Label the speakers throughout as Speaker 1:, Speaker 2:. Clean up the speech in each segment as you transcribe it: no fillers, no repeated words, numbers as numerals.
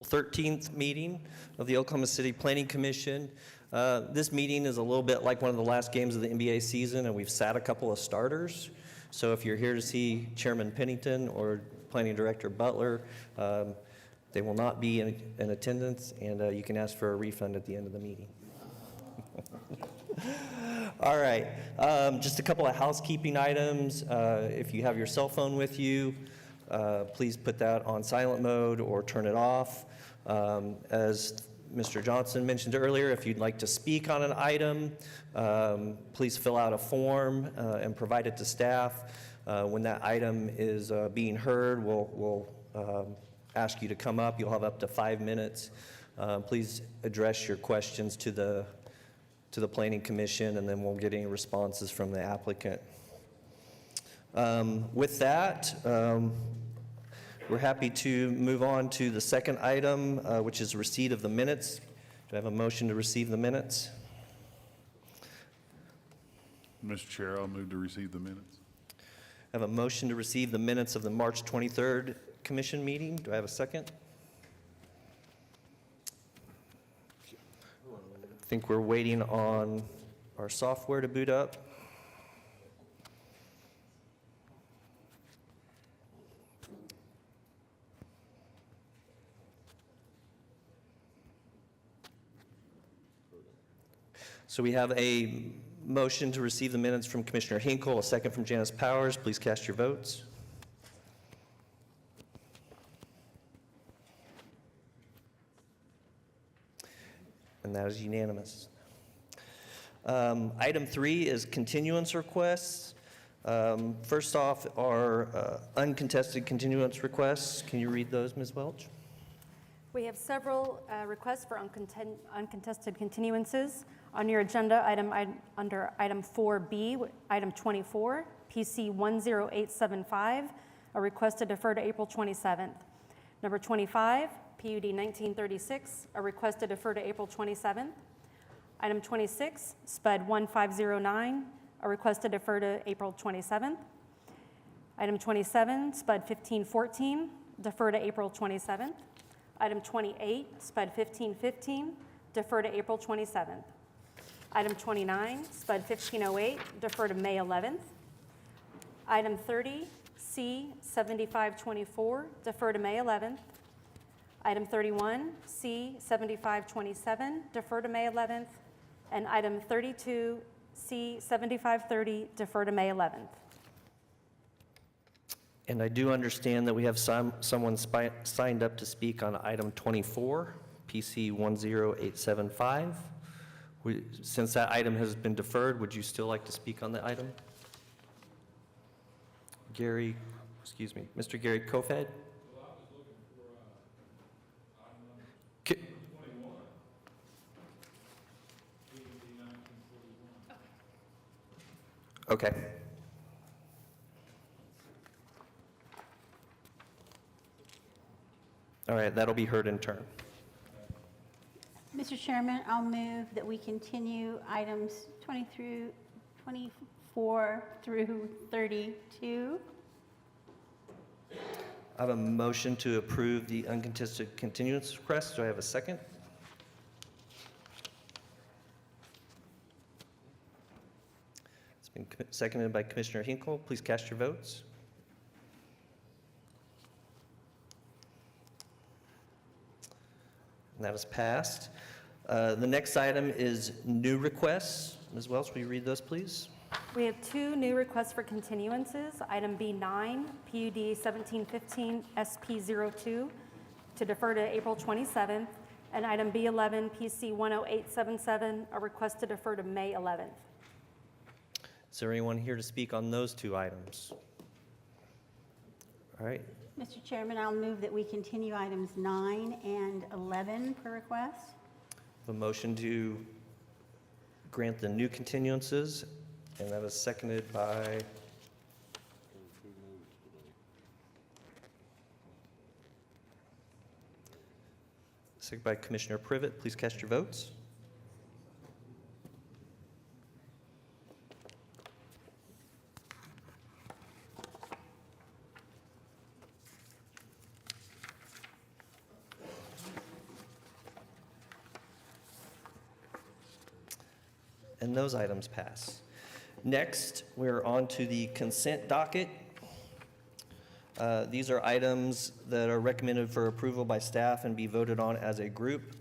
Speaker 1: 13th meeting of the Oklahoma City Planning Commission. This meeting is a little bit like one of the last games of the NBA season, and we've sat a couple of starters. So if you're here to see Chairman Pennington or Planning Director Butler, they will not be in attendance, and you can ask for a refund at the end of the meeting. All right, just a couple of housekeeping items. If you have your cell phone with you, please put that on silent mode or turn it off. As Mr. Johnson mentioned earlier, if you'd like to speak on an item, please fill out a form and provide it to staff. When that item is being heard, we'll ask you to come up. You'll have up to 5 minutes. Please address your questions to the Planning Commission, and then we'll get any responses from the applicant. With that, we're happy to move on to the second item, which is receipt of the minutes. Do I have a motion to receive the minutes?
Speaker 2: Mr. Chair, I'll move to receive the minutes.
Speaker 1: I have a motion to receive the minutes of the March 23rd Commission meeting. Do I have a second? I think we're waiting on our software to boot up. So we have a motion to receive the minutes from Commissioner Hinkle, a second from Janice Powers. Please cast your votes. And that is unanimous. Item 3 is continuance requests. First off, our uncontested continuance requests. Can you read those, Ms. Welch?
Speaker 3: We have several requests for uncontested continuances. On your agenda, under item 4B, item 24, PC 10875, a request to defer to April 27th. Number 25, PUD 1936, a request to defer to April 27th. Item 26, SPUD 1509, a request to defer to April 27th. Item 27, SPUD 1514, defer to April 27th. Item 28, SPUD 1515, defer to April 27th. Item 29, SPUD 1508, defer to May 11th. Item 30, C 7524, defer to May 11th. Item 31, C 7527, defer to May 11th. And item 32, C 7530, defer to May 11th.
Speaker 1: And I do understand that we have someone signed up to speak on item 24, PC 10875. Since that item has been deferred, would you still like to speak on the item? Mr. Gary Kofed? Okay. All right, that'll be heard in turn.
Speaker 4: Mr. Chairman, I'll move that we continue items 24 through 32.
Speaker 1: I have a motion to approve the uncontested continuance request. Do I have a second? It's been seconded by Commissioner Hinkle. Please cast your votes. And that is passed. The next item is new requests. Ms. Welch, will you read those, please?
Speaker 3: We have 2 new requests for continuances. Item B9, PUD 1715, SP02, to defer to April 27th. And item B11, PC 10877, a request to defer to May 11th.
Speaker 1: Is there anyone here to speak on those 2 items? All right.
Speaker 4: Mr. Chairman, I'll move that we continue items 9 and 11 per request.
Speaker 1: The motion to grant the new continuances, and that is seconded by Commissioner Privet. Please cast your votes. And those items pass. Next, we're on to the consent docket. These are items that are recommended for approval by staff and be voted on as a group.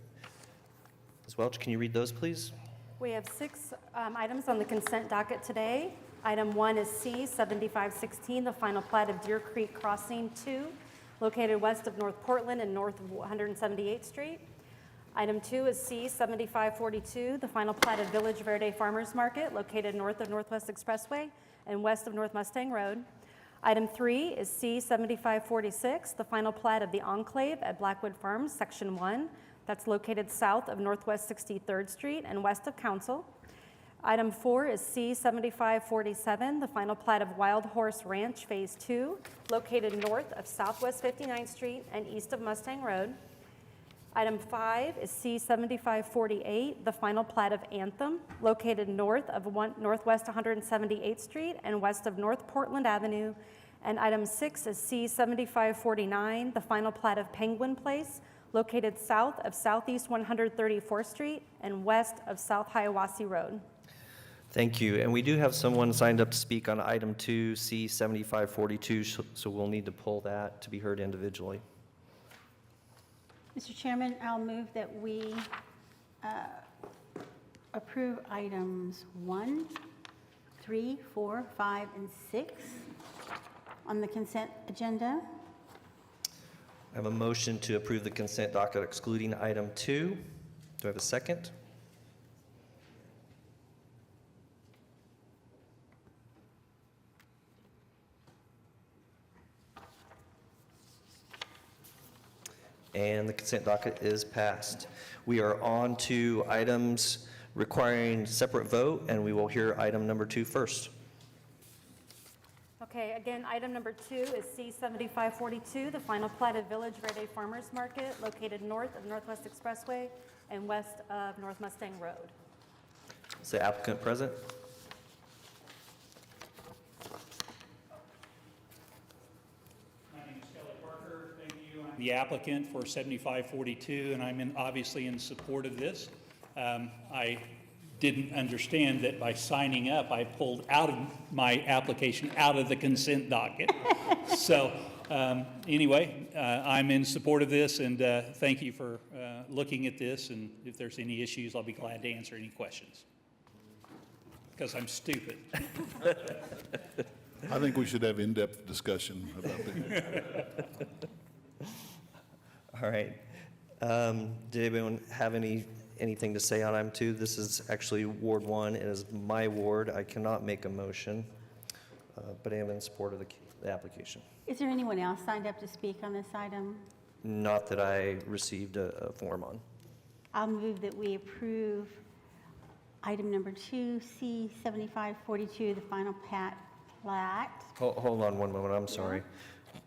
Speaker 1: Ms. Welch, can you read those, please?
Speaker 3: We have 6 items on the consent docket today. Item 1 is C 7516, the final plat of Deer Creek Crossing 2, located west of North Portland and north of 178th Street. Item 2 is C 7542, the final plat of Village Verde Farmers Market, located north of Northwest Expressway and west of North Mustang Road. Item 3 is C 7546, the final plat of the Enclave at Blackwood Farms, Section 1, that's located south of Northwest 63rd Street and west of Council. Item 4 is C 7547, the final plat of Wild Horse Ranch Phase 2, located north of Southwest 59th Street and east of Mustang Road. Item 5 is C 7548, the final plat of Anthem, located north of Northwest 178th Street and west of North Portland Avenue. And item 6 is C 7549, the final plat of Penguin Place, located south of Southeast 134th Street and west of South Hiawassee Road.
Speaker 1: Thank you. And we do have someone signed up to speak on item 2, C 7542, so we'll need to pull that to be heard individually.
Speaker 4: Mr. Chairman, I'll move that we approve items 1, 3, 4, 5, and 6 on the consent agenda.
Speaker 1: I have a motion to approve the consent docket excluding item 2. Do I have a second? And the consent docket is passed. We are on to items requiring separate vote, and we will hear item number 2 first.
Speaker 3: Okay, again, item number 2 is C 7542, the final plat of Village Verde Farmers Market, located north of Northwest Expressway and west of North Mustang Road.
Speaker 1: Is the applicant present?
Speaker 5: My name is Kelly Parker. Thank you. I'm the applicant for 7542, and I'm obviously in support of this. I didn't understand that by signing up, I pulled out of my application out of the consent docket. So anyway, I'm in support of this, and thank you for looking at this. And if there's any issues, I'll be glad to answer any questions. Because I'm stupid.
Speaker 2: I think we should have in-depth discussion about that.
Speaker 1: All right. Did anyone have anything to say on item 2? This is actually Ward 1. It is my ward. I cannot make a motion, but I am in support of the application.
Speaker 4: Is there anyone else signed up to speak on this item?
Speaker 1: Not that I received a form on.
Speaker 4: I'll move that we approve item number 2, C 7542, the final plat.
Speaker 1: Hold on one moment. I'm sorry.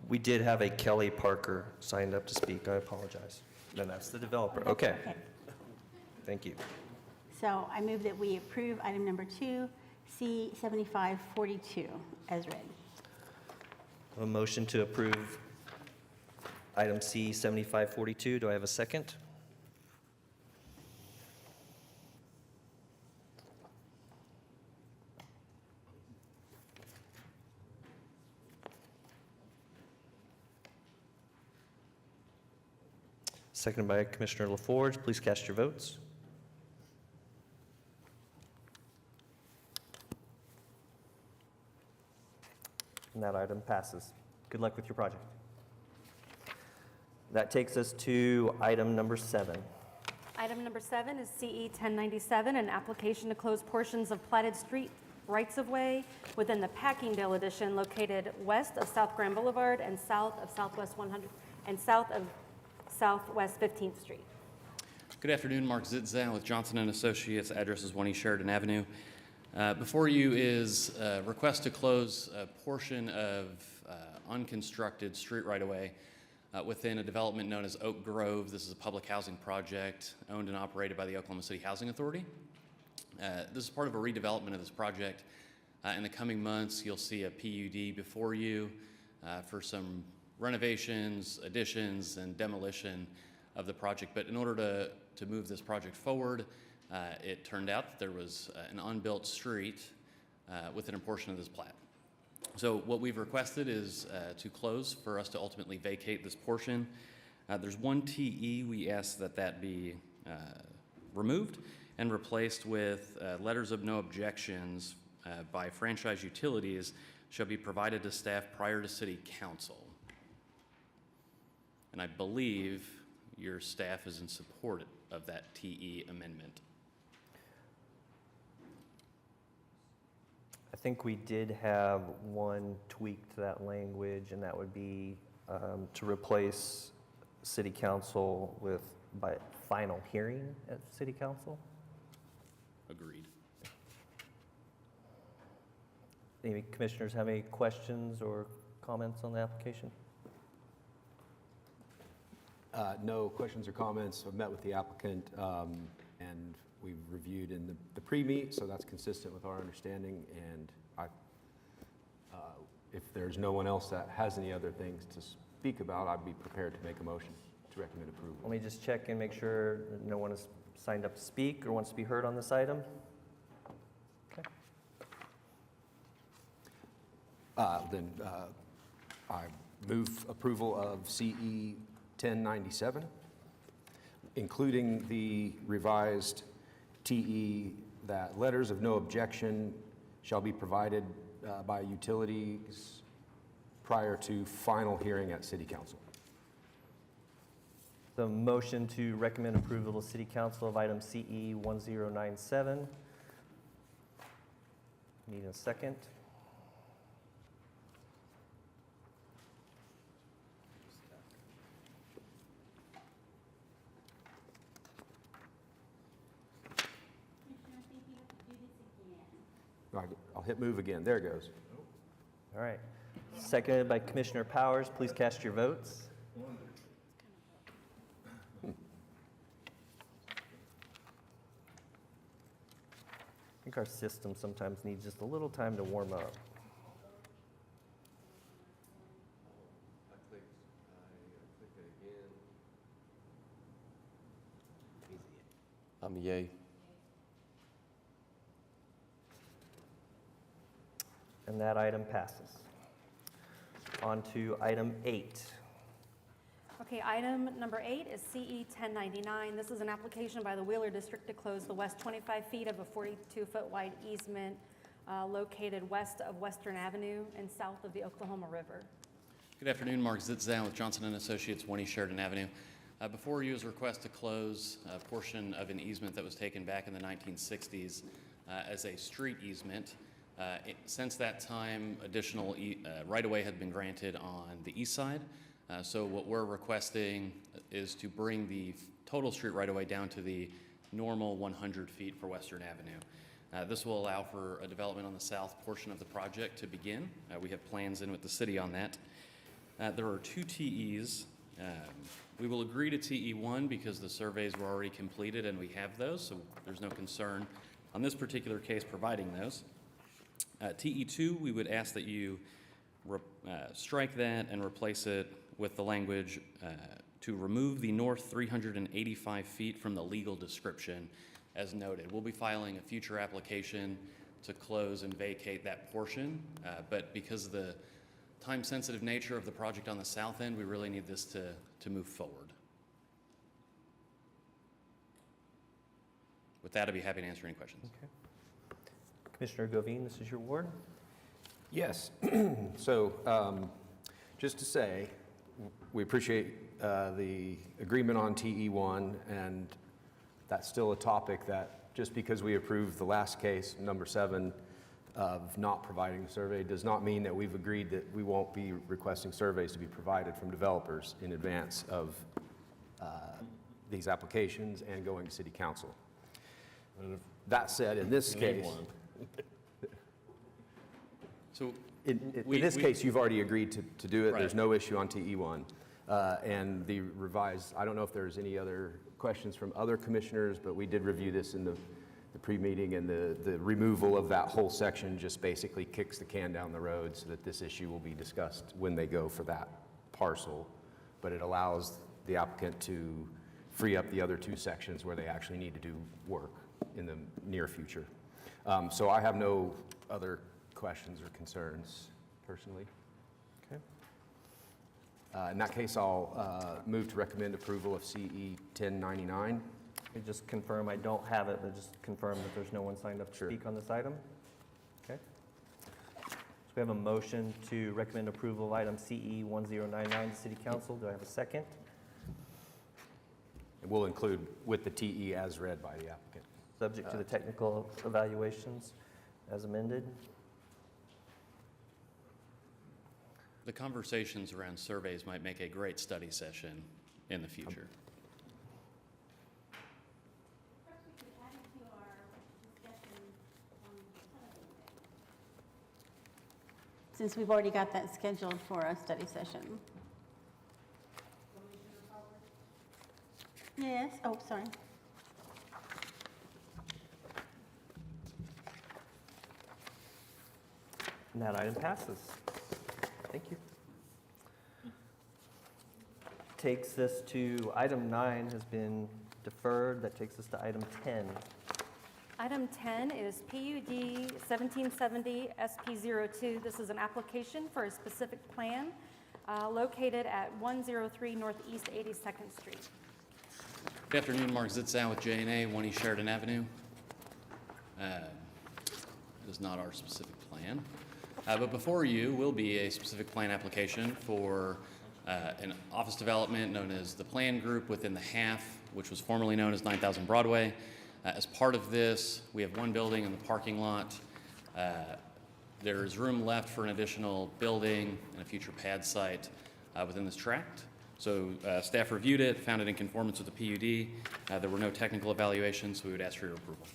Speaker 1: We did have a Kelly Parker signed up to speak. I apologize. No, that's the developer. Okay. Thank you.
Speaker 4: So I move that we approve item number 2, C 7542, as read.
Speaker 1: A motion to approve item C 7542. Do I have a second? Seconded by Commissioner LaForge. Please cast your votes. And that item passes. Good luck with your project. That takes us to item number 7.
Speaker 3: Item number 7 is CE 1097, an application to close portions of platted street rights-of-way within the Packingdale addition located west of South Grand Boulevard and south of Southwest 100 and south of Southwest 15th Street.
Speaker 6: Good afternoon, Mark Zitzan with Johnson & Associates. Address is 1 East Sheridan Avenue. Before you is a request to close a portion of unconstructed street right-of-way within a development known as Oak Grove. This is a public housing project owned and operated by the Oklahoma City Housing Authority. This is part of a redevelopment of this project. In the coming months, you'll see a PUD before you for some renovations, additions, and demolition of the project. But in order to move this project forward, It turned out that there was an unbuilt street within a portion of this plat. So what we've requested is to close for us to ultimately vacate this portion. There's one TE. We ask that that be removed and replaced with letters of no objections by franchise utilities shall be provided to staff prior to city council. And I believe your staff is in support of that TE amendment.
Speaker 1: I think we did have one tweak to that language, and that would be to replace city council with by final hearing at city council.
Speaker 6: Agreed.
Speaker 1: Any commissioners have any questions or comments on the application?
Speaker 7: No questions or comments. I've met with the applicant, and we've reviewed in the pre-meet, so that's consistent with our understanding. And if there's no one else that has any other things to speak about, I'd be prepared to make a motion to recommend approval.
Speaker 1: Let me just check and make sure that no one has signed up to speak or wants to be heard on this item. Okay.
Speaker 7: Then I move approval of CE 1097, including the revised TE that letters of no objection shall be provided by utilities prior to final hearing at City Council.
Speaker 1: The motion to recommend approval to City Council of item CE 1097. Need a second.
Speaker 7: I'll hit move again. There it goes.
Speaker 1: All right. Seconded by Commissioner Powers. Please cast your votes. I think our system sometimes needs just a little time to warm up.
Speaker 8: I'm a yay.
Speaker 1: And that item passes. On to item 8.
Speaker 3: Okay, item number 8 is CE 1099. This is an application by the Wheeler District to close the west 25 feet of a 42-foot wide easement located west of Western Avenue and south of the Oklahoma River.
Speaker 6: Good afternoon, Mark Zitzau with Johnson & Associates, 1 East Sheridan Avenue. Before you is a request to close a portion of an easement that was taken back in the 1960s as a street easement. Since that time, additional right-of-way had been granted on the east side. So what we're requesting is to bring the total street right-of-way down to the normal 100 feet for Western Avenue. This will allow for a development on the south portion of the project to begin. We have plans in with the city on that. There are 2 TEs. We will agree to TE1 because the surveys were already completed and we have those, so there's no concern on this particular case providing those. TE2, we would ask that you strike that and replace it with the language to remove the north 385 feet from the legal description as noted. We'll be filing a future application to close and vacate that portion, but because of the time-sensitive nature of the project on the south end, we really need this to move forward. With that, I'd be happy to answer any questions.
Speaker 1: Okay. Commissioner Govine, this is your ward.
Speaker 7: Yes. So just to say, we appreciate the agreement on TE1, and that's still a topic that just because we approved the last case, number 7, of not providing a survey does not mean that we've agreed that we won't be requesting surveys to be provided from developers in advance of these applications and going to city council. That said, in this case,
Speaker 6: So
Speaker 7: in this case, you've already agreed to do it.
Speaker 6: Right.
Speaker 7: There's no issue on TE1. And the revised, I don't know if there's any other questions from other commissioners, but we did review this in the pre-meeting, and the removal of that whole section just basically kicks the can down the road so that this issue will be discussed when they go for that parcel. But it allows the applicant to free up the other 2 sections where they actually need to do work. in the near future. So I have no other questions or concerns personally. Okay. In that case, I'll move to recommend approval of CE 1099.
Speaker 1: Let me just confirm, I don't have it, but just confirm that there's no one signed up to
Speaker 7: Sure.
Speaker 1: speak on this item. Okay. So we have a motion to recommend approval of item CE 1099 to City Council. Do I have a second?
Speaker 7: And we'll include with the TE as read by the applicant.
Speaker 1: Subject to the technical evaluations as amended.
Speaker 6: The conversations around surveys might make a great study session in the future.
Speaker 4: Since we've already got that scheduled for a study session. Yes, oh, sorry.
Speaker 1: And that item passes. Thank you. Takes us to item 9 has been deferred. That takes us to item 10.
Speaker 3: Item 10 is PUD 1770 SP02. This is an application for a specific plan located at 103 Northeast 82nd Street.
Speaker 6: Good afternoon, Mark Zitzow with J&A, 1 East Sheridan Avenue. It is not our specific plan. But before you will be a specific plan application for an office development known as the Plan Group within the HAF, which was formerly known as 9000 Broadway. As part of this, we have one building in the parking lot. There is room left for an additional building and a future pad site within this tract. So staff reviewed it, found it in conformance with the PUD. There were no technical evaluations, so we would ask for your approval.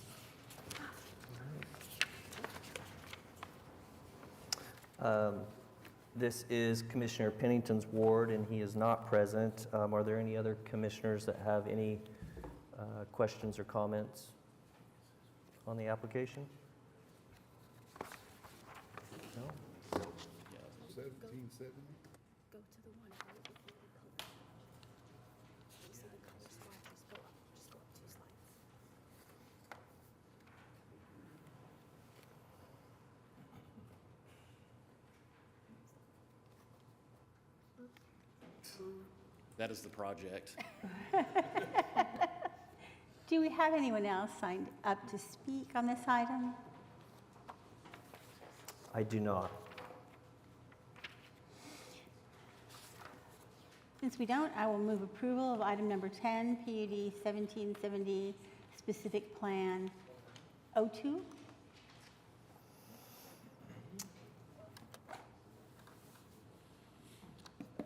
Speaker 1: This is Commissioner Pennington's ward, and he is not present. Are there any other commissioners that have any questions or comments on the application? No?
Speaker 2: 1770?
Speaker 9: Go to the one right before the color. You see the color slide, just go up 2 slides.
Speaker 6: That is the project.
Speaker 4: Do we have anyone else signed up to speak on this item?
Speaker 1: I do not.
Speaker 4: Since we don't, I will move approval of item number 10, PUD 1770, specific plan 02.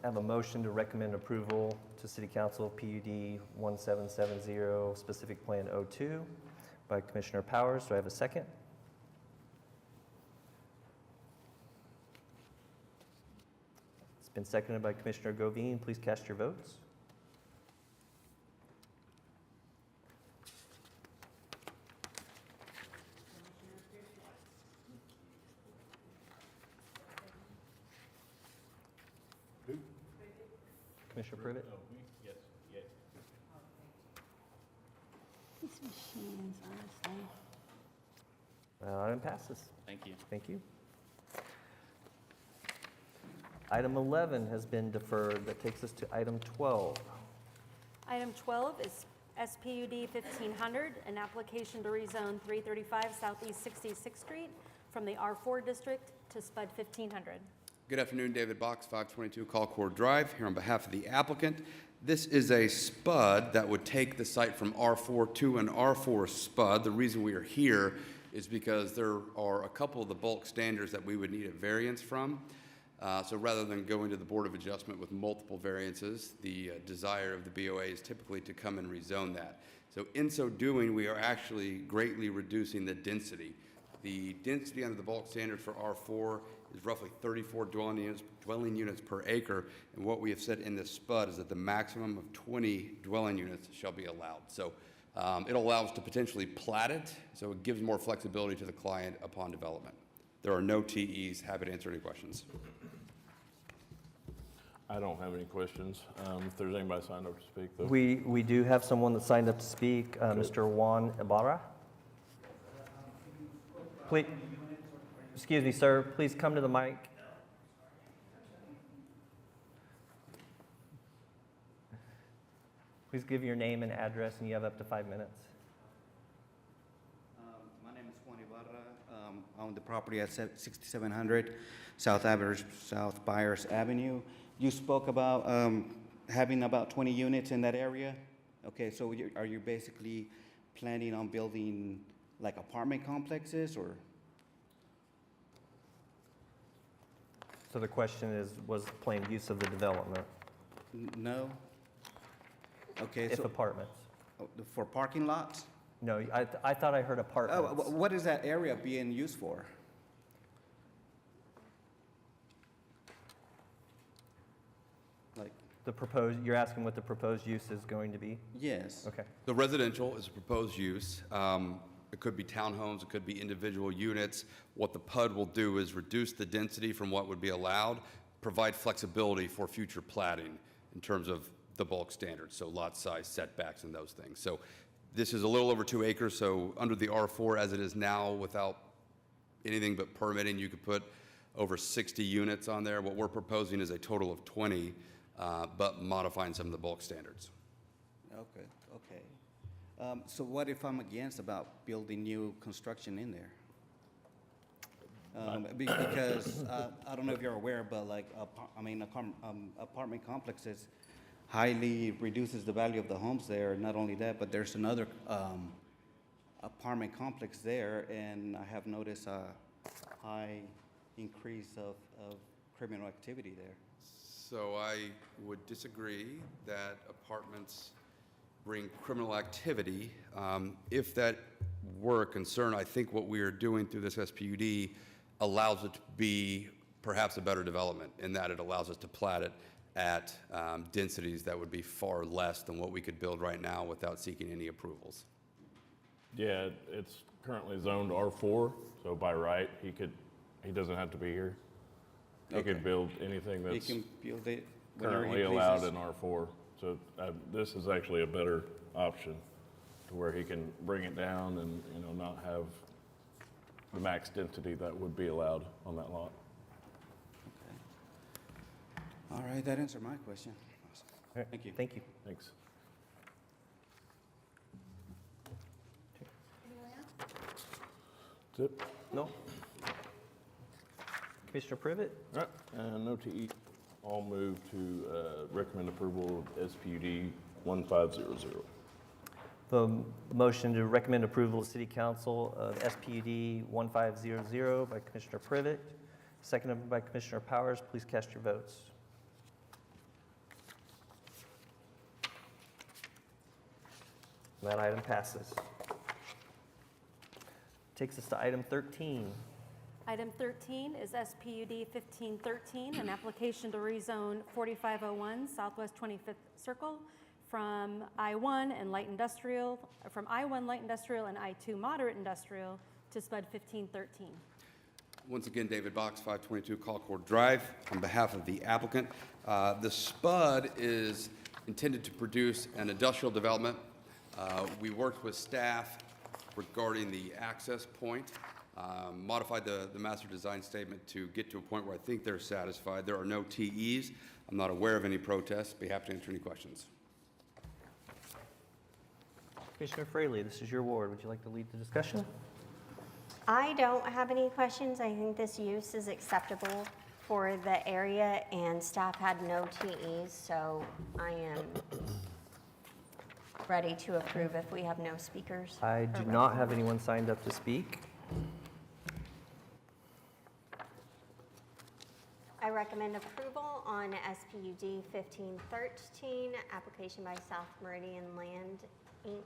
Speaker 1: I have a motion to recommend approval to City Council PUD 1770, specific plan 02 by Commissioner Powers. Do I have a second? It's been seconded by Commissioner Govine. Please cast your votes. Commissioner Privet?
Speaker 4: These machines, honestly.
Speaker 1: Item passes.
Speaker 6: Thank you.
Speaker 1: Thank you. Item 11 has been deferred. That takes us to item 12.
Speaker 3: Item 12 is SPUD 1500, an application to rezone 335 Southeast 66th Street from the R4 district to SPUD 1500.
Speaker 10: Good afternoon, David Box, 522 Colcord Drive, here on behalf of the applicant. This is a SPUD that would take the site from R4 to an R4 SPUD. The reason we are here is because there are a couple of the bulk standards that we would need a variance from. So rather than going to the Board of Adjustment with multiple variances, the desire of the BOA is typically to come and rezone that. So in so doing, we are actually greatly reducing the density. The density under the bulk standard for R4 is roughly 34 dwelling units per acre, and what we have said in this SPUD is that the maximum of 20 dwelling units shall be allowed. So it'll allow us to potentially plat it, so it gives more flexibility to the client upon development. There are no TEs. Happy to answer any questions.
Speaker 2: I don't have any questions. If there's anybody signed up to speak, though.
Speaker 1: We do have someone that signed up to speak, Mr. Juan Ibarra. Please, excuse me, sir, please come to the mic. Please give your name and address, and you have up to 5 minutes.
Speaker 11: My name is Juan Ibarra. I own the property at 6700 South Byers Avenue. You spoke about having about 20 units in that area. Okay, so are you basically planning on building like apartment complexes or?
Speaker 1: So the question is, was the planned use of the development,
Speaker 11: No? Okay,
Speaker 1: if
Speaker 11: so
Speaker 1: apartments?
Speaker 11: for parking lots?
Speaker 1: No, I thought I heard
Speaker 11: Oh,
Speaker 1: apartments.
Speaker 11: what is that area being used for? Like,
Speaker 1: The proposed, you're asking what the proposed use is going to be?
Speaker 11: yes.
Speaker 1: Okay.
Speaker 10: The residential is a proposed use. It could be townhomes, it could be individual units. What the PUD will do is reduce the density from what would be allowed, provide flexibility for future platting in terms of the bulk standards, so lot size, setbacks, and those things. So this is a little over 2 acres, so under the R4 as it is now, without anything but permitting, you could put over 60 units on there. What we're proposing is a total of 20, but modifying some of the bulk standards.
Speaker 11: Okay, okay. So what if I'm against about building new construction in there? Because I don't know if you're aware, but like, apartment complexes highly reduces the value of the homes there. Not only that, but there's another apartment complex there, and I have noticed a high increase of criminal activity there.
Speaker 10: So I would disagree that apartments bring criminal activity. If that were a concern, I think what we are doing through this SPUD allows it to be perhaps a better development in that it allows us to plat it at densities that would be far less than what we could build right now without seeking any approvals.
Speaker 12: Yeah, it's currently zoned R4, so by right, he doesn't have to be here. He could build anything
Speaker 11: You
Speaker 12: that's
Speaker 11: can build it whenever he
Speaker 12: currently allowed
Speaker 11: pleases.
Speaker 12: in R4. So this is actually a better option to where he can bring it down and, not have the max density that would be allowed on that lot.
Speaker 11: All right, that answered my question.
Speaker 1: All right,
Speaker 11: Thank you.
Speaker 1: Thank you.
Speaker 12: Thanks. That's it.
Speaker 1: No? Commissioner Privet?
Speaker 12: All right, and no TE. I'll move to recommend approval of SPUD 1500.
Speaker 1: The motion to recommend approval of City Council of SPUD 1500 by Commissioner Privet, seconded by Commissioner Powers. Please cast your votes. That item passes. Takes us to item 13.
Speaker 3: Item 13 is SPUD 1513, an application to rezone 4501 Southwest 25th Circle from I-1 and light industrial, from I-1 light industrial and I-2 moderate industrial to SPUD 1513.
Speaker 10: Once again, David Box, 522 Colcord Drive, on behalf of the applicant. The SPUD is intended to produce an industrial development. We worked with staff regarding the access point, modified the master design statement to get to a point where I think they're satisfied. There are no TEs. I'm not aware of any protests. Be happy to answer any questions.
Speaker 1: Commissioner Fraley, this is your ward. Would you like to lead the discussion?
Speaker 13: I don't have any questions. I think this use is acceptable for the area, and staff had no TEs, so I am ready to approve if we have no speakers.
Speaker 1: I do not have anyone signed up to speak.
Speaker 13: I recommend approval on SPUD 1513, application by South Meridian Land, Inc.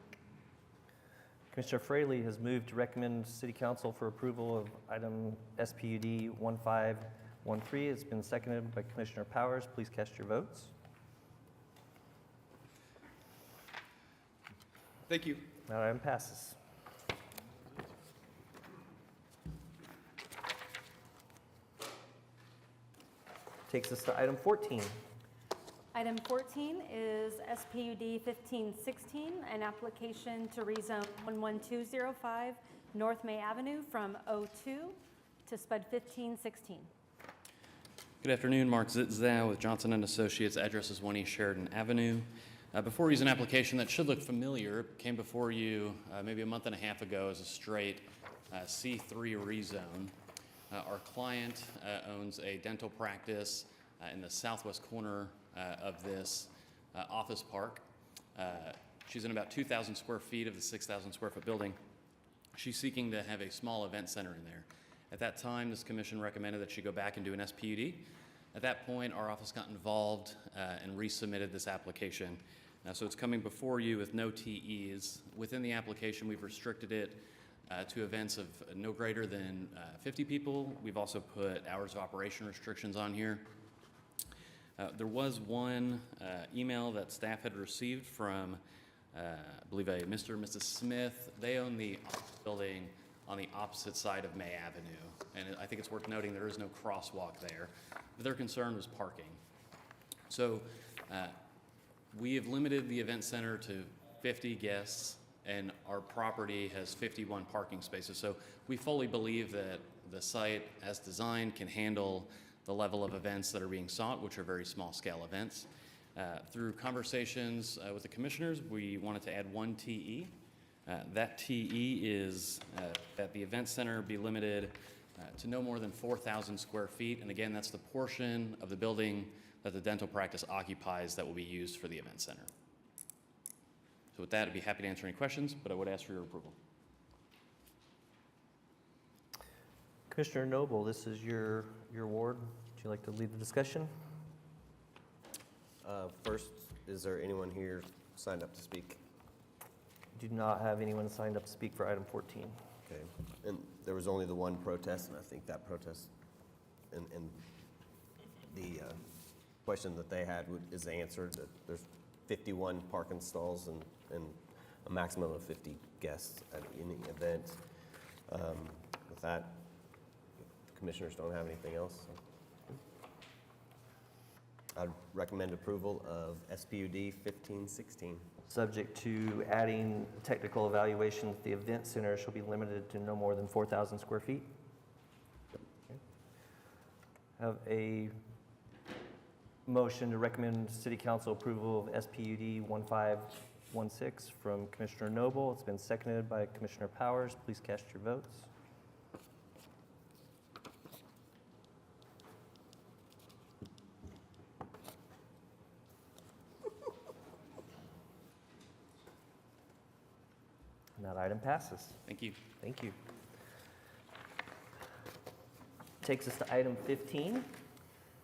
Speaker 1: Commissioner Fraley has moved to recommend City Council for approval of item SPUD 1513. It's been seconded by Commissioner Powers. Please cast your votes.
Speaker 10: Thank you.
Speaker 1: That item passes. Takes us to item 14.
Speaker 3: Item 14 is SPUD 1516, an application to rezone 11205 North May Avenue from 02 to SPUD 1516.
Speaker 6: Good afternoon, Mark Zitzow with Johnson & Associates. Address is 1 East Sheridan Avenue. Before you is an application that should look familiar. It came before you maybe a month and a half ago as a straight C3 rezone. Our client owns a dental practice in the southwest corner of this office park. She's in about 2,000 square feet of the 6,000 square foot building. She's seeking to have a small event center in there. At that time, this commission recommended that she go back and do an SPUD. At that point, our office got involved and resubmitted this application. So it's coming before you with no TEs. Within the application, we've restricted it to events of no greater than 50 people. We've also put hours of operation restrictions on here. There was one email that staff had received from, I believe, a Mr. and Mrs. Smith. They own the building on the opposite side of May Avenue. And I think it's worth noting there is no crosswalk there. But their concern was parking. So we have limited the event center to 50 guests, and our property has 51 parking spaces. So we fully believe that the site, as designed, can handle the level of events that are being sought, which are very small scale events. Through conversations with the commissioners, we wanted to add one TE. That TE is that the event center be limited to no more than 4,000 square feet. And again, that's the portion of the building that the dental practice occupies that will be used for the event center. So with that, I'd be happy to answer any questions, but I would ask for your approval.
Speaker 1: Commissioner Noble, this is your ward. Would you like to lead the discussion?
Speaker 8: First, is there anyone here signed up to speak?
Speaker 1: Do not have anyone signed up to speak for item 14.
Speaker 8: Okay, and there was only the one protest, and I think that protest and the question that they had is answered, that there's 51 parking stalls and a maximum of 50 guests at any event. With that, the commissioners don't have anything else. I'd recommend approval of SPUD 1516.
Speaker 1: Subject to adding technical evaluation, the event center shall be limited to no more than 4,000 square feet. Okay. Have a motion to recommend City Council approval of SPUD 1516 from Commissioner Noble. It's been seconded by Commissioner Powers. Please cast your votes. And that item passes.
Speaker 6: Thank you.
Speaker 1: Thank you. Takes us to item 15.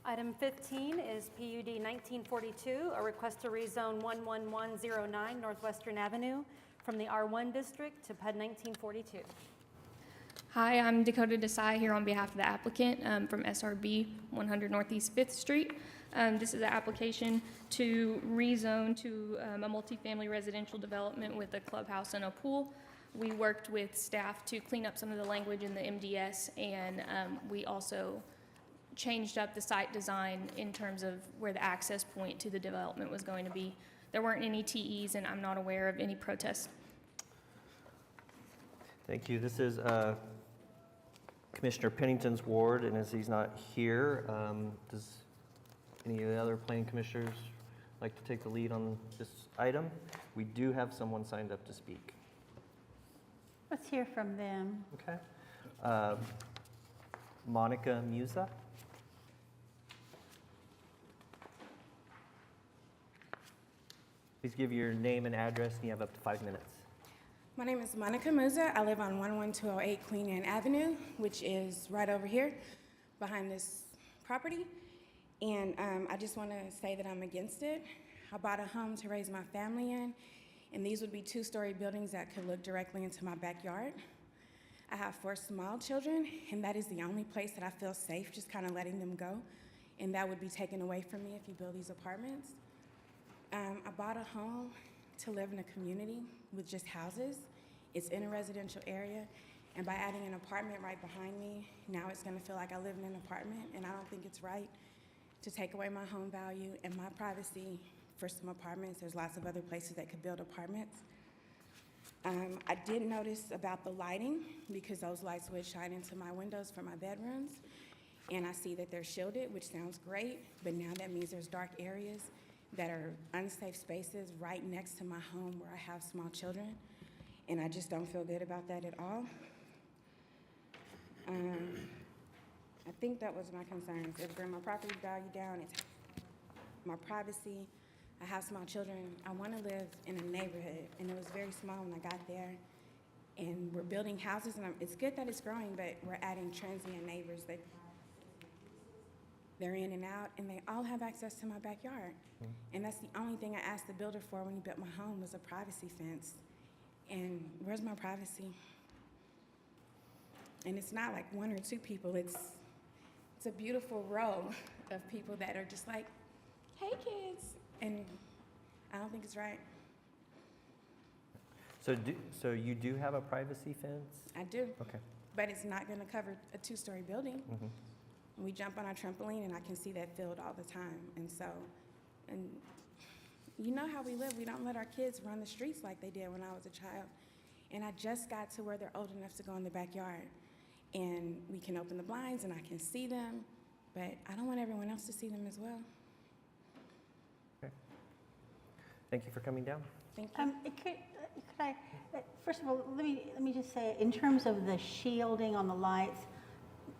Speaker 3: Item 15 is PUD 1942, a request to rezone 11109 Northwestern Avenue from the R1 district to PUD 1942.
Speaker 14: Hi, I'm Dakota Desai here on behalf of the applicant from SRB 100 Northeast 5th Street. This is an application to rezone to a multifamily residential development with a clubhouse and a pool. We worked with staff to clean up some of the language in the MDS, and we also changed up the site design in terms of where the access point to the development was going to be. There weren't any TEs, and I'm not aware of any protests.
Speaker 1: Thank you. This is Commissioner Pennington's ward, and as he's not here, does any of the other planning commissioners like to take the lead on this item? We do have someone signed up to speak.
Speaker 4: Let's hear from them.
Speaker 1: Okay. Monica Musa. Please give your name and address, and you have up to 5 minutes.
Speaker 15: My name is Monica Musa. I live on 11208 Queen Anne Avenue, which is right over here behind this property. And I just want to say that I'm against it. I bought a home to raise my family in, and these would be two-story buildings that could look directly into my backyard. I have 4 small children, and that is the only place that I feel safe just kind of letting them go. And that would be taken away from me if you build these apartments. I bought a home to live in a community with just houses. It's in a residential area, and by adding an apartment right behind me, now it's gonna feel like I live in an apartment, and I don't think it's right to take away my home value and my privacy for some apartments. There's lots of other places that could build apartments. I did notice about the lighting, because those lights would shine into my windows for my bedrooms. And I see that they're shielded, which sounds great, but now that means there's dark areas that are unsafe spaces right next to my home where I have small children. And I just don't feel good about that at all. I think that was my concerns. It bring my property value down, it's my privacy. I have small children. I want to live in a neighborhood, and it was very small when I got there. And we're building houses, and it's good that it's growing, but we're adding transient neighbors. They're in and out, and they all have access to my backyard. And that's the only thing I asked the builder for when he built my home was a privacy fence. And where's my privacy? And it's not like one or two people. It's a beautiful row of people that are just like, hey, kids. And I don't think it's right.
Speaker 1: So you do have a privacy fence?
Speaker 15: I do.
Speaker 1: Okay.
Speaker 15: But it's not going to cover a two-story building.
Speaker 1: Mm-hmm.
Speaker 15: We jump on our trampoline, and I can see that field all the time. And so, and you know how we live. We don't let our kids run the streets like they did when I was a child. And I just got to where they're old enough to go in the backyard. And we can open the blinds, and I can see them. But I don't want everyone else to see them as well.
Speaker 1: Okay. Thank you for coming down.
Speaker 15: Thank you.
Speaker 4: Could I, first of all, let me just say, in terms of the shielding on the lights,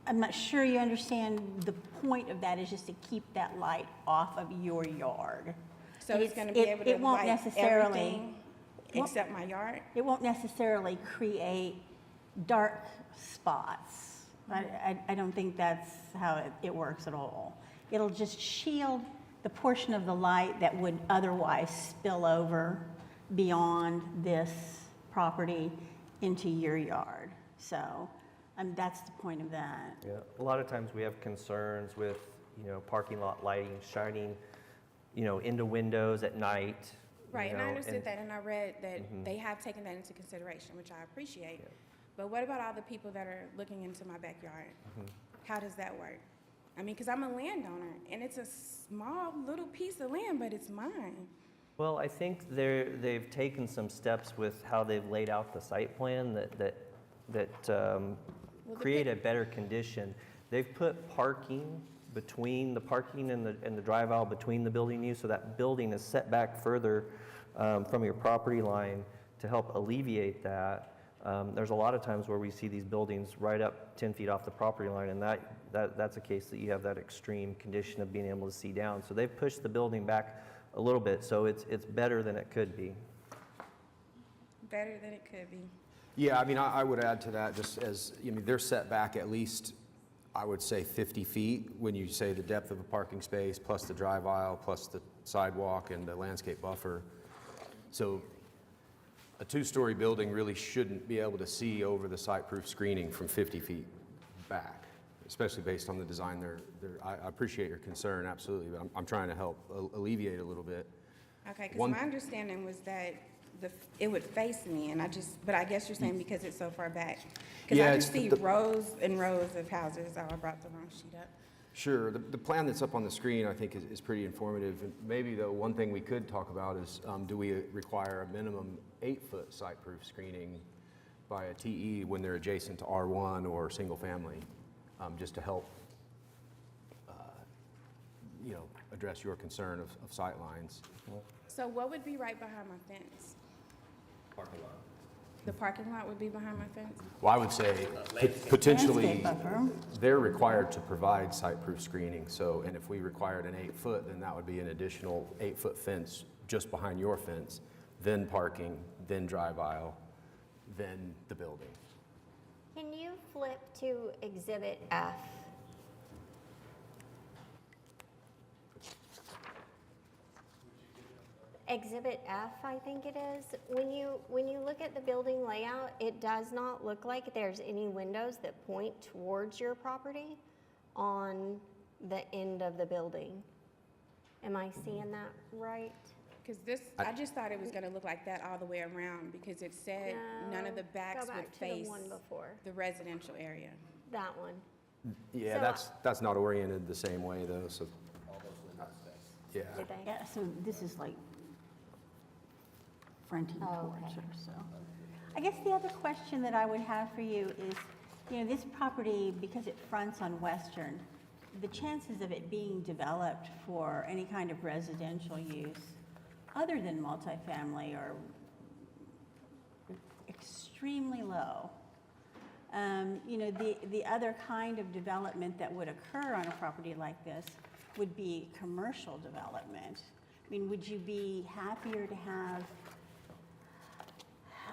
Speaker 4: I'm not sure you understand the point of that is just to keep that light off of your yard.
Speaker 15: So he's going to be able to light everything except my yard?
Speaker 4: It won't necessarily create dark spots. I don't think that's how it works at all. It'll just shield the portion of the light that would otherwise spill over beyond this property into your yard. So that's the point of that.
Speaker 1: Yeah, a lot of times we have concerns with, parking lot lighting shining, into windows at night.
Speaker 15: Right, and I understood that, and I read that they have taken that into consideration, which I appreciate.
Speaker 1: Yeah.
Speaker 15: But what about all the people that are looking into my backyard? How does that work? I mean, because I'm a landowner, and it's a small little piece of land, but it's mine.
Speaker 1: Well, I think they've taken some steps with how they've laid out the site plan that create a better condition. They've put parking between the parking and the drive aisle between the building use, so that building is set back further from your property line to help alleviate that. There's a lot of times where we see these buildings right up 10 feet off the property line, and that's a case that you have that extreme condition of being able to see down. So they've pushed the building back a little bit, so it's better than it could be.
Speaker 15: Better than it could be.
Speaker 7: Yeah, I mean, I would add to that, just as, they're set back at least, I would say 50 feet when you say the depth of a parking space, plus the drive aisle, plus the sidewalk and the landscape buffer. So a two-story building really shouldn't be able to see over the site-proof screening from 50 feet back, especially based on the design. I appreciate your concern, absolutely, but I'm trying to help alleviate a little bit.
Speaker 15: Okay, because my understanding was that it would face me, but I guess you're saying because it's so far back. Because I just see rows and rows of houses. Oh, I brought the wrong sheet up.
Speaker 7: Sure. The plan that's up on the screen, I think, is pretty informative. And maybe, though, one thing we could talk about is, do we require a minimum 8-foot site-proof screening by a TE when they're adjacent to R1 or single family, just to help, address your concern of sight lines?
Speaker 15: So what would be right behind my fence?
Speaker 1: Parking lot.
Speaker 15: The parking lot would be behind my fence?
Speaker 7: Well, I would say potentially they're required to provide site-proof screening. So, and if we required an 8-foot, then that would be an additional 8-foot fence just behind your fence, then parking, then drive aisle, then the building.
Speaker 13: Can you flip to Exhibit F? Exhibit F, I think it is. When you look at the building layout, it does not look like there's any windows that point towards your property on the end of the building. Am I seeing that right?
Speaker 15: Because I just thought it was going to look like that all the way around because it said none of the backs would face the residential area.
Speaker 13: That one.
Speaker 7: Yeah, that's not oriented the same way, though, so. Yeah.
Speaker 4: Yeah, so this is like fronting porch or so. I guess the other question that I would have for you is, this property, because it fronts on Western, the chances of it being developed for any kind of residential use other than multifamily are extremely low. The other kind of development that would occur on a property like this would be commercial development. I mean, would you be happier to have,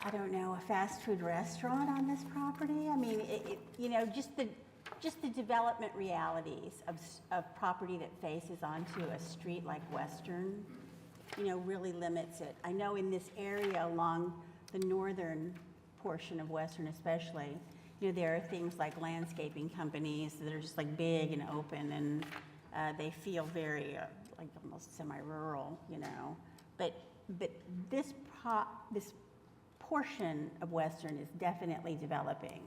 Speaker 4: I don't know, a fast food restaurant on this property? I mean, just the development realities of property that faces onto a street like Western, really limits it. I know in this area along the northern portion of Western especially, there are things like landscaping companies that are just like big and open, and they feel very like almost semi-rural, But this portion of Western is definitely developing,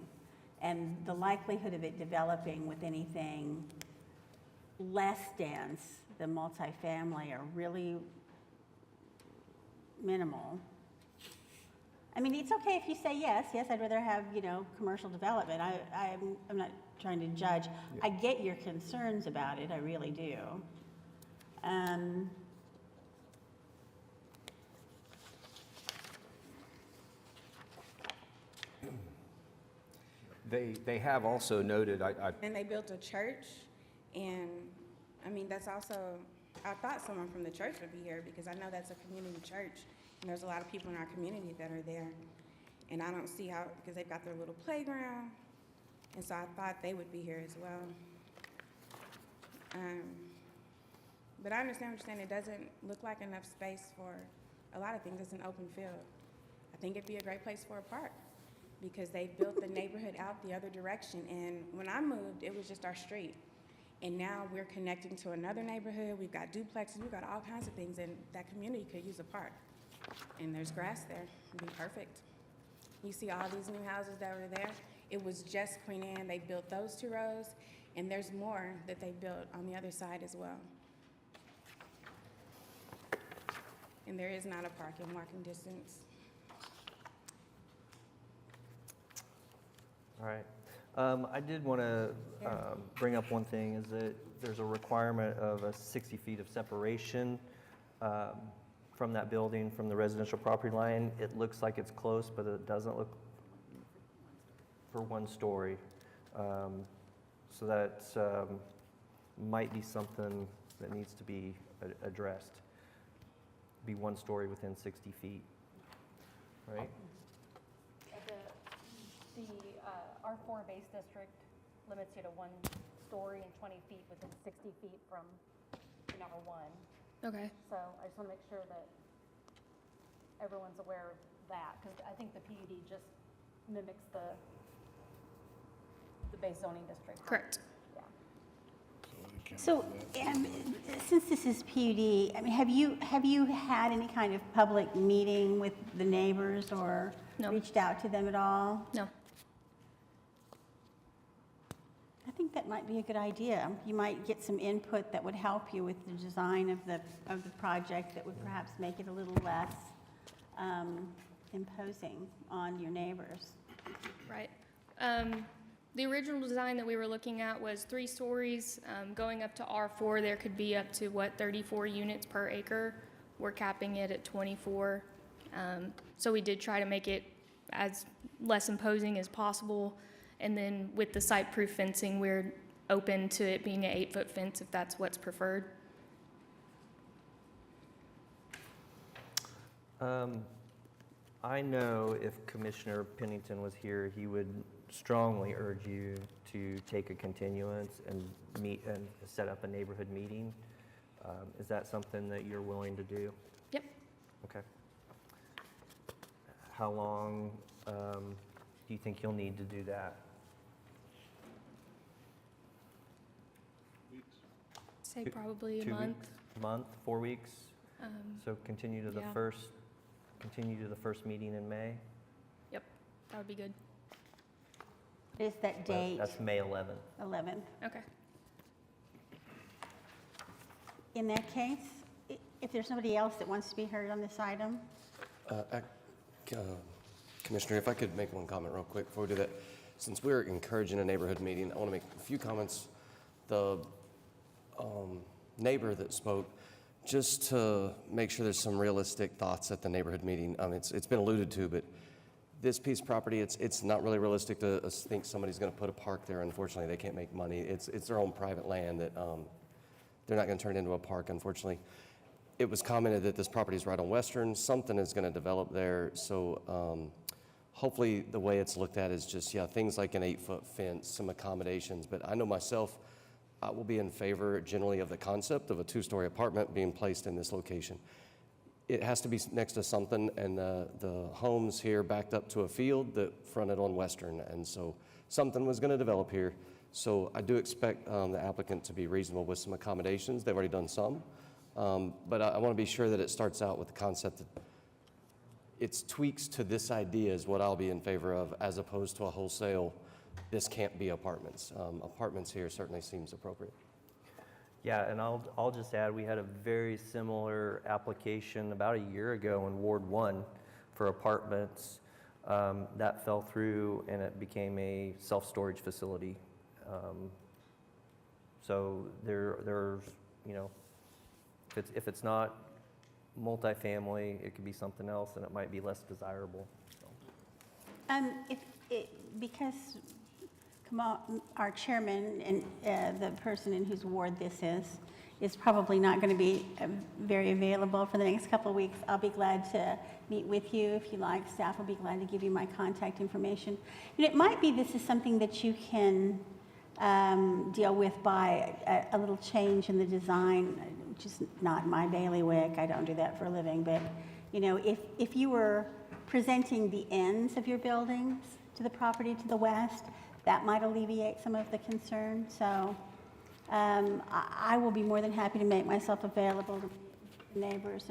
Speaker 4: and the likelihood of it developing with anything less dense than multifamily are really minimal. I mean, it's okay if you say yes, I'd rather have, commercial development. I'm not trying to judge. I get your concerns about it, I really do.
Speaker 7: They have also noted,
Speaker 15: And they built a church, and, I mean, that's also, I thought someone from the church would be here, because I know that's a community church, and there's a lot of people in our community that are there. And I don't see how, because they've got their little playground, and so I thought they would be here as well. But I understand what you're saying. It doesn't look like enough space for a lot of things. It's an open field. I think it'd be a great place for a park, because they built the neighborhood out the other direction. And when I moved, it was just our street. And now we're connecting to another neighborhood. We've got duplexes, we've got all kinds of things, and that community could use a park. And there's grass there, it'd be perfect. You see all these new houses that were there? It was just Queen Anne. They built those 2 rows, and there's more that they built on the other side as well. And there is not a park in walking distance.
Speaker 1: All right. I did want to bring up one thing, is that there's a requirement of a 60 feet of separation from that building, from the residential property line. It looks like it's close, but it doesn't look for 1 story. So that might be something that needs to be addressed. Be 1 story within 60 feet, right?
Speaker 3: The R4 base district limits you to 1 story and 20 feet within 60 feet from number 1.
Speaker 14: Okay.
Speaker 3: So I just want to make sure that everyone's aware of that, because I think the PUD just mimics the base zoning district.
Speaker 14: Correct.
Speaker 3: Yeah.
Speaker 4: So, since this is PUD, I mean, have you had any kind of public meeting with the neighbors or
Speaker 14: No.
Speaker 4: reached out to them at all?
Speaker 14: No.
Speaker 4: I think that might be a good idea. You might get some input that would help you with the design of the project, that would perhaps make it a little less imposing on your neighbors.
Speaker 14: Right. The original design that we were looking at was 3 stories. Going up to R4, there could be up to, 34 units per acre. We're capping it at 24. So we did try to make it as less imposing as possible. And then with the site-proof fencing, we're open to it being an 8-foot fence if that's what's preferred.
Speaker 1: I know if Commissioner Pennington was here, he would strongly urge you to take a continuance and meet and set up a neighborhood meeting. Is that something that you're willing to do?
Speaker 14: Yep.
Speaker 1: Okay. How long do you think you'll need to do that?
Speaker 14: Say probably a
Speaker 1: 2
Speaker 14: month.
Speaker 1: weeks? Month, 4 weeks? So continue to the
Speaker 14: yeah.
Speaker 1: first meeting in May?
Speaker 14: Yep, that would be good.
Speaker 4: What is that date?
Speaker 1: That's May 11th.
Speaker 4: 11th.
Speaker 14: Okay.
Speaker 4: In that case, if there's nobody else that wants to be heard on this item,
Speaker 16: Commissioner, if I could make one comment real quick before we do that. Since we're encouraging a neighborhood meeting, I want to make a few comments. The neighbor that spoke, just to make sure there's some realistic thoughts at the neighborhood meeting. It's been alluded to, but this piece of property, it's not really realistic to think somebody's going to put a park there. Unfortunately, they can't make money. It's their own private land that they're not going to turn into a park, unfortunately. It was commented that this property is right on Western. Something is going to develop there. So hopefully the way it's looked at is just, things like an 8-foot fence, some accommodations. But I know myself, I will be in favor generally of the concept of a 2-story apartment being placed in this location. It has to be next to something, and the homes here backed up to a field that fronted on Western, and so something was going to develop here. So I do expect the applicant to be reasonable with some accommodations. They've already done some, but I want to be sure that it starts out with the concept that it's tweaks to this idea is what I'll be in favor of, as opposed to a wholesale, this can't be apartments. Apartments here certainly seems appropriate.
Speaker 1: Yeah, and I'll just add, we had a very similar application about a year ago in Ward 1 for apartments. That fell through and it became a self-storage facility. So there's, if it's not multifamily, it could be something else and it might be less desirable.
Speaker 4: Because our chairman and the person in whose ward this is probably not going to be very available for the next couple of weeks, I'll be glad to meet with you if you like. Staff will be glad to give you my contact information. And it might be this is something that you can deal with by a little change in the design, which is not my bailiwick. I don't do that for a living. But, if you were presenting the ends of your buildings to the property to the west, that might alleviate some of the concern. So I will be more than happy to make myself available to the neighbors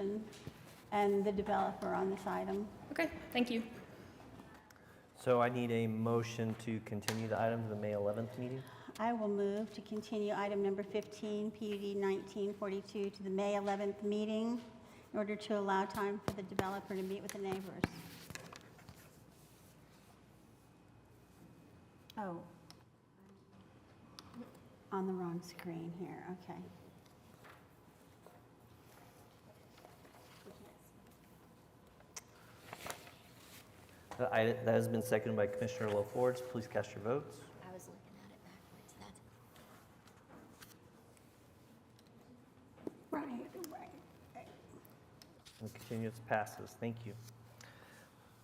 Speaker 4: and the developer on this item.
Speaker 14: Okay, thank you.
Speaker 1: So I need a motion to continue the item to the May 11th meeting.
Speaker 4: I will move to continue item number 15, PUD 1942, to the May 11th meeting in order to allow time for the developer to meet with the neighbors. Oh, on the wrong screen here, okay.
Speaker 1: That has been seconded by Commissioner LaForge. Please cast your votes.
Speaker 9: I was looking at it backwards. That's
Speaker 4: Right.
Speaker 1: And the continuance passes. Thank you.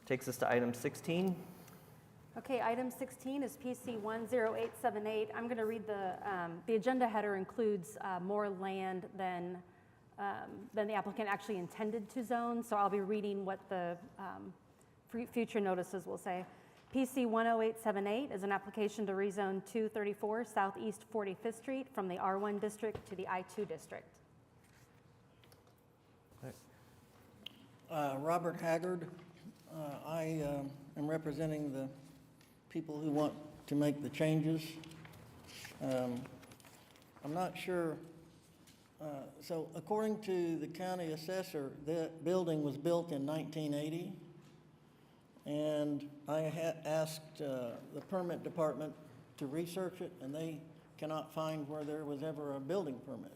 Speaker 1: Takes us to item 16.
Speaker 3: Okay, item 16 is PC 10878. I'm going to read the agenda header includes more land than the applicant actually intended to zone, so I'll be reading what the future notices will say. PC 10878 is an application to rezone 234 Southeast 45th Street from the R1 district to the I2 district.
Speaker 17: Robert Haggard. I am representing the people who want to make the changes. I'm not sure. So according to the county assessor, the building was built in 1980. And I asked the permit department to research it, and they cannot find where there was ever a building permit.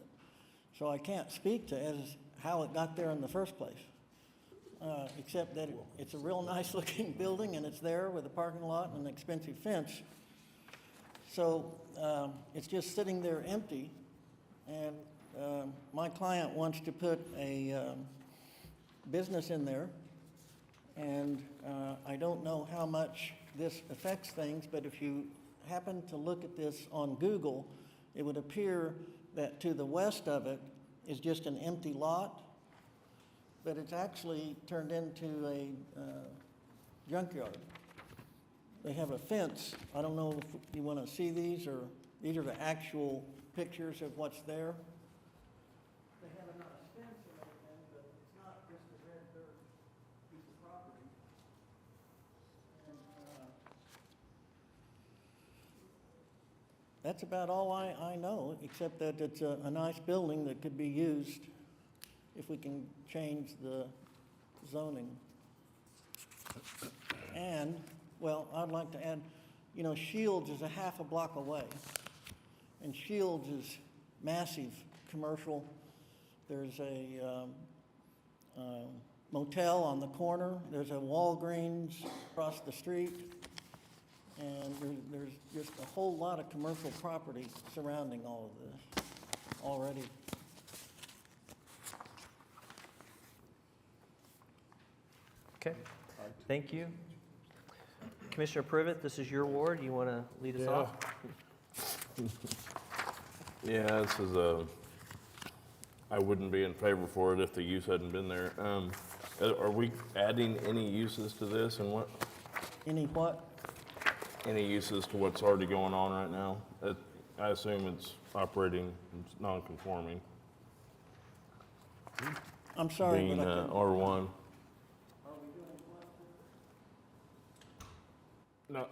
Speaker 17: So I can't speak to how it got there in the first place. Except that it's a real nice looking building and it's there with a parking lot and an expensive fence. So it's just sitting there empty, and my client wants to put a business in there, and I don't know how much this affects things, but if you happen to look at this on Google, it would appear that to the west of it is just an empty lot, but it's actually turned into a junkyard. They have a fence. I don't know if you want to see these, or these are the actual pictures of what's there. They have a nice fence and everything, but it's not just a red dirt piece of property. And that's about all I know, except that it's a nice building that could be used if we can change the zoning. And, well, I'd like to add, you know, Shields is a half a block away. And Shields is massive commercial. There's a motel on the corner. There's a Walgreens across the street. And there's just a whole lot of commercial property surrounding all of this already.
Speaker 1: Okay, thank you. Commissioner Privet, this is your ward. You want to lead us off?
Speaker 12: Yeah, this is I wouldn't be in favor for it if the use hadn't been there. Are we adding any uses to this and what?
Speaker 17: Any what?
Speaker 12: Any uses to what's already going on right now? I assume it's operating, it's non-conforming.
Speaker 17: I'm sorry,
Speaker 12: Being
Speaker 17: but I couldn't.
Speaker 12: R1. No,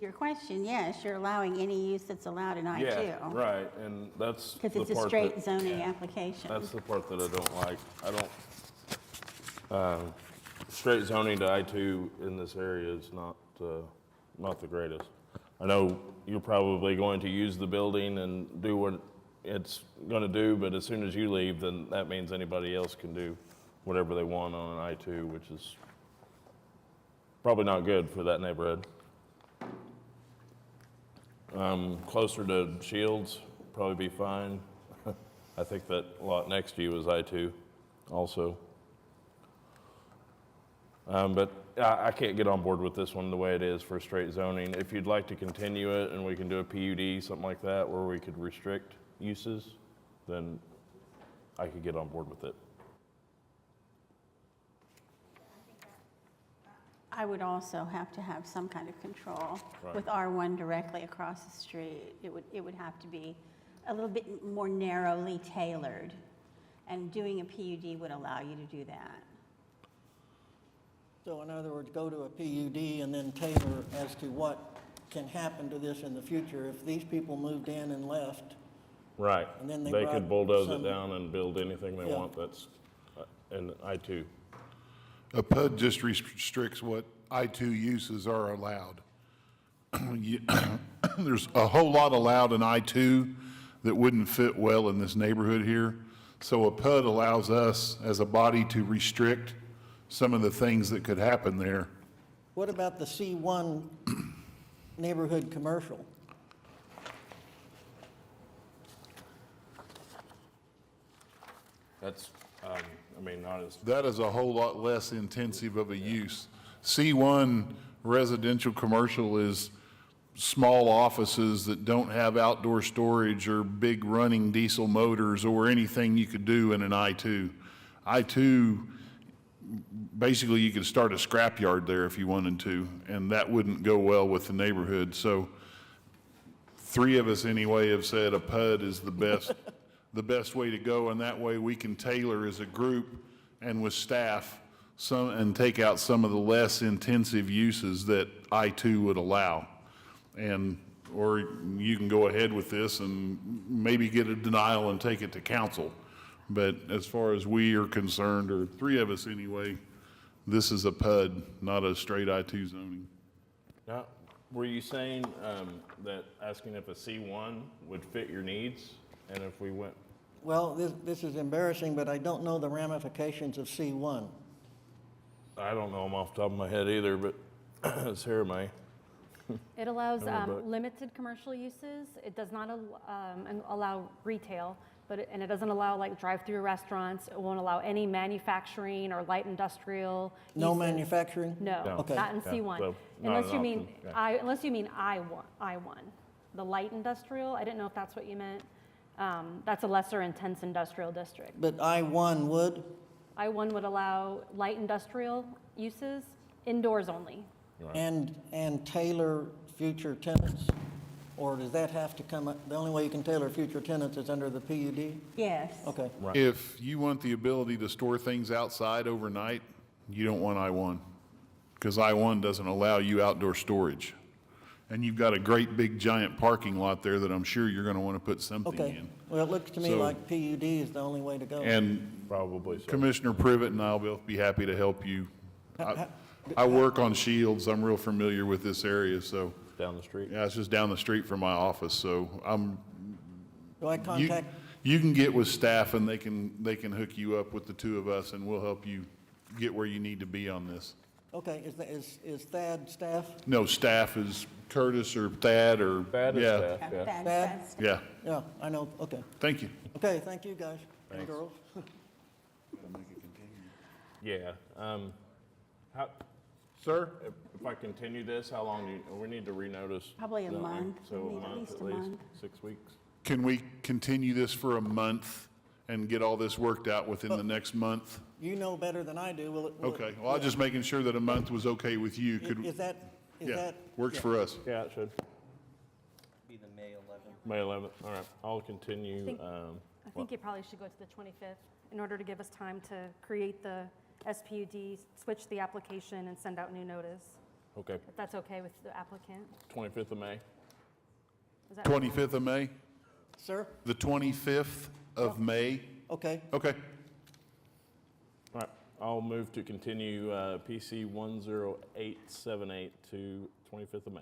Speaker 4: Your question, yes, you're allowing any use that's allowed in I-2.
Speaker 12: yeah, right, and that's the
Speaker 4: Because
Speaker 12: part
Speaker 4: it's a straight
Speaker 12: that,
Speaker 4: zoning application.
Speaker 12: that's the part that I don't like. I don't, straight zoning to I-2 in this area is not the greatest. I know you're probably going to use the building and do what it's gonna do, but as soon as you leave, then that means anybody else can do whatever they want on an I-2, which is probably not good for that neighborhood. Closer to Shields, probably be fine. I think that lot next to you is I-2 also. But I can't get on board with this one the way it is for straight zoning. If you'd like to continue it and we can do a PUD, something like that, where we could restrict uses, then I could get on board with it.
Speaker 4: I would also have to have some kind of control.
Speaker 12: Right.
Speaker 4: With R1 directly across the street, it would have to be a little bit more narrowly tailored. And doing a PUD would allow you to do that.
Speaker 17: So in other words, go to a PUD and then tailor as to what can happen to this in the future. If these people moved in and left,
Speaker 12: Right.
Speaker 17: And then they
Speaker 12: They
Speaker 17: brought
Speaker 12: could bulldoze
Speaker 17: some-
Speaker 12: it down and build anything they
Speaker 17: Yeah.
Speaker 12: want that's in I-2.
Speaker 2: A PUD just restricts what I-2 uses are allowed. There's a whole lot allowed in I-2 that wouldn't fit well in this neighborhood here. So a PUD allows us as a body to restrict some of the things that could happen there.
Speaker 17: what about the C1 neighborhood commercial?
Speaker 12: That's, not as,
Speaker 2: That is a whole lot less intensive of a use. C1 residential commercial is small offices that don't have outdoor storage or big running diesel motors or anything you could do in an I-2. I-2, basically you could start a scrapyard there if you wanted to, and that wouldn't go well with the neighborhood. So 3 of us anyway have said a PUD is the best way to go, and that way we can tailor as a group and with staff and take out some of the less intensive uses that I-2 would allow. Or you can go ahead with this and maybe get a denial and take it to council. But as far as we are concerned, or 3 of us anyway, this is a PUD, not a straight I-2 zoning.
Speaker 12: now, were you saying that asking if a C1 would fit your needs? And if we went,
Speaker 17: Well, this is embarrassing, but I don't know the ramifications of C1.
Speaker 12: I don't know them off the top of my head either, but Sarah may.
Speaker 3: It allows
Speaker 12: But-
Speaker 3: limited commercial uses. It does not allow retail, and it doesn't allow like drive-through restaurants. It won't allow any manufacturing or light industrial
Speaker 17: No
Speaker 3: uses.
Speaker 17: manufacturing?
Speaker 3: No,
Speaker 17: Okay.
Speaker 3: not in
Speaker 12: Yeah,
Speaker 3: C1.
Speaker 12: so not
Speaker 3: Unless
Speaker 12: an
Speaker 3: you mean,
Speaker 12: option, yeah.
Speaker 3: unless you mean I1, the light industrial. I didn't know if that's what you meant. That's a lesser intense industrial district.
Speaker 17: But I-1 would?
Speaker 3: I1 would allow light industrial uses, indoors only.
Speaker 17: And tailor future tenants? Or does that have to come, the only way you can tailor future tenants is under the PUD?
Speaker 4: Yes.
Speaker 17: Okay.
Speaker 2: If you want the ability to store things outside overnight, you don't want I-1, because I-1 doesn't allow you outdoor storage. And you've got a great big giant parking lot there that I'm sure you're gonna wanna put something
Speaker 17: Okay,
Speaker 2: in.
Speaker 17: well, it looks to me
Speaker 2: So-
Speaker 17: like PUD is the only way to go.
Speaker 2: And
Speaker 12: Probably so.
Speaker 2: Commissioner Privet and I'll both be happy to help you. I work on Shields, I'm real familiar with this area, so,
Speaker 12: Down the street.
Speaker 2: yeah, it's just down the street from my office, so
Speaker 17: Do I contact,
Speaker 2: you can get with staff and they can hook you up with the two of us and we'll help you get where you need to be on this.
Speaker 17: okay, is Thad staff?
Speaker 2: No, staff is Curtis or Thad or,
Speaker 12: Thad is
Speaker 2: yeah,
Speaker 12: staff, yeah.
Speaker 17: Thad?
Speaker 2: yeah,
Speaker 17: Yeah, I know, okay.
Speaker 2: thank you.
Speaker 17: Okay, thank you, guys and
Speaker 12: Thanks.
Speaker 17: girls.
Speaker 12: Yeah, how, sir, if I continue this, how long do you, we need to renotice?
Speaker 4: Probably a
Speaker 12: don't we?
Speaker 4: month.
Speaker 12: So
Speaker 4: We
Speaker 12: a
Speaker 4: need at
Speaker 12: month
Speaker 4: least
Speaker 12: at
Speaker 4: a
Speaker 12: least,
Speaker 4: month.
Speaker 12: 6 weeks?
Speaker 2: Can we continue this for a month and get all this worked out within the next month?
Speaker 17: You know better than I do, will it?
Speaker 2: Okay, well, I was just making sure that a month was okay with you. Could,
Speaker 17: Is that,
Speaker 2: yeah, works for us.
Speaker 12: Yeah, it should.
Speaker 1: Be the May 11th.
Speaker 12: May 11th, all right, I'll continue,
Speaker 3: I think you probably should go to the 25th in order to give us time to create the SPUD, switch the application, and send out new notice,
Speaker 12: okay,
Speaker 3: if that's okay with the applicant.
Speaker 12: 25th of May.
Speaker 3: Is that
Speaker 2: 25th of May?
Speaker 17: Sir?
Speaker 2: The 25th of May?
Speaker 17: Okay,
Speaker 2: Okay.
Speaker 12: All right, I'll move to continue PC 10878 to 25th of May.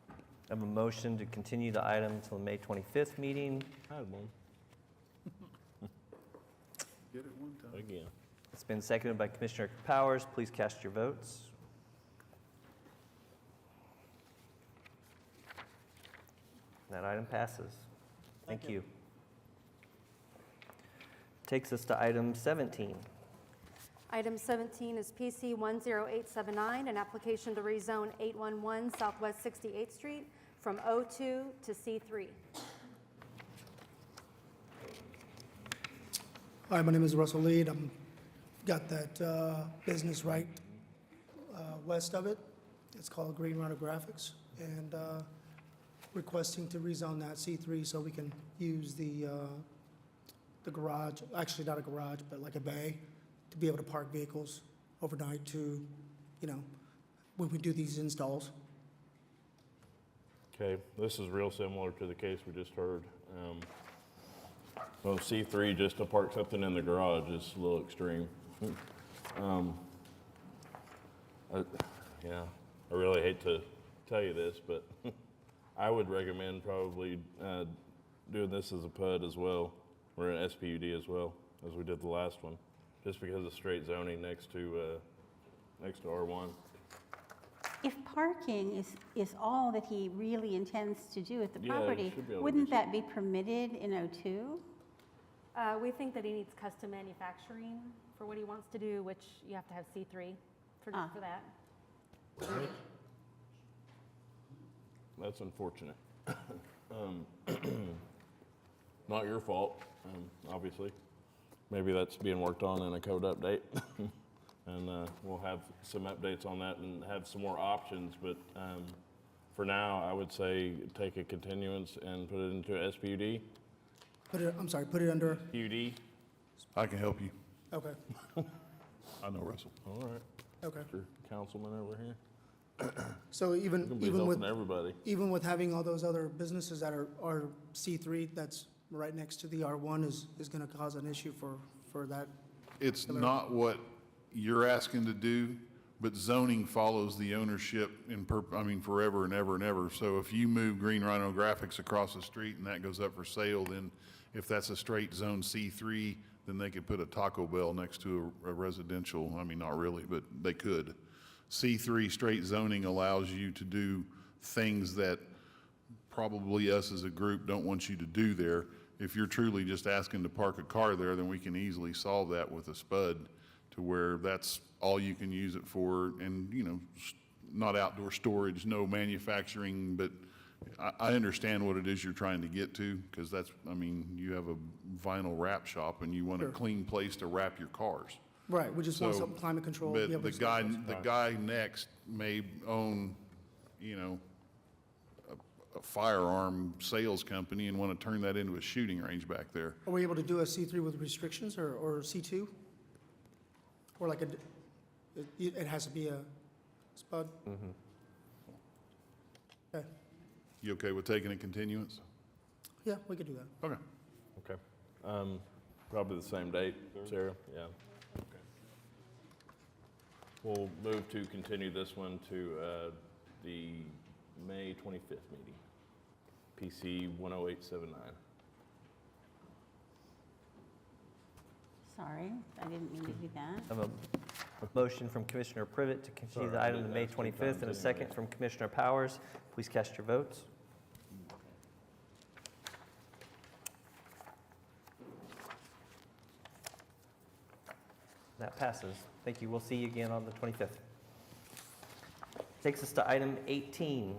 Speaker 1: I have a motion to continue the item until the May 25th meeting.
Speaker 12: I had one.
Speaker 2: Get it one time.
Speaker 12: Again.
Speaker 1: It's been seconded by Commissioner Powers. Please cast your votes. That item passes. Thank you. Takes us to item 17.
Speaker 3: Item 17 is PC 10879, an application to rezone 811 Southwest 68th Street from O2 to C3.
Speaker 18: Hi, my name is Russell Lead. I'm got that business right west of it. It's called Green Rhino Graphics, and requesting to rezone that C3 so we can use the garage, actually not a garage, but like a bay, to be able to park vehicles overnight to, you know, when we do these installs.
Speaker 12: Okay, this is real similar to the case we just heard. Well, C3, just to park something in the garage is a little extreme. Yeah, I really hate to tell you this, but I would recommend probably doing this as a PUD as well, or an SPUD as well, as we did the last one, just because of straight zoning next to R1.
Speaker 4: If parking is all that he really intends to do at the
Speaker 12: Yeah, he
Speaker 4: property,
Speaker 12: should be able to
Speaker 4: wouldn't
Speaker 12: do
Speaker 4: that be permitted in O2?
Speaker 3: We think that he needs custom manufacturing for what he wants to do, which you have to have C3 for that.
Speaker 12: That's unfortunate. Not your fault, obviously. Maybe that's being worked on in a code update. And we'll have some updates on that and have some more options. But for now, I would say take a continuance and put it into a SPUD.
Speaker 18: Put it under,
Speaker 12: PUD.
Speaker 2: I can help you.
Speaker 18: okay,
Speaker 2: I know Russell.
Speaker 12: All right.
Speaker 18: okay.
Speaker 12: Mr. Councilman over here.
Speaker 18: So
Speaker 12: You can be
Speaker 18: even with,
Speaker 12: helping everybody.
Speaker 18: even with having all those other businesses that are C3, that's right next to the R1 is gonna cause an issue for that.
Speaker 2: It's not what you're asking to do, but zoning follows the ownership forever and ever and ever. So if you move Green Rhino Graphics across the street and that goes up for sale, then if that's a straight zone C3, then they could put a Taco Bell next to a residential, not really, but they could. C3 straight zoning allows you to do things that probably us as a group don't want you to do there. If you're truly just asking to park a car there, then we can easily solve that with a SPUD to where that's all you can use it for, and, not outdoor storage, no manufacturing, but I understand what it is you're trying to get to, because that's, you have a vinyl wrap shop and you want a
Speaker 18: Sure.
Speaker 2: clean place to wrap your cars.
Speaker 18: Right, we just want
Speaker 2: So,
Speaker 18: something climate controlled.
Speaker 2: But
Speaker 18: be able
Speaker 2: the
Speaker 18: to store those.
Speaker 2: guy next may own, a firearm sales company and want to turn that into a shooting range back there.
Speaker 18: Are we able to do a C3 with restrictions or C2? Or like it has to be a SPUD? Okay.
Speaker 2: You okay with taking a continuance?
Speaker 18: Yeah, we could do that.
Speaker 2: Okay.
Speaker 12: Okay. Probably the same date, Sarah? Yeah. Okay. We'll move to continue this one to the May 25th meeting, PC 10879.
Speaker 4: Sorry, I didn't mean to do that.
Speaker 1: I have a motion from Commissioner Privet to continue the item to May 25th, and a second from Commissioner Powers. Please cast your votes. That passes. Thank you. We'll see you again on the 25th. Takes us to item 18.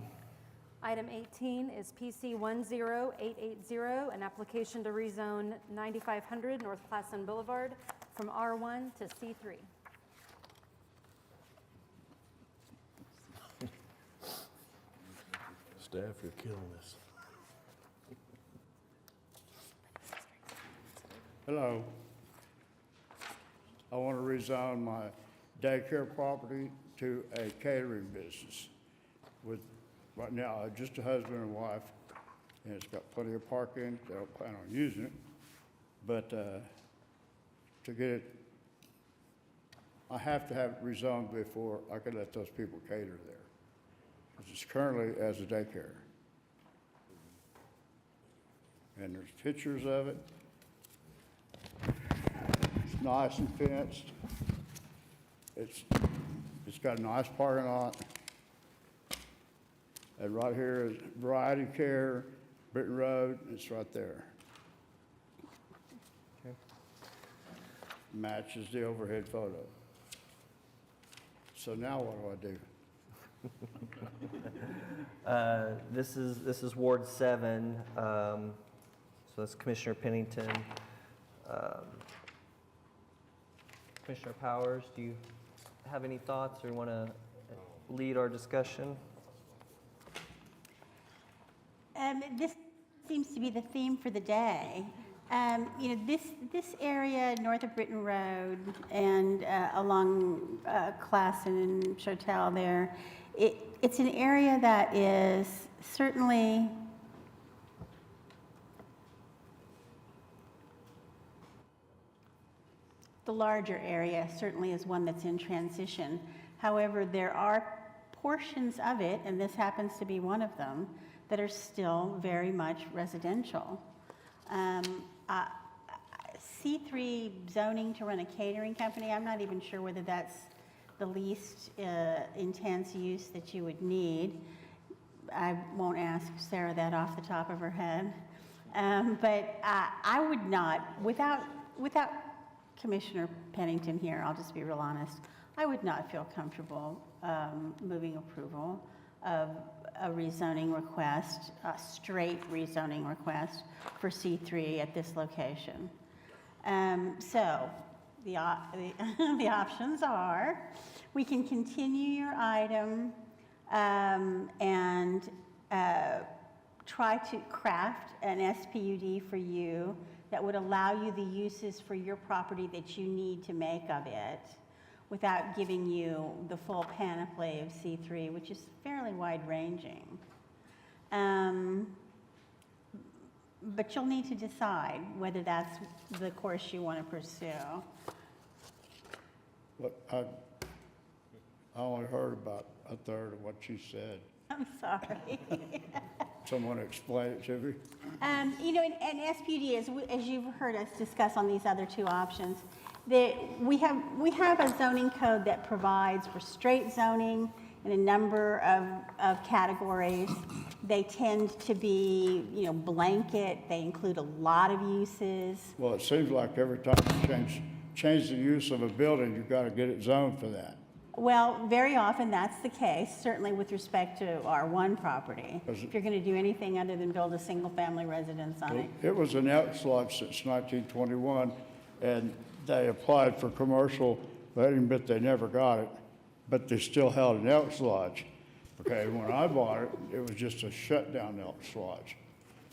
Speaker 3: Item 18 is PC 10880, an application to rezone 9500 North Classen Boulevard from R1 to C3.
Speaker 12: Staff, you're killing us.
Speaker 19: Hello. I want to rezone my daycare property to a catering business with, right now, just a husband and wife, and it's got plenty of parking. They don't plan on using it. But to get it, I have to have it rezoned before I can let those people cater there. Because it's currently as a daycare. And there's pictures of it. It's nice and fenced. It's got a nice parking lot. And right here is Variety Care, Britton Road, it's right there.
Speaker 1: Okay.
Speaker 19: Matches the overhead photo. So now what do I do?
Speaker 1: This is Ward 7, so that's Commissioner Pennington. Commissioner Powers, do you have any thoughts or want to lead our discussion?
Speaker 4: This seems to be the theme for the day. You know, this area north of Britton Road and along Classen and Chotel there, it's an area that is certainly the larger area, certainly is one that's in transition. However, there are portions of it, and this happens to be one of them, that are still very much residential. C3 zoning to run a catering company, I'm not even sure whether that's the least intense use that you would need. I won't ask Sarah that off the top of her head. But I would not, without Commissioner Pennington here, I'll just be real honest, I would not feel comfortable moving approval of a rezoning request, a straight rezoning request for C3 at this location. So the options are, we can continue your item and try to craft an SPUD for you that would allow you the uses for your property that you need to make of it without giving you the full panoply of C3, which is fairly wide-ranging. But you'll need to decide whether that's the course you want to pursue.
Speaker 19: Look, I only heard about a third of what you said.
Speaker 4: I'm sorry.
Speaker 19: Someone explain it to me.
Speaker 4: You know, and SPUD, as you've heard us discuss on these other two options, that we have a zoning code that provides for straight zoning in a number of categories. They tend to be, you know, blanket. They include a lot of uses.
Speaker 19: Well, it seems like every time you change the use of a building, you've got to get it zoned for that.
Speaker 4: Well, very often that's the case, certainly with respect to R1 property. If you're going to do anything other than build a single-family residence on it.
Speaker 19: It was an Elks Lodge since 1921, and they applied for commercial, but I admit they never got it, but they still held an Elks Lodge. Okay, when I bought it, it was just a shutdown Elks Lodge.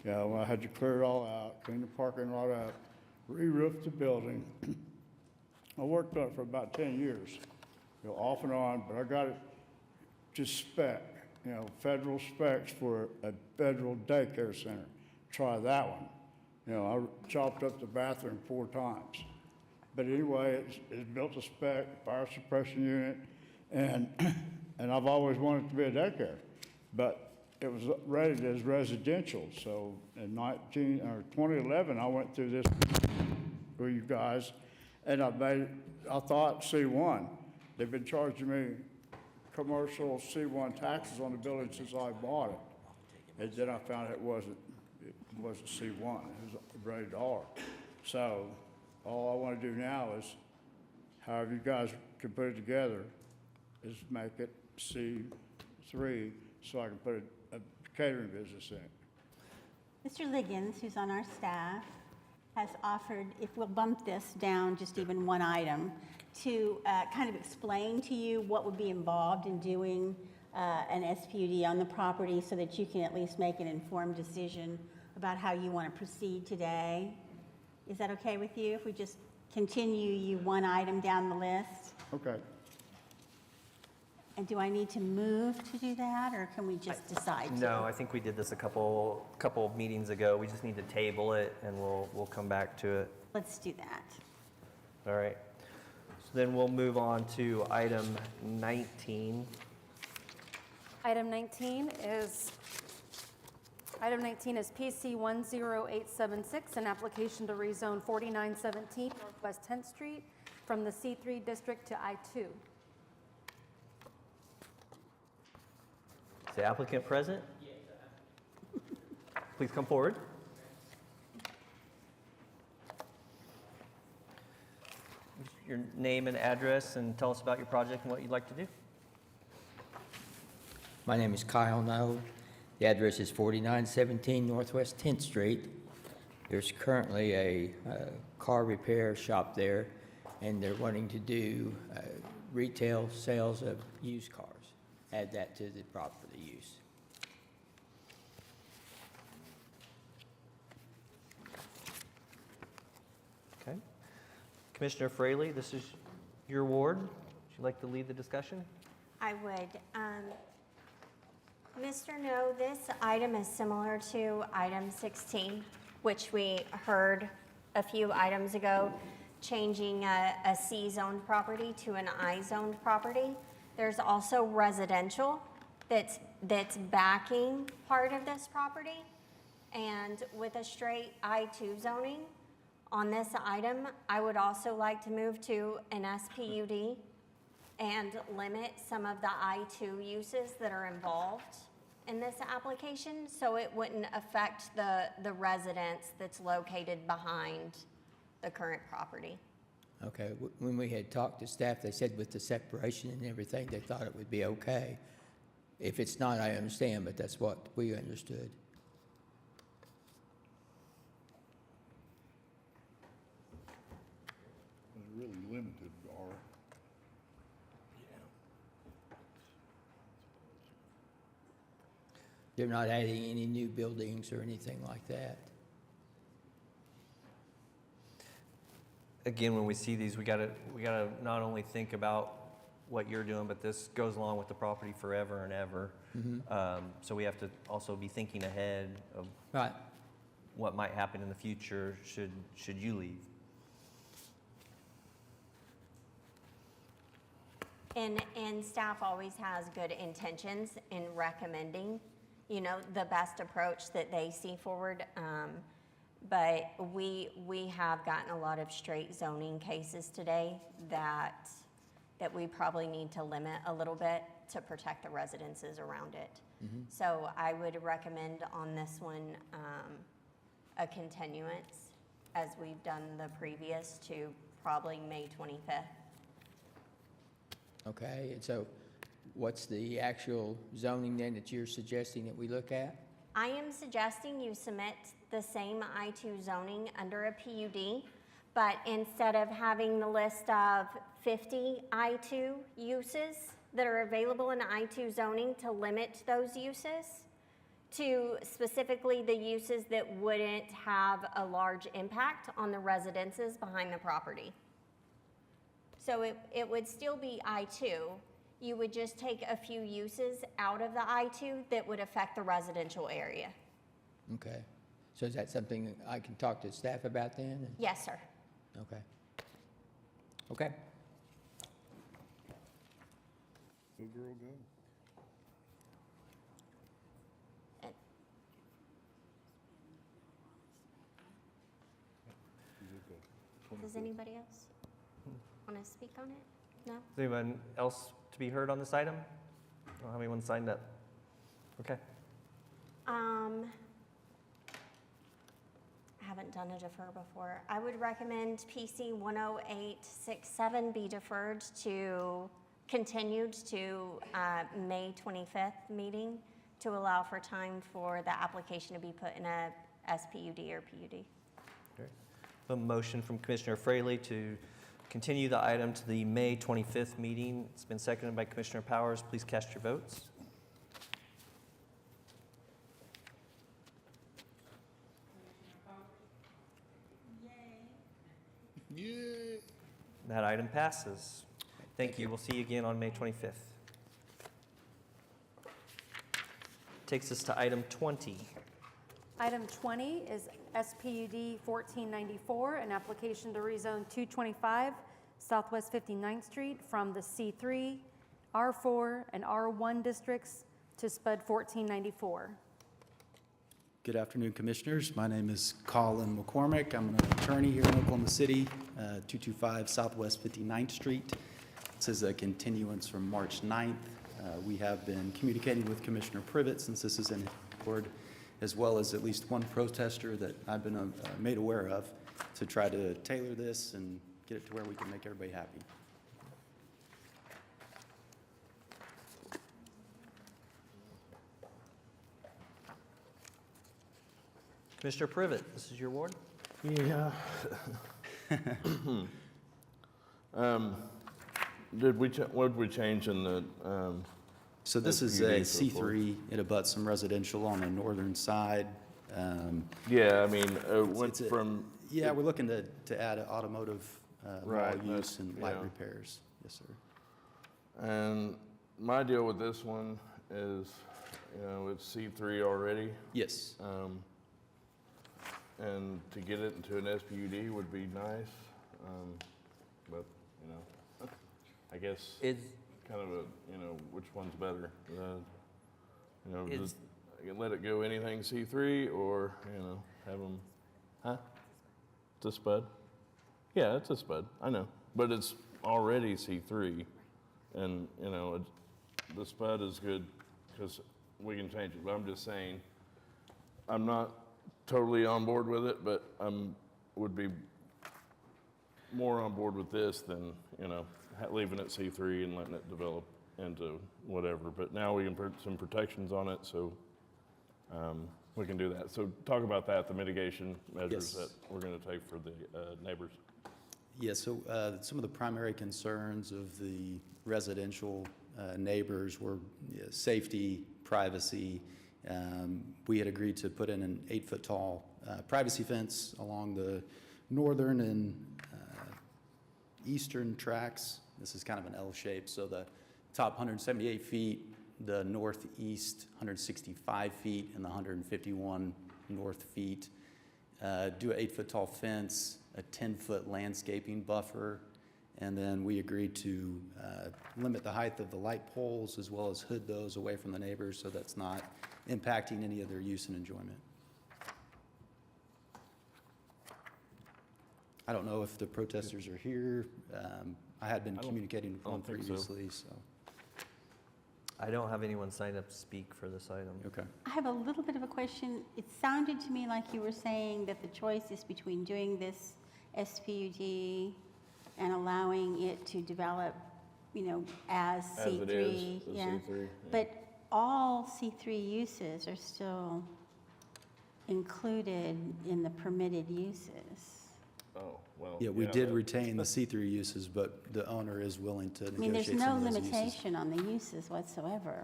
Speaker 19: You know, I had to clear it all out, clean the parking lot up, re-roof the building. I worked on it for about 10 years, you know, off and on, but I got it to spec. federal specs for a federal daycare center. Try that one. I chopped up the bathroom 4 times. But anyway, it's built to spec, fire suppression unit, and I've always wanted it to be a daycare. But it was rated as residential, so in 2011, I went through this with you guys, and I thought C1. They've been charging me commercial C1 taxes on the building since I bought it. And then I found it wasn't C1, it was rated R. So all I want to do now is, however you guys can put it together, is make it C3 so I can put a catering business in it.
Speaker 4: Mr. Liggins, who's on our staff, has offered, if we'll bump this down just even one item, to kind of explain to you what would be involved in doing an SPUD on the property so that you can at least make an informed decision about how you want to proceed today. Is that okay with you if we just continue you one item down the list?
Speaker 19: Okay.
Speaker 4: And do I need to move to do that, or can we just decide to?
Speaker 1: No, I think we did this a couple of meetings ago. We just need to table it, and we'll come back to it.
Speaker 4: Let's do that.
Speaker 1: All right. So then we'll move on to item 19.
Speaker 3: Item 19 is PC 10876, an application to rezone 4917 Northwest 10th Street from the C3 district to I2.
Speaker 1: Is the applicant present? Please come forward. Your name and address, and tell us about your project and what you'd like to do.
Speaker 20: My name is Kyle No. The address is 4917 Northwest 10th Street. There's currently a car repair shop there, and they're wanting to do retail sales of used cars. Add that to the property use.
Speaker 1: Okay. Commissioner Fraley, this is your ward. Would you like to lead the discussion?
Speaker 13: I would. Mr. No, this item is similar to item 16, which we heard a few items ago, changing a C-zoned property to an I-zoned property. There's also residential that's backing part of this property. And with a straight I-2 zoning on this item, I would also like to move to an SPUD and limit some of the I-2 uses that are involved in this application, so it wouldn't affect the residence that's located behind the current property.
Speaker 20: Okay, when we had talked to staff, they said with the separation and everything, they thought it would be okay. If it's not, I understand, but that's what we understood.
Speaker 2: It's really limited, R.
Speaker 20: They're not adding any new buildings or anything like that.
Speaker 1: Again, when we see these, we gotta not only think about what you're doing, but this goes along with the property forever and ever. So we have to also be thinking ahead of what might happen in the future should you leave.
Speaker 13: And staff always has good intentions in recommending, the best approach that they see forward. But we have gotten a lot of straight zoning cases today that we probably need to limit a little bit to protect the residences around it. So I would recommend on this one a continuance, as we've done the previous, to probably May 25th.
Speaker 20: Okay, and so what's the actual zoning then that you're suggesting that we look at?
Speaker 13: I am suggesting you submit the same I-2 zoning under a PUD, but instead of having the list of 50 I-2 uses that are available in I-2 zoning, to limit those uses to specifically the uses that wouldn't have a large impact on the residences behind the property. So it would still be I-2. You would just take a few uses out of the I-2 that would affect the residential area.
Speaker 20: Okay. So is that something I can talk to staff about then?
Speaker 13: Yes, sir.
Speaker 20: Okay. Okay.
Speaker 2: Go girl, go.
Speaker 13: Does anybody else want to speak on it? No?
Speaker 1: Is anyone else to be heard on this item? I don't have anyone signed up. Okay.
Speaker 13: I haven't done a defer before. I would recommend PC 10867 be deferred to, continued to May 25th meeting to allow for time for the application to be put in a SPUD or PUD.
Speaker 1: Okay. A motion from Commissioner Fraley to continue the item to the May 25th meeting. It's been seconded by Commissioner Powers. Please cast your votes.
Speaker 2: Yay.
Speaker 1: That item passes. Thank you. We'll see you again on May 25th. Takes us to item 20.
Speaker 3: Item 20 is SPUD 1494, an application to rezone 225 Southwest 59th Street from the C3, R4, and R1 districts to SPUD 1494.
Speaker 21: Good afternoon, Commissioners. My name is Colin McCormick. I'm an attorney here in Oklahoma City, 225 Southwest 59th Street. This is a continuance from March 9th. We have been communicating with Commissioner Privet since this is in board, as well as at least one protester that I've been made aware of, to try to tailor this and get it to where we can make everybody happy.
Speaker 1: Commissioner Privet, this is your ward.
Speaker 12: Yeah. What did we change in the?
Speaker 21: So this is a C3. It abuts some residential on the northern side.
Speaker 12: Yeah, I mean, went from.
Speaker 21: Yeah, we're looking to add automotive
Speaker 12: Right,
Speaker 21: mall use
Speaker 12: that's-
Speaker 21: and light
Speaker 12: yeah.
Speaker 21: repairs. Yes, sir.
Speaker 12: And my deal with this one is, it's C3 already.
Speaker 21: Yes.
Speaker 12: And to get it into an SPUD would be nice, but, I guess
Speaker 1: Is-
Speaker 12: kind of a, which one's better?
Speaker 1: Is-
Speaker 12: Just let it go anything C3 or, have them, huh? It's a SPUD? Yeah, it's a SPUD, I know, but it's already C3. And, the SPUD is good because we can change it, but I'm just saying, I'm not totally on board with it, but would be more on board with this than, leaving it C3 and letting it develop into whatever. But now we can put some protections on it, so we can do that. So talk about that, the mitigation measures
Speaker 21: Yes.
Speaker 12: that we're going to take for the neighbors.
Speaker 21: Yeah, so some of the primary concerns of the residential neighbors were safety, privacy. We had agreed to put in an 8-foot tall privacy fence along the northern and eastern tracks. This is kind of an L shape, so the top 178 feet, the northeast 165 feet, and the 151 north feet. Do an 8-foot tall fence, a 10-foot landscaping buffer, and then we agreed to limit the height of the light poles as well as hood those away from the neighbors so that's not impacting any of their use and enjoyment. I don't know if the protesters are here. I had been communicating with one previously, so.
Speaker 1: I don't have anyone signed up to speak for this item.
Speaker 21: Okay.
Speaker 4: I have a little bit of a question. It sounded to me like you were saying that the choice is between doing this SPUD and allowing it to develop, as C3.
Speaker 12: As it is, the
Speaker 4: yeah.
Speaker 12: C3, yeah.
Speaker 4: But all C3 uses are still included in the permitted uses.
Speaker 12: Oh, well.
Speaker 21: Yeah, we did retain the C3 uses, but the owner is willing to
Speaker 4: I mean, there's
Speaker 21: negotiate
Speaker 4: no
Speaker 21: some of those uses.
Speaker 4: limitation on the uses whatsoever.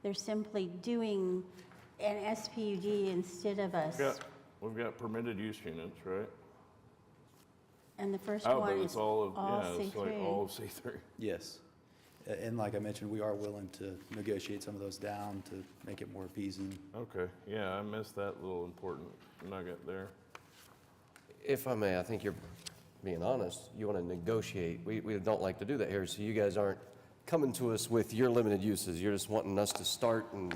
Speaker 4: They're simply doing an SPUD instead of a,
Speaker 12: We've got permitted use units, right?
Speaker 4: and the first
Speaker 12: Oh,
Speaker 4: one
Speaker 12: but
Speaker 4: is
Speaker 12: it's all of,
Speaker 4: all
Speaker 12: yeah, it's like
Speaker 4: C3.
Speaker 12: all of C3.
Speaker 21: Yes. And like I mentioned, we are willing to negotiate some of those down to make it more appeasing.
Speaker 12: Okay, yeah, I missed that little important nugget there.
Speaker 16: If I may, I think you're being honest. You want to negotiate. We don't like to do that here, so you guys aren't coming to us with your limited uses. You're just wanting us to start, and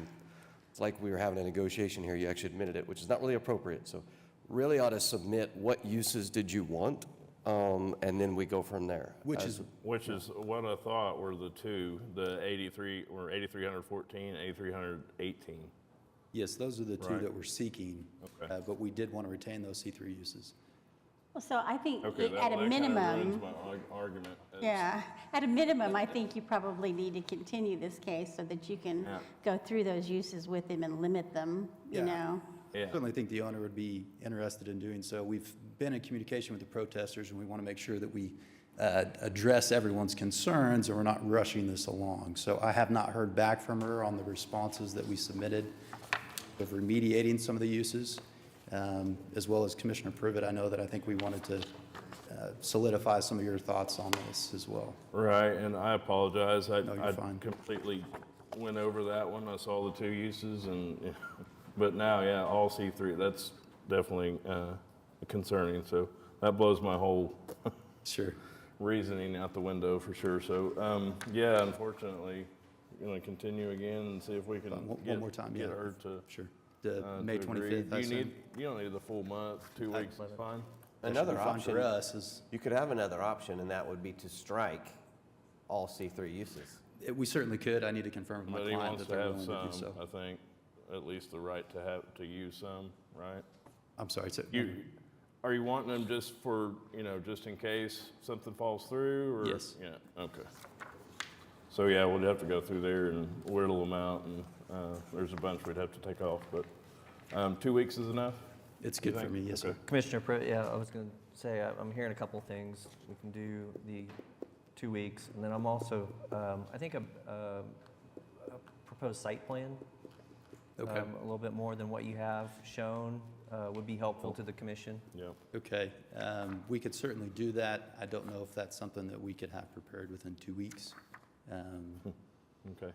Speaker 16: it's like we were having a negotiation here. You actually admitted it, which is not really appropriate. So really ought to submit what uses did you want, and then we go from there.
Speaker 21: Which is
Speaker 12: what I thought were the two, the 8314 and 8318.
Speaker 21: Yes, those are the two
Speaker 12: Right.
Speaker 21: that we're seeking,
Speaker 12: Okay.
Speaker 21: but we did want to retain those C3 uses.
Speaker 4: Well, so I think
Speaker 12: Okay,
Speaker 4: at a
Speaker 12: that kinda
Speaker 4: minimum,
Speaker 12: ruins my argument.
Speaker 4: yeah, at a minimum, I think you probably need to continue this case so that you can
Speaker 12: Yeah.
Speaker 4: go through those uses with him and limit them, you
Speaker 21: Yeah.
Speaker 4: know?
Speaker 12: Yeah.
Speaker 21: Certainly think the owner would be interested in doing so. We've been in communication with the protesters, and we want to make sure that we address everyone's concerns, and we're not rushing this along. So I have not heard back from her on the responses that we submitted of remediating some of the uses, as well as Commissioner Privet. I know that I think we wanted to solidify some of your thoughts on this as well.
Speaker 12: Right, and I apologize. I
Speaker 21: you're fine.
Speaker 12: completely went over that one. I saw the two uses, and but now, yeah, all C3. That's definitely concerning. So that blows my whole
Speaker 21: sure
Speaker 12: reasoning out the window for sure. So yeah, unfortunately, you're gonna continue again and see if we can
Speaker 21: One more time,
Speaker 12: get
Speaker 21: yeah.
Speaker 12: her to
Speaker 21: Sure. The May
Speaker 12: to agree.
Speaker 21: 25th, I assume.
Speaker 12: You don't need the full month. 2 weeks is fine.
Speaker 8: Another
Speaker 21: fine
Speaker 8: option
Speaker 21: for us is,
Speaker 8: you could have another option, and that would be to strike all C3 uses.
Speaker 21: we certainly could. I need to confirm with my
Speaker 12: But he
Speaker 21: client
Speaker 12: wants
Speaker 21: that
Speaker 12: to
Speaker 21: they're
Speaker 12: have
Speaker 21: willing to do
Speaker 12: some,
Speaker 21: so.
Speaker 12: I think, at least the right to use some, right?
Speaker 21: I'm sorry, so
Speaker 12: Are you wanting them just for, just in case something falls through, or?
Speaker 21: Yes.
Speaker 12: Yeah, okay. So, yeah, we'd have to go through there and whittle them out, and there's a bunch we'd have to take off, but 2 weeks is enough?
Speaker 21: It's
Speaker 12: you
Speaker 21: good for
Speaker 12: think?
Speaker 21: me, yes, sir.
Speaker 12: Okay.
Speaker 1: Commissioner Pritt, yeah, I was going to say, I'm hearing a couple of things. We can do the 2 weeks, and then I'm also, I think a proposed site plan,
Speaker 21: Okay.
Speaker 1: a little bit more than what you have shown, would be helpful to the commission.
Speaker 12: Yeah.
Speaker 21: Okay, we could certainly do that. I don't know if that's something that we could have prepared within 2 weeks.
Speaker 12: Okay.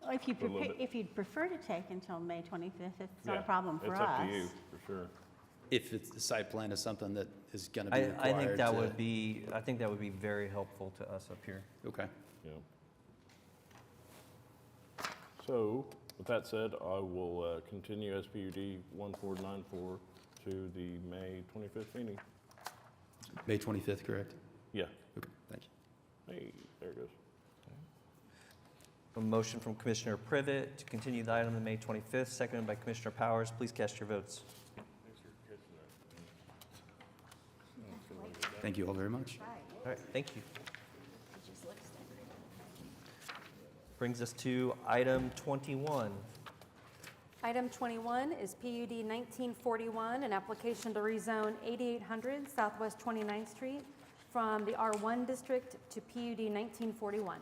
Speaker 4: Well, if you
Speaker 12: A little bit.
Speaker 4: if you'd prefer to take until May 25th, it's not
Speaker 12: Yeah,
Speaker 4: a problem for us.
Speaker 12: It's up to you, for sure.
Speaker 21: If it's, the site plan is something that is going to be
Speaker 1: I
Speaker 21: required
Speaker 1: think that
Speaker 21: to-
Speaker 1: would be, I think that would be very helpful to us up here.
Speaker 21: Okay.
Speaker 12: Yeah. So, with that said, I will continue SPUD 1494 to the May 25th meeting.
Speaker 21: May 25th, correct?
Speaker 12: Yeah.
Speaker 21: Okay, thank you.
Speaker 12: Hey, there it goes.
Speaker 1: A motion from Commissioner Privet to continue the item to May 25th, seconded by Commissioner Powers. Please cast your votes.
Speaker 21: Thank you all very much.
Speaker 1: All right, thank you. Brings us to item 21.
Speaker 3: Item 21 is PUD 1941, an application to rezone 8800 Southwest 29th Street from the R1 district to PUD 1941.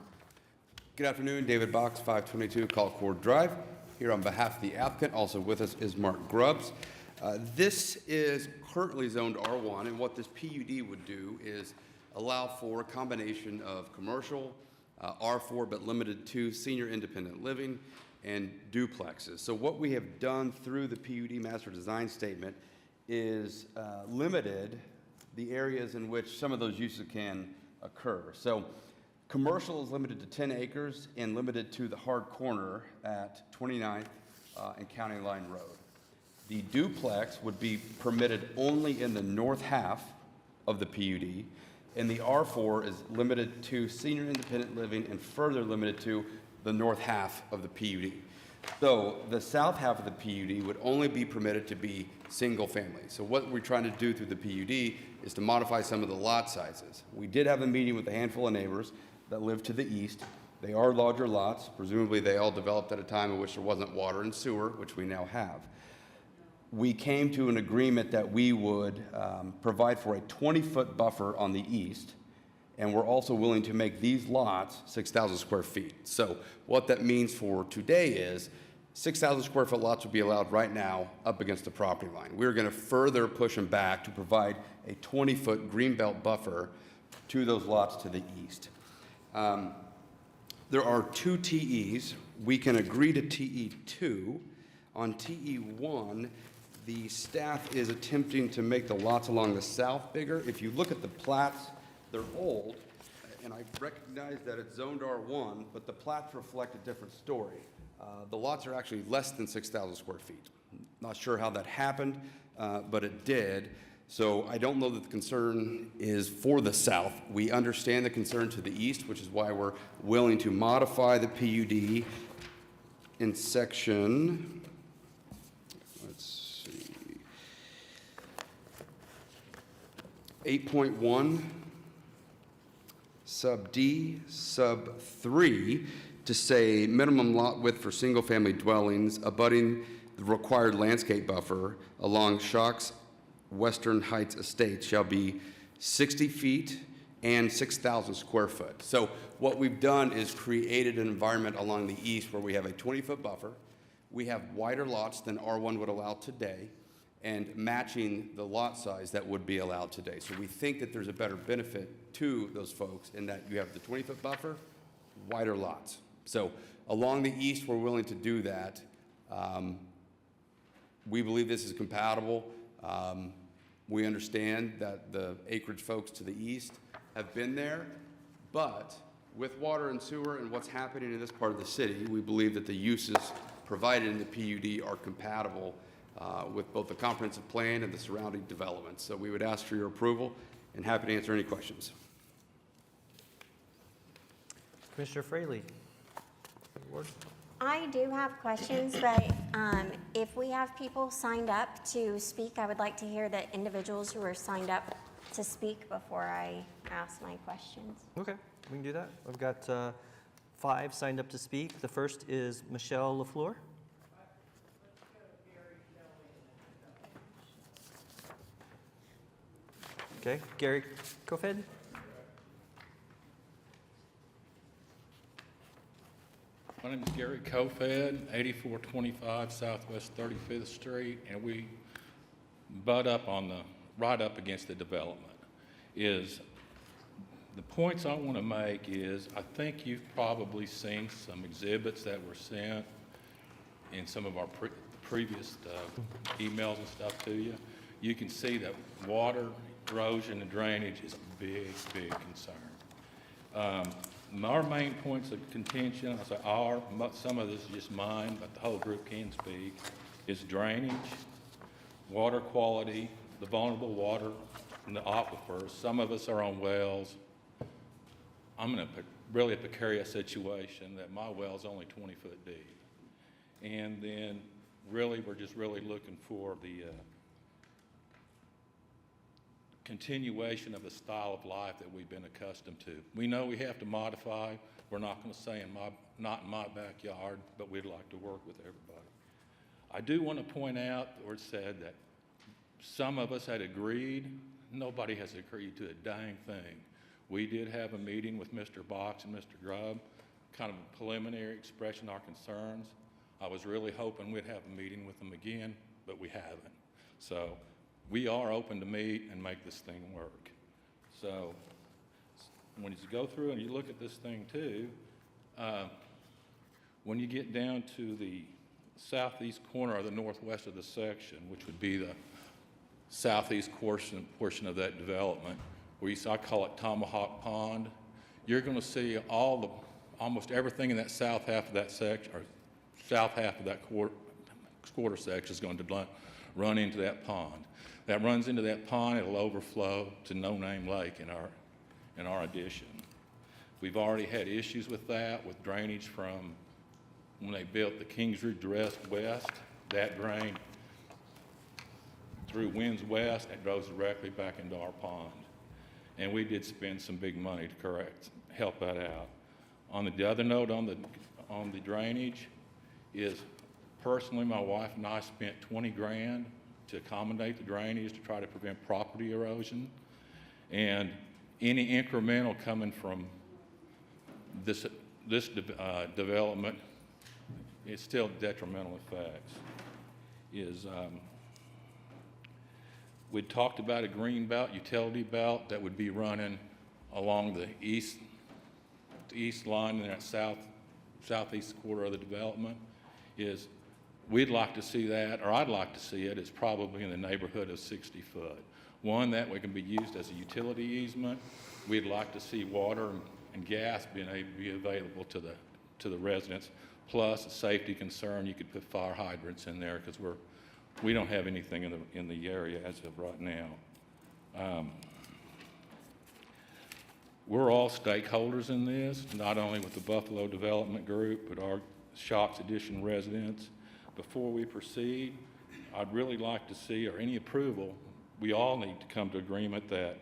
Speaker 10: Good afternoon, David Box, 522 Colcord Drive. Here on behalf of the applicant, also with us is Mark Grubbs. This is currently zoned R1, and what this PUD would do is allow for a combination of commercial, R4, but limited to senior independent living and duplexes. So what we have done through the PUD master design statement is limited the areas in which some of those uses can occur. So commercial is limited to 10 acres and limited to the hard corner at 29th and County Line Road. The duplex would be permitted only in the north half of the PUD, and the R4 is limited to senior independent living and further limited to the north half of the PUD. So the south half of the PUD would only be permitted to be single family. So what we're trying to do through the PUD is to modify some of the lot sizes. We did have a meeting with a handful of neighbors that live to the east. They are larger lots. Presumably they all developed at a time in which there wasn't water and sewer, which we now have. We came to an agreement that we would provide for a 20-foot buffer on the east, and we're also willing to make these lots 6,000 square feet. So what that means for today is 6,000 square foot lots would be allowed right now up against the property line. We're going to further push them back to provide a 20-foot greenbelt buffer to those lots to the east. There are 2 TEs. We can agree to TE2. On TE1, the staff is attempting to make the lots along the south bigger. If you look at the plats, they're old, and I recognize that it's zoned R1, but the plats reflect a different story. The lots are actually less than 6,000 square feet. Not sure how that happened, but it did. So I don't know that the concern is for the south. We understand the concern to the east, which is why we're willing to modify the PUD in section, let's see, 8.1, sub D, sub 3, to say minimum lot width for single-family dwellings abutting the required landscape buffer along Shocks Western Heights Estate shall be 60 feet and 6,000 square foot. So what we've done is created an environment along the east where we have a 20-foot buffer. We have wider lots than R1 would allow today, and matching the lot size that would be allowed today. So we think that there's a better benefit to those folks in that you have the 20-foot buffer, wider lots. So along the east, we're willing to do that. We believe this is compatible. We understand that the acreage folks to the east have been there, but with water and sewer and what's happening in this part of the city, we believe that the uses provided in the PUD are compatible with both the comprehensive plan and the surrounding developments. So we would ask for your approval and happy to answer any questions.
Speaker 1: Commissioner Fraley.
Speaker 13: I do have questions, but if we have people signed up to speak, I would like to hear the individuals who are signed up to speak before I ask my questions.
Speaker 1: Okay, we can do that. I've got 5 signed up to speak. The first is Michelle LaFleur. Okay, Gary Kofed.
Speaker 5: My name is Gary Kofed, 8425 Southwest 35th Street, and we butt up on the, right up against the development. The points I want to make is, I think you've probably seen some exhibits that were sent in some of our previous emails and stuff to you. You can see that water, erosion, and drainage is a big, big concern. Our main points of contention, I say some of this is just mine, but the whole group can speak, is drainage, water quality, the vulnerable water in the aquifers. Some of us are on wells. I'm in a really a precarious situation that my well's only 20 foot deep. And then really, we're just really looking for the continuation of the style of life that we've been accustomed to. We know we have to modify. We're not going to say not in my backyard, but we'd like to work with everybody. I do want to point out, or it said that some of us had agreed. Nobody has agreed to a dang thing. We did have a meeting with Mr. Box and Mr. Grubb, kind of a preliminary expression of our concerns. I was really hoping we'd have a meeting with them again, but we haven't. So we are open to meet and make this thing work. So when you go through and you look at this thing too, when you get down to the southeast corner or the northwest of the section, which would be the southeast portion of that development, where you see, I call it Tomahawk Pond, you're going to see almost everything in that south half of that section, or south half of that quarter section is going to run into that pond. That runs into that pond, it'll overflow to No Name Lake in our addition. We've already had issues with that, with drainage from when they built the Kings Ridge West, that drain through winds west, and it goes directly back into our pond. And we did spend some big money to help that out. On the other note, on the drainage, is personally my wife and I spent 20 grand to accommodate the drainage to try to prevent property erosion. And any incremental coming from this development, it's still detrimental effects. We talked about a green belt, utility belt that would be running along the east southeast line in that southeast quarter of the development is, we'd like to see that, or I'd like to see it, it's probably in the neighborhood of 60 foot. One, that way can be used as a utility easement. We'd like to see water and gas being able to be available to the residents, plus a safety concern. You could put fire hydrants in there because we don't have anything in the area as of right now. We're all stakeholders in this, not only with the Buffalo Development Group, but our Shops Addition residents. Before we proceed, I'd really like to see, or any approval, we all need to come to agreement that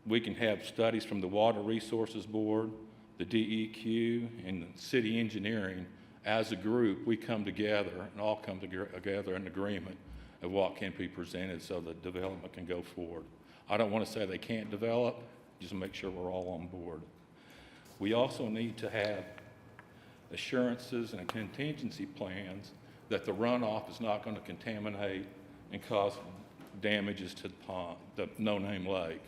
Speaker 5: we can have studies from the Water Resources Board, the DEQ, and the city engineering. As a group, we come together and all come together in agreement of what can be presented so that development can go forward. I don't want to say they can't develop, just make sure we're all on board. We also need to have assurances and contingency plans that the runoff is not going to contaminate and cause damages to the pond, the no-name lake.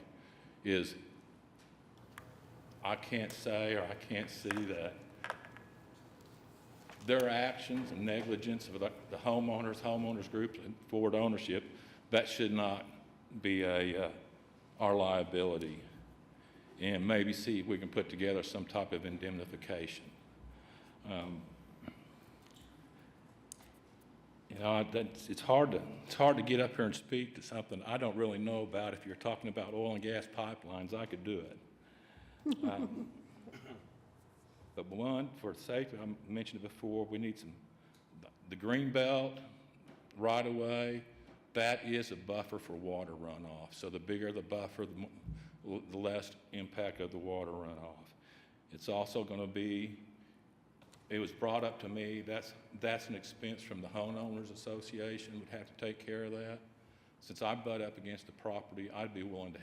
Speaker 5: I can't say, or I can't see that their actions and negligence of the homeowners groups and forward ownership, that should not be our liability. And maybe see if we can put together some type of indemnification. You know, it's hard to get up here and speak to something I don't really know about. If you're talking about oil and gas pipelines, I could do it. But one, for safety, I mentioned it before, we need the green belt right away. That is a buffer for water runoff. So the bigger the buffer, the less impact of the water runoff. It's also going to be, it was brought up to me, that's an expense from the homeowners association, would have to take care of that. Since I butt up against the property, I'd be willing to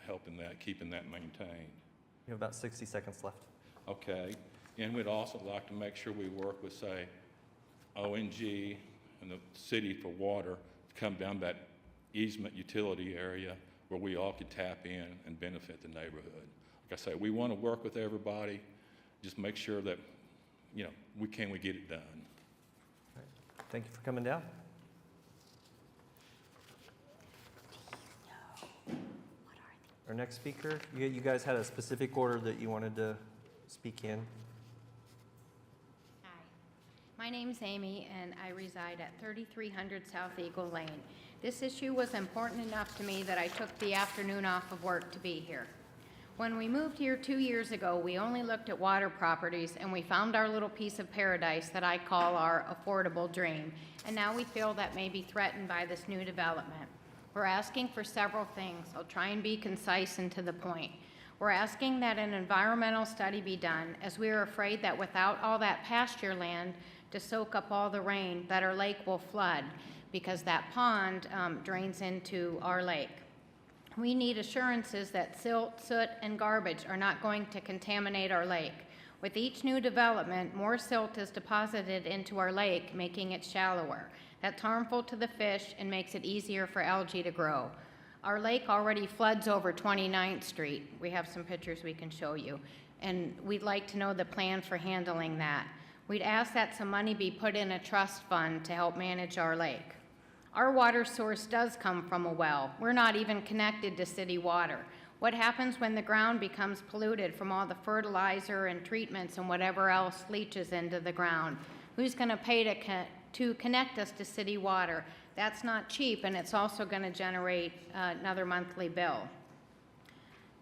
Speaker 5: help in that, keeping that maintained.
Speaker 1: You have about 60 seconds left.
Speaker 5: Okay, and we'd also like to make sure we work with, say, ONG and the city for water to come down that easement utility area where we all could tap in and benefit the neighborhood. Like I say, we want to work with everybody, just make sure that, you know, we get it done.
Speaker 1: All right. Thank you for coming down. Our next speaker, you guys had a specific order that you wanted to speak in.
Speaker 11: Hi, my name's Amy and I reside at 3300 South Eagle Lane. This issue was important enough to me that I took the afternoon off of work to be here. When we moved here 2 years ago, we only looked at water properties and we found our little piece of paradise that I call our affordable dream. And now we feel that may be threatened by this new development. We're asking for several things. I'll try and be concise and to the point. We're asking that an environmental study be done, as we are afraid that without all that pasture land to soak up all the rain, that our lake will flood because that pond drains into our lake. We need assurances that silt, soot, and garbage are not going to contaminate our lake. With each new development, more silt is deposited into our lake, making it shallower. That's harmful to the fish and makes it easier for algae to grow. Our lake already floods over 29th Street. We have some pictures we can show you. And we'd like to know the plan for handling that. We'd ask that some money be put in a trust fund to help manage our lake. Our water source does come from a well. We're not even connected to city water. What happens when the ground becomes polluted from all the fertilizer and treatments and whatever else leaches into the ground? Who's going to pay to connect us to city water? That's not cheap, and it's also going to generate another monthly bill.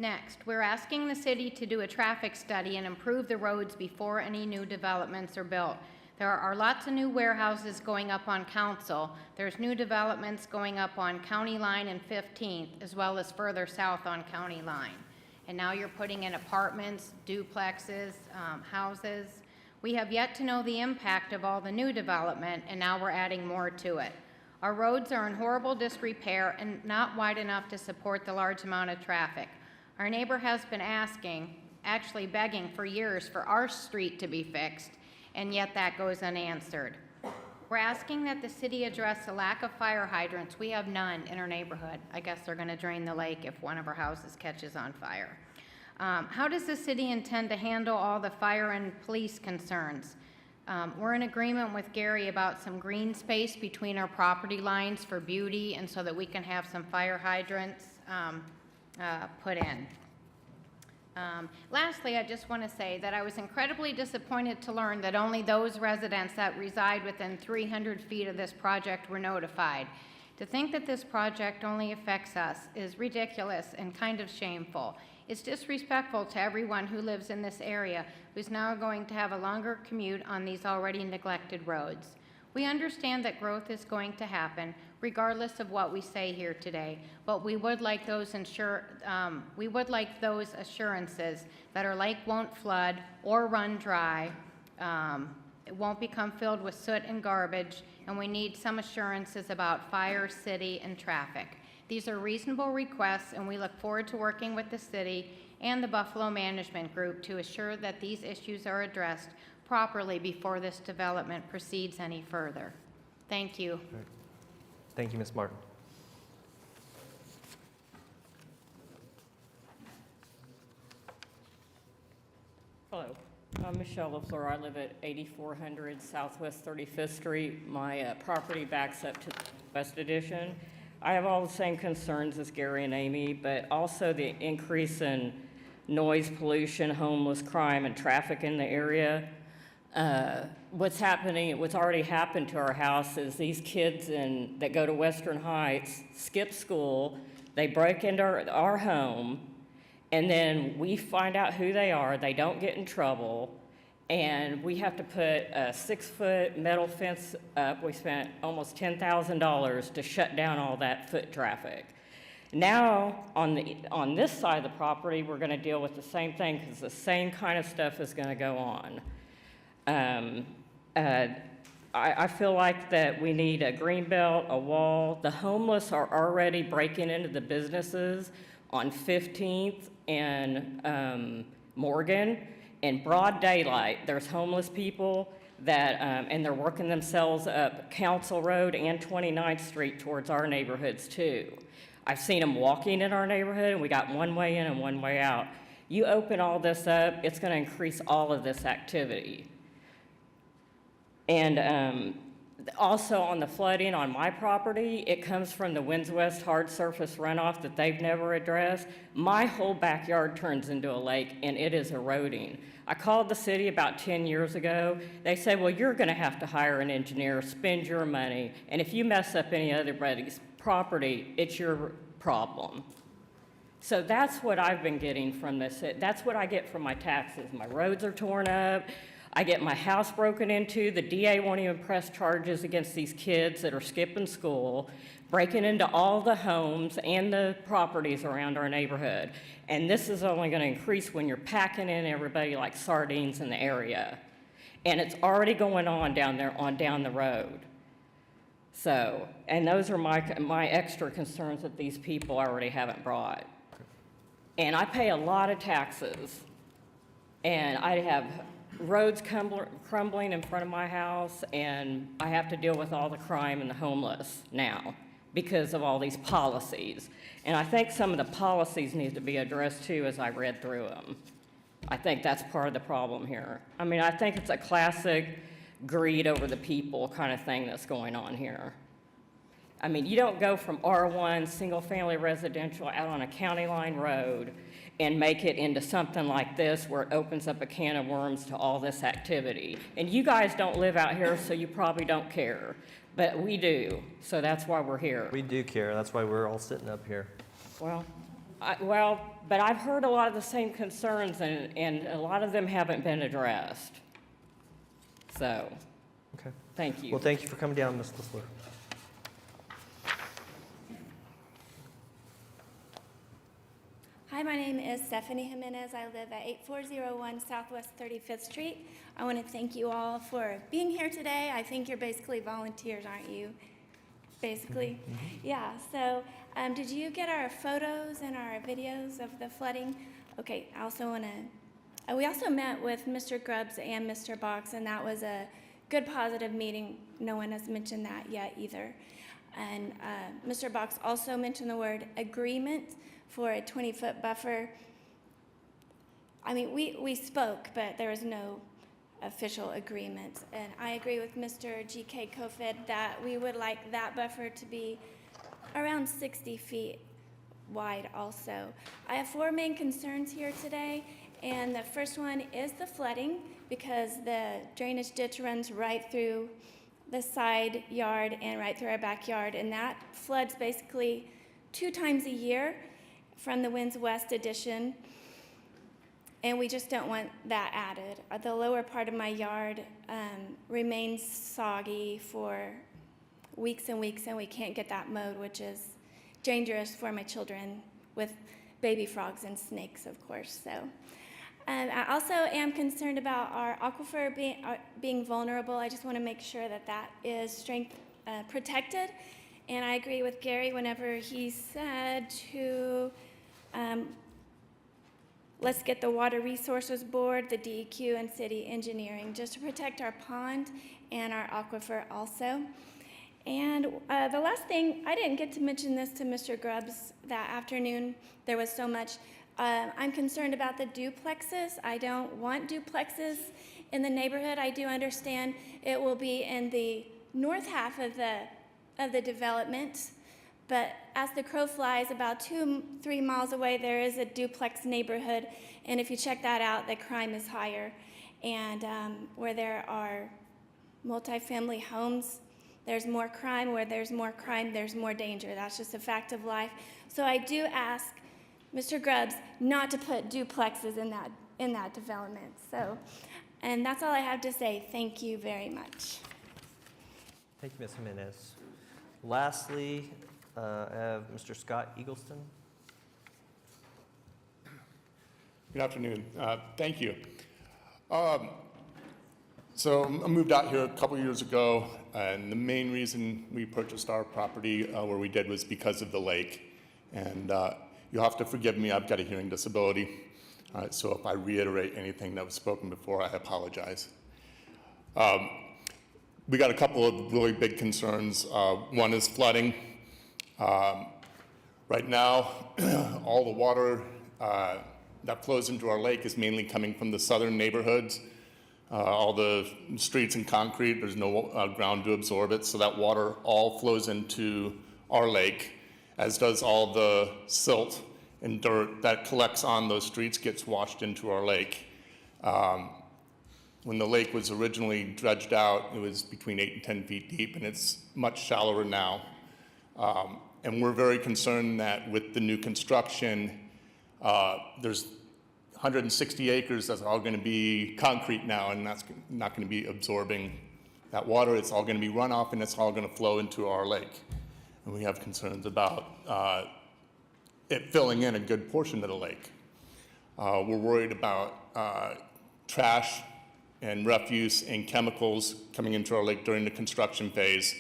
Speaker 11: Next, we're asking the city to do a traffic study and improve the roads before any new developments are built. There are lots of new warehouses going up on Council. There's new developments going up on County Line and 15th, as well as further south on County Line. And now you're putting in apartments, duplexes, houses. We have yet to know the impact of all the new development, and now we're adding more to it. Our roads are in horrible disrepair and not wide enough to support the large amount of traffic. Our neighbor has been asking, actually begging for years, for our street to be fixed, and yet that goes unanswered. We're asking that the city address the lack of fire hydrants. We have none in our neighborhood. I guess they're going to drain the lake if one of our houses catches on fire. How does the city intend to handle all the fire and police concerns? We're in agreement with Gary about some green space between our property lines for beauty and so that we can have some fire hydrants put in. Lastly, I just want to say that I was incredibly disappointed to learn that only those residents that reside within 300 feet of this project were notified. To think that this project only affects us is ridiculous and kind of shameful. It's disrespectful to everyone who lives in this area who's now going to have a longer commute on these already neglected roads. We understand that growth is going to happen regardless of what we say here today, but we would like those assurances that our lake won't flood or run dry, it won't become filled with soot and garbage, and we need some assurances about fire, city, and traffic. These are reasonable requests, and we look forward to working with the city and the Buffalo Management Group to assure that these issues are addressed properly before this development proceeds any further. Thank you.
Speaker 1: Thank you, Ms. Martin.
Speaker 6: Hello, I'm Michelle LaFleur. I live at 8400 Southwest 35th Street. My property backs up to the West Addition. I have all the same concerns as Gary and Amy, but also the increase in noise pollution, homeless crime, and traffic in the area. What's already happened to our house is these kids that go to Western Heights skip school, they break into our home, and then we find out who they are, they don't get in trouble, and we have to put a 6-foot metal fence up. We spent almost $10,000 to shut down all that foot traffic. Now, on this side of the property, we're gonna deal with the same thing because the same kind of stuff is gonna go on. I feel like that we need a green belt, a wall. The homeless are already breaking into the businesses on 15th and Morgan. In broad daylight, there's homeless people that, and they're working themselves up Council Road and 29th Street towards our neighborhoods too. I've seen them walking in our neighborhood, and we got one way in and one way out. You open all this up, it's gonna increase all of this activity. And also on the flooding on my property, it comes from the Winds West hard surface runoff that they've never addressed. My whole backyard turns into a lake and it is eroding. I called the city about 10 years ago. They said, well, you're gonna have to hire an engineer, spend your money, and if you mess up anybody's property, it's your problem. So that's what I've been getting from this. That's what I get from my taxes. My roads are torn up. I get my house broken into. The DA won't even press charges against these kids that are skipping school, breaking into all the homes and the properties around our neighborhood. And this is only going to increase when you're packing in everybody like sardines in the area. And it's already going on down there, down the road. So, and those are my extra concerns that these people already haven't brought. And I pay a lot of taxes. And I have roads crumbling in front of my house, and I have to deal with all the crime and the homeless now because of all these policies. And I think some of the policies need to be addressed too as I read through them. I think that's part of the problem here. I mean, I think it's a classic greed over the people kind of thing that's going on here. I mean, you don't go from R1 single-family residential out on a county line road and make it into something like this where it opens up a can of worms to all this activity. And you guys don't live out here, so you probably don't care. But we do, so that's why we're here.
Speaker 1: We do care. That's why we're all sitting up here.
Speaker 6: Well, but I've heard a lot of the same concerns, and a lot of them haven't been addressed. So,
Speaker 1: okay.
Speaker 6: Thank you.
Speaker 1: Well, thank you for coming down, Ms. LaFleur.
Speaker 22: Hi, my name is Stephanie Jimenez. I live at 8401 Southwest 35th Street. I want to thank you all for being here today. I think you're basically volunteers, aren't you? Basically.
Speaker 1: Mm-hmm.
Speaker 22: Yeah, so did you get our photos and our videos of the flooding? Okay, I also want to, we also met with Mr. Grubbs and Mr. Box, and that was a good, positive meeting. No one has mentioned that yet either. And Mr. Box also mentioned the word agreement for a 20-foot buffer. I mean, we spoke, but there was no official agreement. And I agree with Mr. G.K. Kofed that we would like that buffer to be around 60 feet wide also. I have 4 main concerns here today, and the first one is the flooding, because the drainage ditch runs right through the side yard and right through our backyard, and that floods basically 2 times a year from the Winds West addition, and we just don't want that added. The lower part of my yard remains soggy for weeks and weeks, and we can't get that mowed, which is dangerous for my children with baby frogs and snakes, of course. So, I also am concerned about our aquifer being vulnerable. I just want to make sure that that is protected. And I agree with Gary whenever he said to let's get the Water Resources Board, the DEQ, and city engineering just to protect our pond and our aquifer also. And the last thing, I didn't get to mention this to Mr. Grubbs that afternoon. There was so much. I'm concerned about the duplexes. I don't want duplexes in the neighborhood. I do understand it will be in the north half of the development, but as the crow flies, about 2-3 miles away, there is a duplex neighborhood, and if you check that out, the crime is higher. And where there are multifamily homes, there's more crime. Where there's more crime, there's more danger. That's just a fact of life. So I do ask Mr. Grubbs not to put duplexes in that development. So, and that's all I have to say. Thank you very much.
Speaker 1: Thank you, Ms. Jimenez. Lastly, I have Mr. Scott Eagleston.
Speaker 7: Good afternoon. Thank you. So I moved out here a couple years ago, and the main reason we purchased our property where we did was because of the lake. And you'll have to forgive me, I've got a hearing disability. So if I reiterate anything that was spoken before, I apologize. We got a couple of really big concerns. One is flooding. Right now, all the water that flows into our lake is mainly coming from the southern neighborhoods. All the streets and concrete, there's no ground to absorb it, so that water all flows into our lake, as does all the silt and dirt that collects on those streets gets washed into our lake. When the lake was originally dredged out, it was between 8 and 10 feet deep, and it's much shallower now. And we're very concerned that with the new construction, there's 160 acres that's all going to be concrete now, and that's not going to be absorbing that water. It's all going to be runoff, and it's all going to flow into our lake. And we have concerns about it filling in a good portion of the lake. We're worried about trash and refuse and chemicals coming into our lake during the construction phase,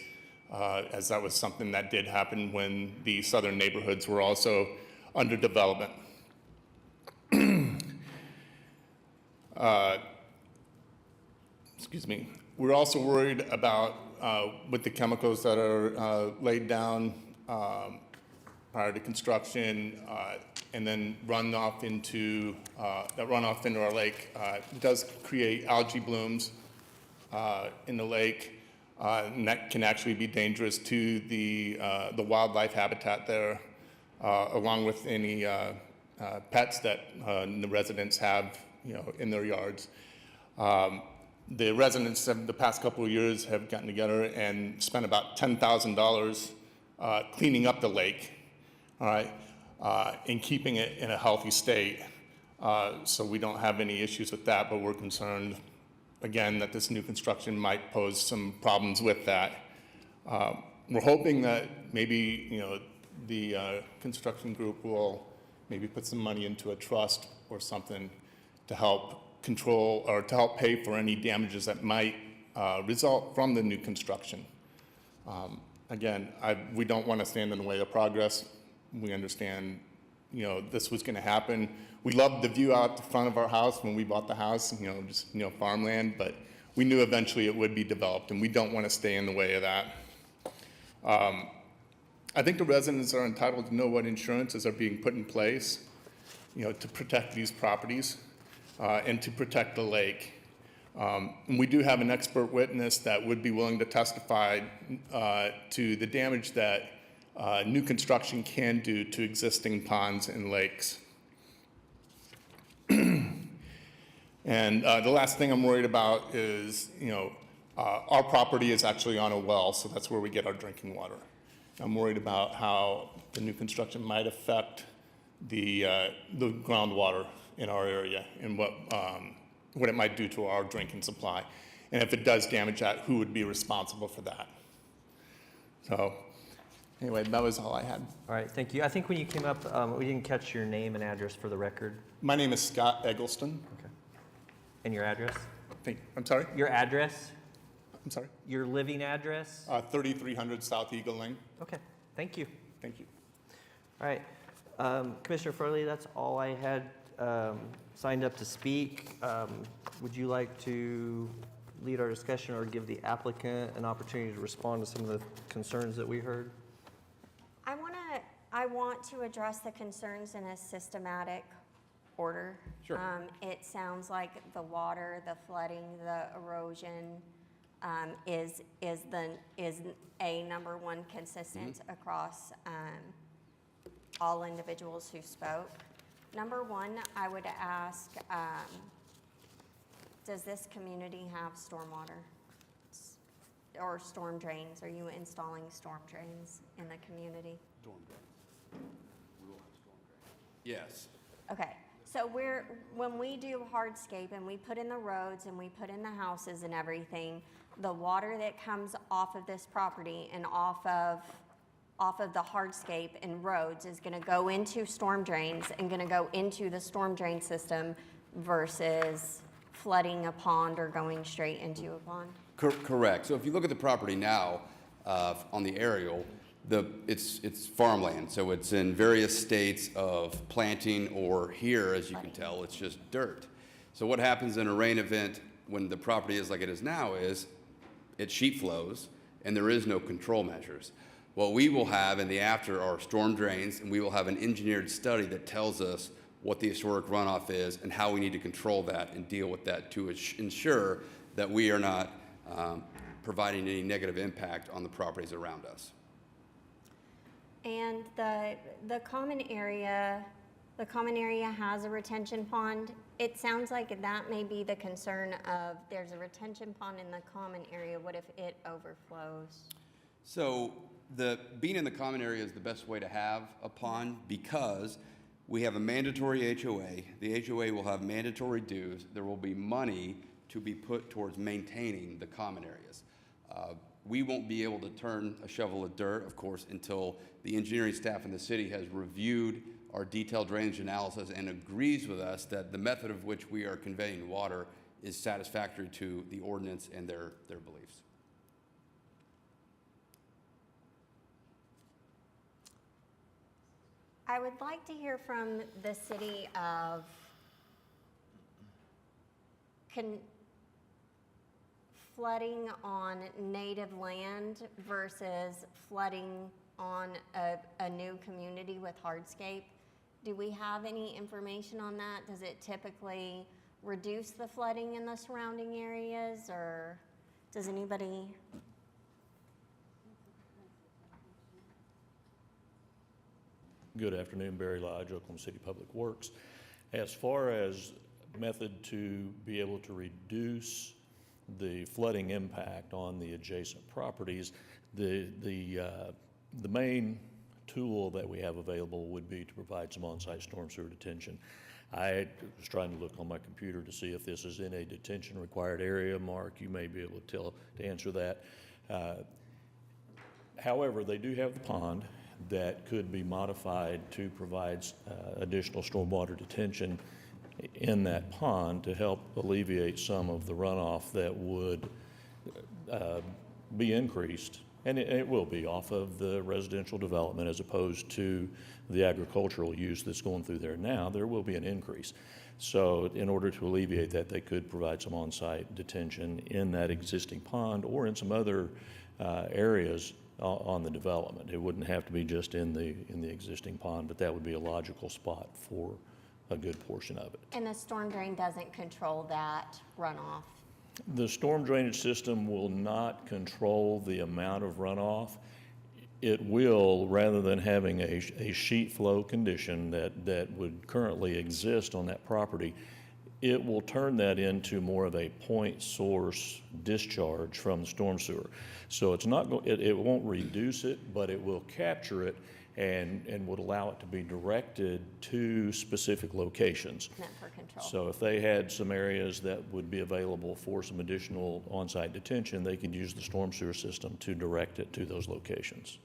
Speaker 7: as that was something that did happen when the southern neighborhoods were also under development. Excuse me. We're also worried about with the chemicals that are laid down prior to construction and then run off into our lake. It does create algae blooms in the lake, and that can actually be dangerous to the wildlife habitat there, along with any pets that the residents have, in their yards. The residents of the past couple of years have gotten together and spent about $10,000 cleaning up the lake, all right, and keeping it in a healthy state. So we don't have any issues with that, but we're concerned, again, that this new construction might pose some problems with that. We're hoping that maybe, the construction group will maybe put some money into a trust or something to help control or to help pay for any damages that might result from the new construction. Again, we don't want to stand in the way of progress. We understand, this was going to happen. We loved the view out the front of our house when we bought the house, just, farmland, but we knew eventually it would be developed, and we don't want to stay in the way of that. I think the residents are entitled to know what insurances are being put in place, to protect these properties. and to protect the lake. And we do have an expert witness that would be willing to testify to the damage that new construction can do to existing ponds and lakes. And the last thing I'm worried about is, our property is actually on a well, so that's where we get our drinking water. I'm worried about how the new construction might affect the groundwater in our area and what it might do to our drinking supply. And if it does damage that, who would be responsible for that? So anyway, that was all I had.
Speaker 1: All right, thank you. I think when you came up, we didn't catch your name and address for the record.
Speaker 7: My name is Scott Eggleston.
Speaker 1: Okay. And your address?
Speaker 7: I'm sorry?
Speaker 1: Your address?
Speaker 7: I'm sorry?
Speaker 1: Your living address?
Speaker 7: 3300 South Eagle Lane.
Speaker 1: Okay, thank you.
Speaker 7: Thank you.
Speaker 1: All right, Commissioner Furley, that's all I had signed up to speak. Would you like to lead our discussion or give the applicant an opportunity to respond to some of the concerns that we heard?
Speaker 13: I want to address the concerns in a systematic order.
Speaker 10: Sure.
Speaker 13: It sounds like the water, the flooding, the erosion is a number one consistent across all individuals who spoke. Number one, I would ask, does this community have stormwater or storm drains? Are you installing storm drains in the community?
Speaker 10: Storm drains. We will have storm drains. Yes.
Speaker 13: Okay, so when we do hardscape and we put in the roads and we put in the houses and everything, the water that comes off of this property and off of the hardscape and roads is gonna go into storm drains and gonna go into the storm drain system versus flooding a pond or going straight into a pond?
Speaker 10: Correct. So if you look at the property now, on the aerial, it's farmland, so it's in various states of planting, or here, as you can tell, it's just dirt. So what happens in a rain event when the property is like it is now is it sheet flows and there is no control measures. What we will have in the after are storm drains, and we will have an engineered study that tells us what the historic runoff is and how we need to control that and deal with that to ensure that we are not providing any negative impact on the properties around us.
Speaker 13: And the common area has a retention pond. It sounds like that may be the concern of there's a retention pond in the common area. What if it overflows?
Speaker 10: So being in the common area is the best way to have a pond because we have a mandatory HOA. The HOA will have mandatory dues. There will be money to be put towards maintaining the common areas. We won't be able to turn a shovel of dirt, of course, until the engineering staff in the city has reviewed our detailed drainage analysis and agrees with us that the method of which we are conveying water is satisfactory to the ordinance and their beliefs.
Speaker 13: I would like to hear from the city of flooding on native land versus flooding on a new community with hardscape. Do we have any information on that? Does it typically reduce the flooding in the surrounding areas, or does anybody?
Speaker 14: Good afternoon, Barry Lodge, Oklahoma City Public Works. As far as method to be able to reduce the flooding impact on the adjacent properties, the main tool that we have available would be to provide some on-site storm sewer detention. I was trying to look on my computer to see if this is in a detention required area. Mark, you may be able to answer that. However, they do have the pond that could be modified to provide additional stormwater detention in that pond to help alleviate some of the runoff that would be increased, and it will be off of the residential development as opposed to the agricultural use that's going through there now. There will be an increase. So in order to alleviate that, they could provide some on-site detention in that existing pond or in some other areas on the development. It wouldn't have to be just in the existing pond, but that would be a logical spot for a good portion of it.
Speaker 13: And the storm drain doesn't control that runoff?
Speaker 14: The storm drainage system will not control the amount of runoff. It will, rather than having a sheet flow condition that would currently exist on that property, it will turn that into more of a point source discharge from the storm sewer. So it's not, it won't reduce it, but it will capture it and would allow it to be directed to specific locations.
Speaker 13: Meant for control.
Speaker 14: So if they had some areas that would be available for some additional on-site detention, they could use the storm sewer system to direct it to those locations.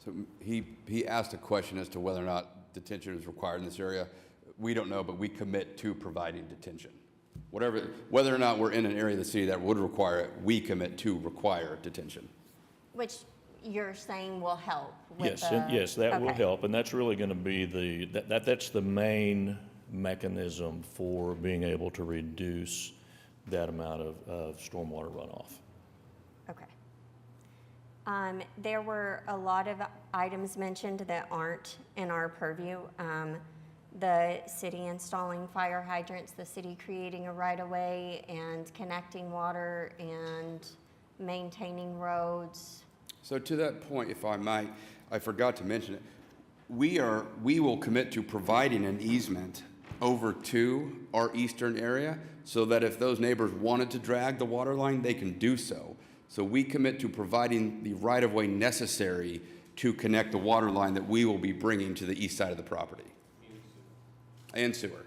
Speaker 10: So he asked a question as to whether or not detention is required in this area. We don't know, but we commit to providing detention. Whether or not we're in an area of the city that would require it, we commit to require detention.
Speaker 13: Which you're saying will help with
Speaker 14: Yes, that will
Speaker 13: okay.
Speaker 14: help, and that's really going to be that's the main mechanism for being able to reduce that amount of stormwater runoff.
Speaker 13: Okay. There were a lot of items mentioned that aren't in our purview. The city installing fire hydrants, the city creating a right-of-way and connecting water and maintaining roads.
Speaker 10: So to that point, if I might, I forgot to mention it. We will commit to providing an easement over to our eastern area so that if those neighbors wanted to drag the water line, they can do so. So we commit to providing the right-of-way necessary to connect the water line that we will be bringing to the east side of the property. And sewer.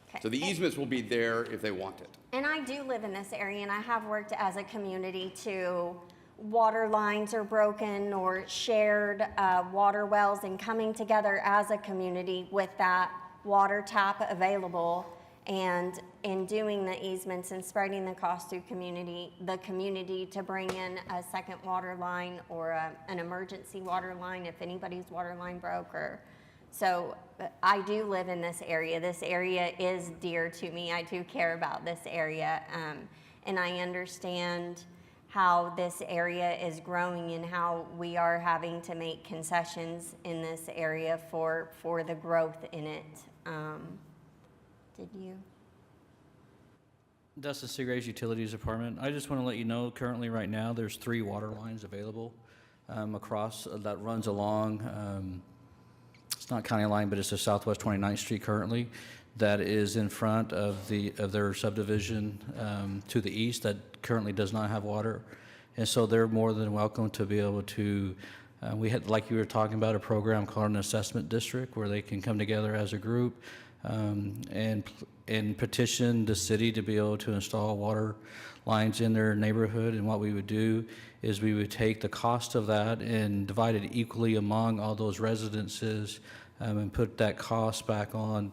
Speaker 13: Okay.
Speaker 10: So the easements will be there if they want it.
Speaker 13: And I do live in this area, and I have worked as a community to water lines are broken or shared water wells, and coming together as a community with that water tap available, and in doing the easements and spreading the cost through the community to bring in a second water line or an emergency water line if anybody's water line broke. So I do live in this area. This area is dear to me. I do care about this area, and I understand how this area is growing and how we are having to make concessions in this area for the growth in it. Did you?
Speaker 9: Dustin Seagraves, Utilities Department. I just want to let you know, currently right now, there's 3 water lines available across, that runs along, it's not county line, but it's the Southwest 29th Street currently, that is in front of their subdivision to the east that currently does not have water. And so they're more than welcome to be able to, we had, like you were talking about, a program called an assessment district where they can come together as a group and petition the city to be able to install water lines in their neighborhood. And what we would do is we would take the cost of that and divide it equally among all those residences and put that cost back on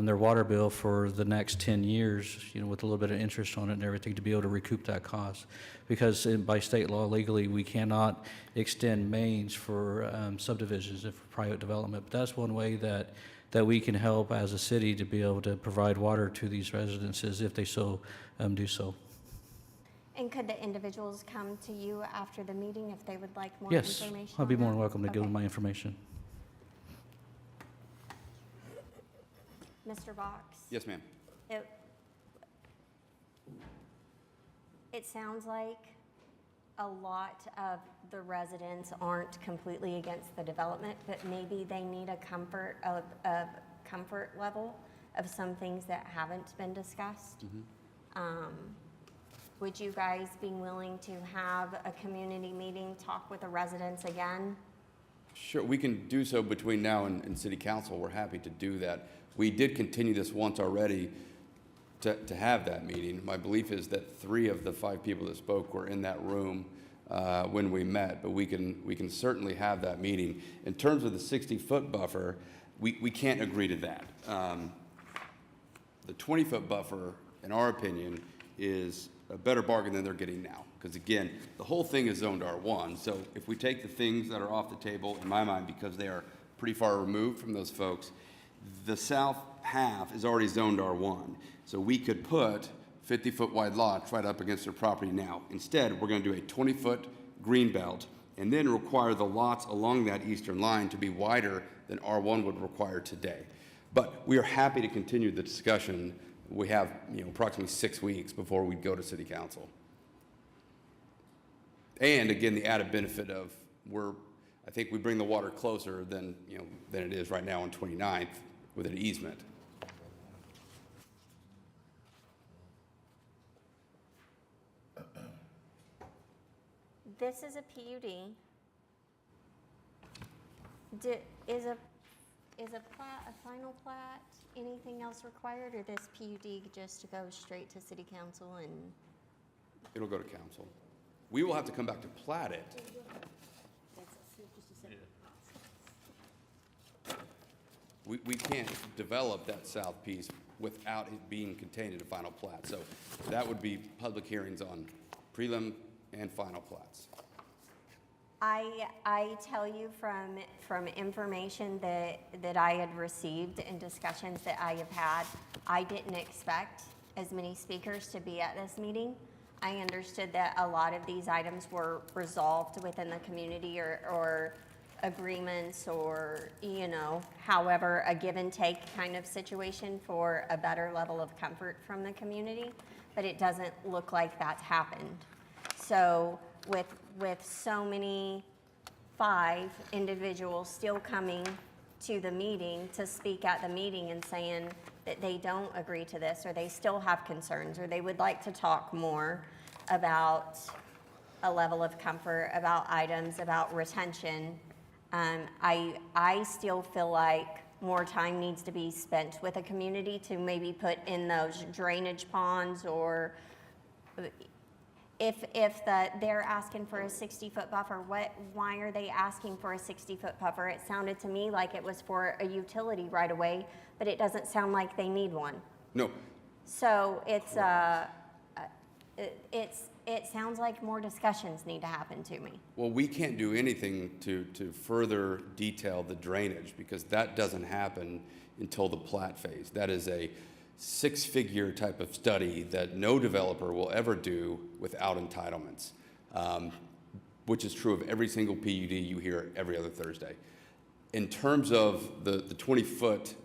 Speaker 9: their water bill for the next 10 years, with a little bit of interest on it and everything, to be able to recoup that cost. Because by state law, legally, we cannot extend mains for subdivisions and for private development. But that's one way that we can help as a city to be able to provide water to these residences if they so do so.
Speaker 13: And could the individuals come to you after the meeting if they would like more
Speaker 9: Yes,
Speaker 13: information?
Speaker 9: I'd be
Speaker 13: on
Speaker 9: more
Speaker 13: that?
Speaker 9: than welcome to give
Speaker 13: Okay.
Speaker 9: them my information.
Speaker 13: Mr. Box?
Speaker 10: Yes, ma'am.
Speaker 13: It sounds like a lot of the residents aren't completely against the development, but maybe they need a comfort level of some things that haven't been discussed. Would you guys be willing to have a community meeting, talk with the residents again?
Speaker 10: Sure, we can do so between now and city council. We're happy to do that. We did continue this once already to have that meeting. My belief is that 3 of the 5 people that spoke were in that room when we met, but we can certainly have that meeting. In terms of the 60-foot buffer, we can't agree to that. The 20-foot buffer, in our opinion, is a better bargain than they're getting now. Because again, the whole thing is zoned R1. So if we take the things that are off the table, in my mind, because they are pretty far removed from those folks, the south half is already zoned R1. So we could put 50-foot wide lots right up against their property now. Instead, we're going to do a 20-foot green belt and then require the lots along that eastern line to be wider than R1 would require today. But we are happy to continue the discussion. We have, approximately 6 weeks before we go to City Council. And again, the added benefit of I think we bring the water closer than it is right now on 29th with an easement.
Speaker 13: This is a PUD. Is a plat, a final plat, anything else required, or this PUD just to go straight to City Council and?
Speaker 10: It'll go to council. We will have to come back to plat it. We can't develop that south piece without it being contained in a final plat. So that would be public hearings on prelim and final plats.
Speaker 13: I tell you from information that I had received and discussions that I have had, I didn't expect as many speakers to be at this meeting. I understood that a lot of these items were resolved within the community or agreements or, however, a give and take kind of situation for a better level of comfort from the community, but it doesn't look like that's happened. So with so many, 5 individuals still coming to the meeting to speak at the meeting and saying that they don't agree to this, or they still have concerns, or they would like to talk more about a level of comfort, about items, about retention, I still feel like more time needs to be spent with a community to maybe put in those drainage ponds, or if they're asking for a 60-foot buffer, why are they asking for a 60-foot buffer? It sounded to me like it was for a utility right away, but it doesn't sound like they need one.
Speaker 10: No.
Speaker 13: So it sounds like more discussions need to happen to me.
Speaker 10: Well, we can't do anything to further detail the drainage because that doesn't happen until the plat phase. That is a 6-figure type of study that no developer will ever do without entitlements, which is true of every single PUD you hear every other Thursday. In terms of the 20-foot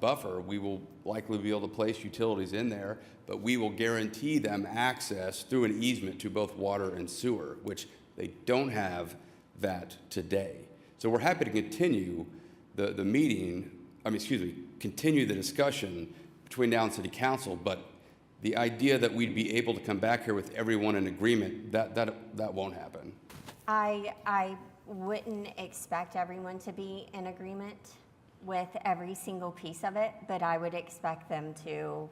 Speaker 10: buffer, we will likely be able to place utilities in there, but we will guarantee them access through an easement to both water and sewer, which they don't have that today. So we're happy to continue the meeting, continue the discussion between now and City Council, but the idea that we'd be able to come back here with everyone in agreement, that won't happen.
Speaker 13: I wouldn't expect everyone to be in agreement with every single piece of it, but I would expect them to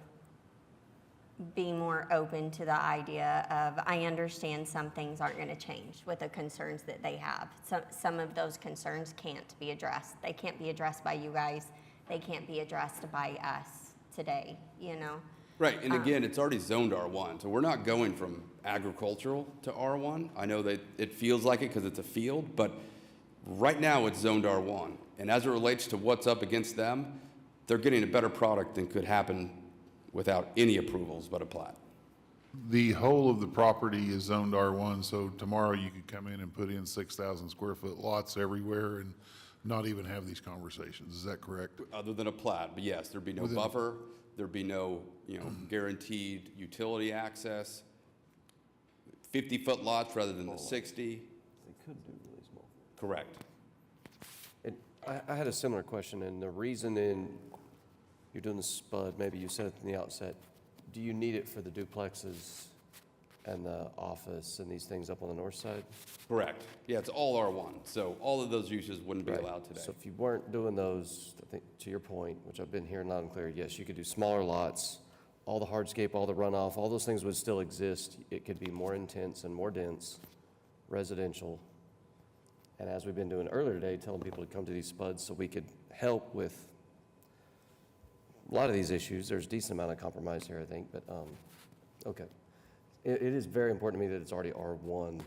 Speaker 13: be more open to the idea of, I understand some things aren't going to change with the concerns that they have. Some of those concerns can't be addressed. They can't be addressed by you guys. They can't be addressed by us today,
Speaker 10: Right, and again, it's already zoned R1, so we're not going from agricultural to R1. I know that it feels like it because it's a field, but right now it's zoned R1. And as it relates to what's up against them, they're getting a better product than could happen without any approvals but a plat.
Speaker 2: The whole of the property is zoned R1, so tomorrow you could come in and put in 6,000 square foot lots everywhere and not even have these conversations. Is that correct?
Speaker 10: Other than a plat, but yes, there'd be no buffer, there'd be no, guaranteed utility access, 50-foot lots rather than the 60.
Speaker 16: They could do really small.
Speaker 10: Correct.
Speaker 16: I had a similar question, and the reason you're doing the SPUD, maybe you said it in the outset, do you need it for the duplexes and the office and these things up on the north side?
Speaker 10: Correct. Yeah, it's all R1, so all of those uses wouldn't be allowed today.
Speaker 16: So if you weren't doing those, I think, to your point, which I've been hearing loud and clear, yes, you could do smaller lots, all the hardscape, all the runoff, all those things would still exist. It could be more intense and more dense, residential. And as we've been doing earlier today, telling people to come to these SPUDs so we could help with a lot of these issues. There's a decent amount of compromise here, I think, but okay. It is very important to me that it's already R1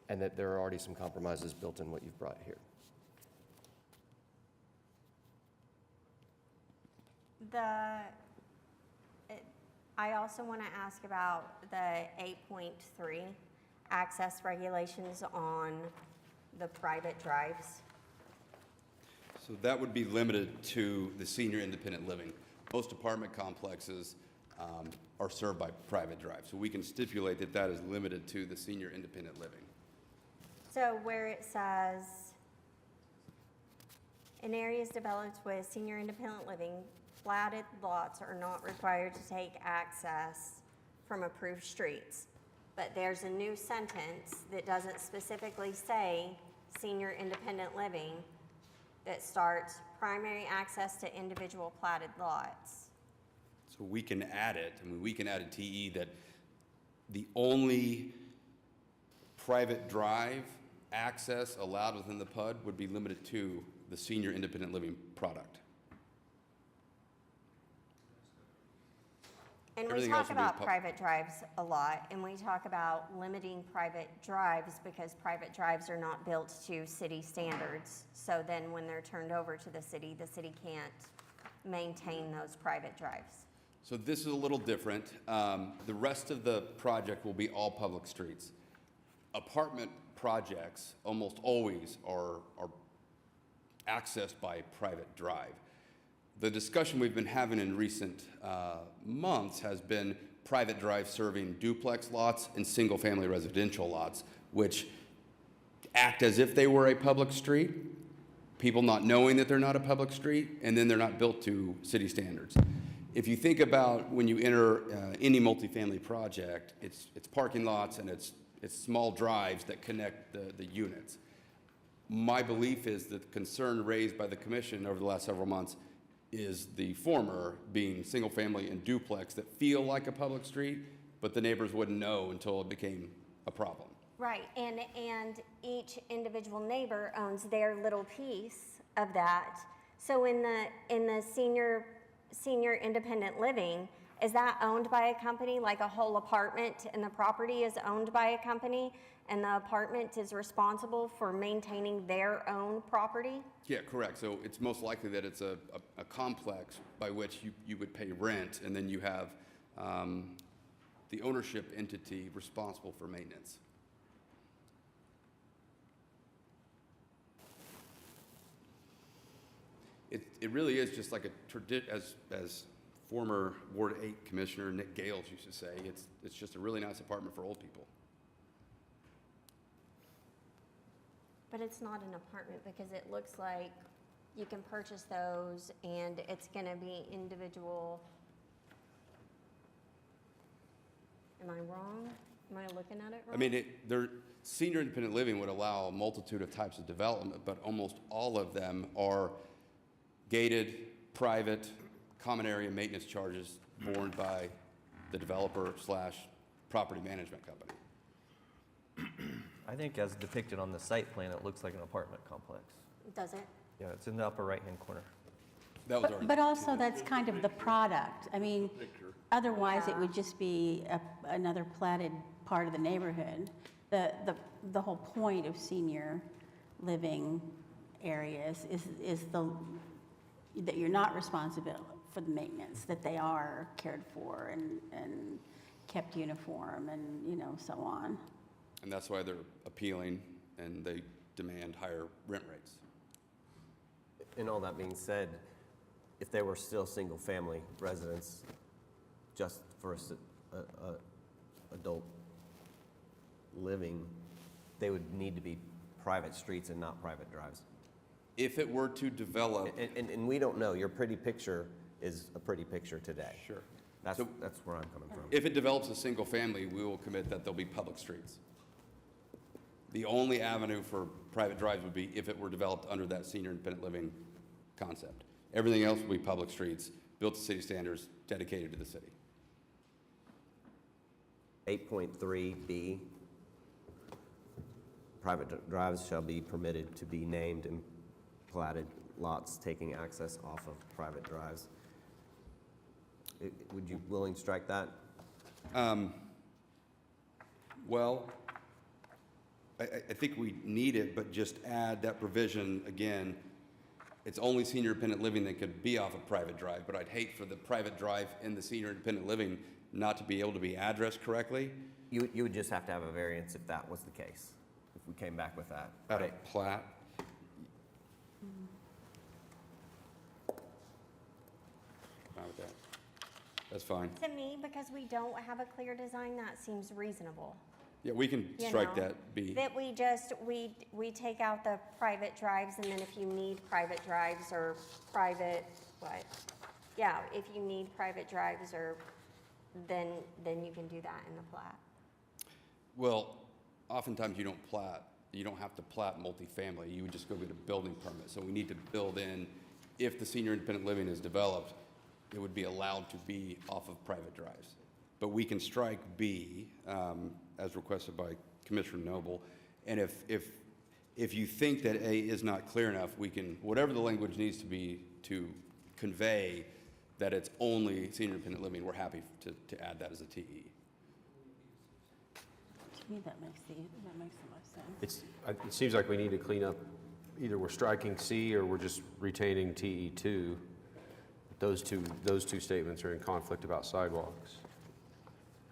Speaker 16: and that there are already some compromises built in what you've brought here.
Speaker 13: I also want to ask about the 8.3 access regulations on the private drives?
Speaker 10: So that would be limited to the senior independent living. Most apartment complexes are served by private drive. So we can stipulate that that is limited to the senior independent living.
Speaker 13: So where it says, in areas developed with senior independent living, platted lots are not required to take access from approved streets. But there's a new sentence that doesn't specifically say senior independent living that starts primary access to individual platted lots.
Speaker 10: So we can add it, I mean, we can add a TE that the only private drive access allowed within the PUD would be limited to the senior independent living product.
Speaker 13: And we
Speaker 10: Everything
Speaker 13: talk
Speaker 10: else would be
Speaker 13: about
Speaker 10: pub-
Speaker 13: private drives a lot, and we talk about limiting private drives because private drives are not built to city standards. So then when they're turned over to the city can't maintain those private drives.
Speaker 10: So this is a little different. The rest of the project will be all public streets. Apartment projects almost always are accessed by private drive. The discussion we've been having in recent months has been private drive serving duplex lots and single-family residential lots, which act as if they were a public street, people not knowing that they're not a public street, and then they're not built to city standards. If you think about when you enter any multifamily project, it's parking lots and it's small drives that connect the units. My belief is that the concern raised by the commission over the last several months is the former, being single family and duplex that feel like a public street, but the neighbors wouldn't know until it became a problem.
Speaker 13: Right, and each individual neighbor owns their little piece of that. So in the senior independent living, is that owned by a company, like a whole apartment and the property is owned by a company and the apartment is responsible for maintaining their own property?
Speaker 10: Yeah, correct. So it's most likely that it's a complex by which you would pay rent, and then you have the ownership entity responsible for maintenance. It really is just like as former Ward 8 Commissioner Nick Gales used to say, it's just a really nice apartment for old people.
Speaker 13: But it's not an apartment because it looks like you can purchase those and it's gonna be individual. Am I wrong? Am I looking at it wrong?
Speaker 10: I mean, senior independent living would allow a multitude of types of development, but almost all of them are gated, private, common area maintenance charges borne by the developer / property management company.
Speaker 1: I think as depicted on the site plan, it looks like an apartment complex.
Speaker 13: Does it?
Speaker 1: Yeah, it's in the upper right-hand corner.
Speaker 10: That was already.
Speaker 4: But also, that's kind of the product. I mean, otherwise, it would just be another platted part of the neighborhood. The whole point of senior living areas is that you're not responsible for the maintenance, that they are cared for and kept uniform and, so on.
Speaker 10: And that's why they're appealing and they demand higher rent rates.
Speaker 8: And all that being said, if they were still single-family residents, just for adult living, they would need to be private streets and not private drives.
Speaker 10: If it were to develop.
Speaker 8: And we don't know. Your pretty picture is a pretty picture today.
Speaker 10: Sure.
Speaker 8: That's where I'm coming from.
Speaker 10: If it develops a single family, we will commit that there'll be public streets. The only avenue for private drives would be if it were developed under that senior independent living concept. Everything else would be public streets, built to city standards, dedicated to the city.
Speaker 8: 8.3B, private drives shall be permitted to be named and platted lots taking access off of private drives. Would you willing to strike that?
Speaker 10: Well, I think we need it, but just add that provision again. It's only senior independent living that could be off a private drive, but I'd hate for the private drive in the senior independent living not to be able to be addressed correctly.
Speaker 8: You would just have to have a variance if that was the case. we came back with that.
Speaker 10: At a plat? Fine with that. That's fine.
Speaker 13: To me, because we don't have a clear design, that seems reasonable.
Speaker 10: Yeah, we can
Speaker 13: You
Speaker 10: strike
Speaker 13: know,
Speaker 10: that B.
Speaker 13: That we take out the private drives, and then if you need private drives or private, what? Yeah, if you need private drives or, then you can do that in the plat.
Speaker 10: Well, oftentimes you don't plat, you don't have to plat multifamily, you would just go get a building permit. So we need to build in, if the senior independent living is developed, it would be allowed to be off of private drives. But we can strike B, as requested by Commissioner Noble. And if you think that A is not clear enough, we can, whatever the language needs to be to convey that it's only senior independent living, we're happy to add that as a TE.
Speaker 4: To me, that makes the most sense.
Speaker 15: It seems like we need to clean up, either we're striking C or we're just retaining TE2. Those two statements are in conflict about sidewalks.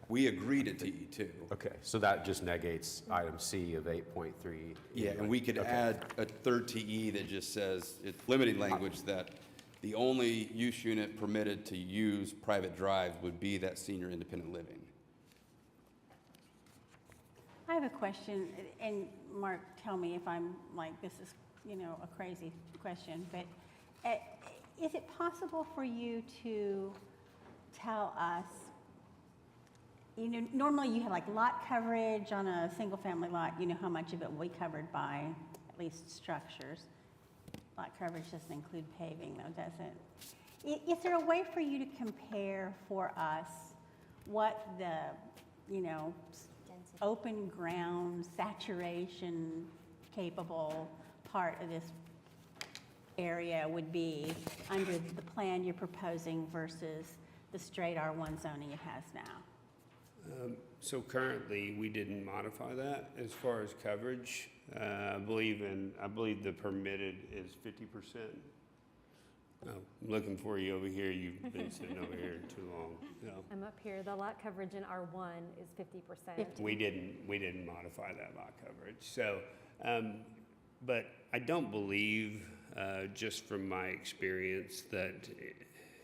Speaker 10: We agree to TE2.
Speaker 15: Okay, so that just negates item C of 8.3.
Speaker 10: Yeah, and we could add a third TE that just says, it's limiting language that the only use unit permitted to use private drives would be that senior independent living.
Speaker 4: I have a question, and Mark, tell me if I'm like, this is, a crazy question, but is it possible for you to tell us, normally you have like lot coverage on a single family lot, how much of it will be covered by at least structures. Lot coverage doesn't include paving though, does it? Is there a way for you to compare for us what the, open ground, saturation capable part of this area would be under the plan you're proposing versus the straight R1 zoning it has now?
Speaker 17: So currently, we didn't modify that as far as coverage. I believe the permitted is 50%. Oh, I'm looking for you over here. You've been sitting over here too long. So
Speaker 3: I'm up here. The lot coverage in R1 is 50%.
Speaker 17: we didn't modify that lot coverage. So, but I don't believe, just from my experience, that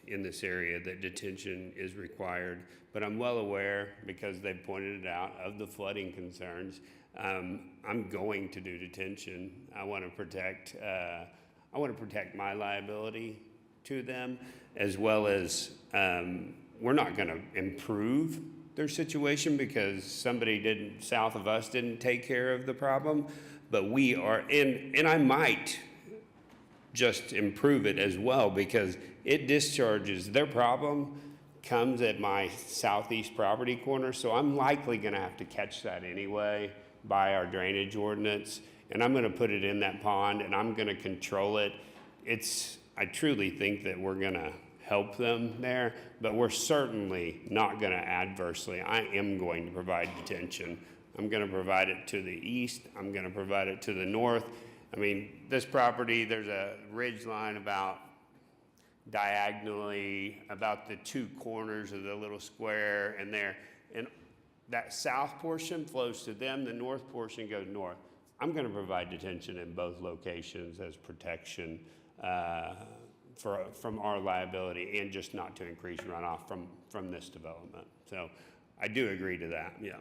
Speaker 17: in this area that detention is required. But I'm well aware, because they've pointed it out, of the flooding concerns. I'm going to do detention. I want to protect my liability to them, as well as we're not going to improve their situation because somebody south of us didn't take care of the problem, but we are, and I might just improve it as well because it discharges, their problem comes at my southeast property corner, so I'm likely going to have to catch that anyway by our drainage ordinance, and I'm going to put it in that pond, and I'm going to control it. I truly think that we're going to help them there, but we're certainly not going to adversely. I am going to provide detention. I'm going to provide it to the east. I'm going to provide it to the north. I mean, this property, there's a ridge line about diagonally about the two corners of the little square and there. And that south portion flows to them, the north portion goes north. I'm going to provide detention in both locations as protection from our liability and just not to increase runoff from this development. So I do agree to that, yeah.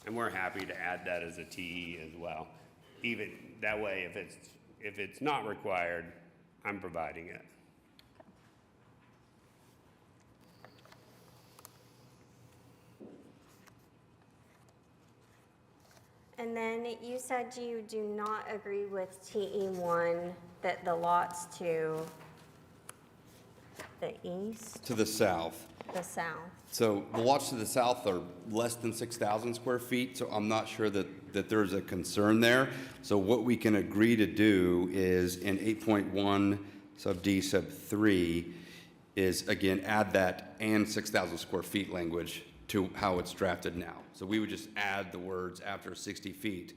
Speaker 17: And we're happy to add that as a TE as well. Even that way, if it's not required, I'm providing it.
Speaker 13: And then you said you do not agree with TE1, that the lots to the east,
Speaker 10: To the south.
Speaker 13: the south.
Speaker 10: So the lots to the south are less than 6,000 square feet, so I'm not sure that there's a concern there. So what we can agree to do is in 8.1 sub D sub 3 is, again, add that and 6,000 square feet language to how it's drafted now. So we would just add the words after 60 feet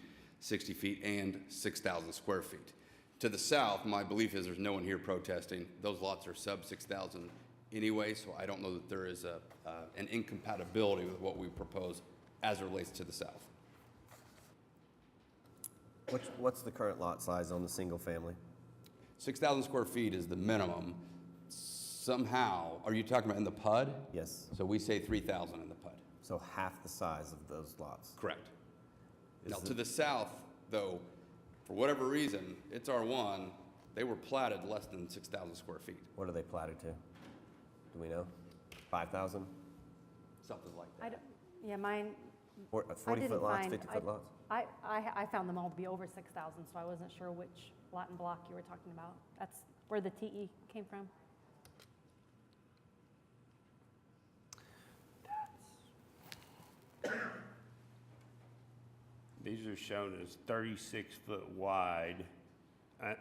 Speaker 10: and 6,000 square feet. To the south, my belief is there's no one here protesting. Those lots are sub 6,000 anyway, so I don't know that there is an incompatibility with what we propose as it relates to the south.
Speaker 8: What's the current lot size on the single family?
Speaker 10: 6,000 square feet is the minimum. Somehow, are you talking about in the PUD?
Speaker 8: Yes.
Speaker 10: So we say 3,000 in the PUD.
Speaker 8: So half the size of those lots.
Speaker 10: Correct.
Speaker 8: Is
Speaker 10: Now,
Speaker 8: the-
Speaker 10: to the south, though, for whatever reason, it's R1, they were platted less than 6,000 square feet.
Speaker 8: What are they platted to? Do we know? 5,000?
Speaker 10: Something like that.
Speaker 3: I don't, yeah, mine,
Speaker 8: 40-foot lots, 50-foot lots?
Speaker 3: I found them all to be over 6,000, so I wasn't sure which lot and block you were talking about. That's where the TE came from.
Speaker 17: These are shown as 36-foot wide,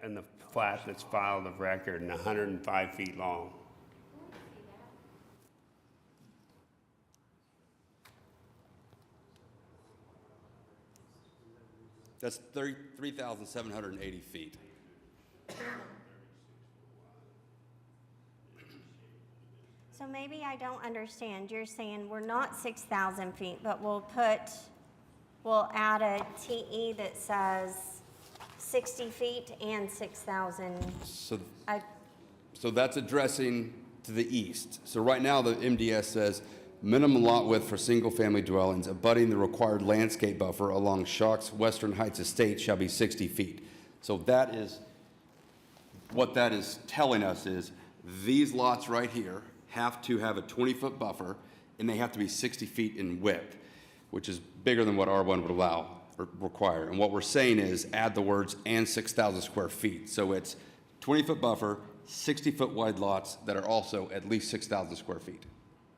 Speaker 17: and the plat that's filed of record, and 105 feet long.
Speaker 10: That's 3,780 feet.
Speaker 13: So maybe I don't understand. You're saying we're not 6,000 feet, but we'll add a TE that says 60 feet and 6,000.
Speaker 10: So that's addressing to the east. So right now, the MDS says minimum lot width for single-family dwellings abutting the required landscape buffer along Shawks Western Heights Estate shall be 60 feet. So that is, what that is telling us is these lots right here have to have a 20-foot buffer, and they have to be 60 feet in width, which is bigger than what R1 would allow or require. And what we're saying is add the words "and 6,000 square feet." So it's 20-foot buffer, 60-foot wide lots that are also at least 6,000 square feet.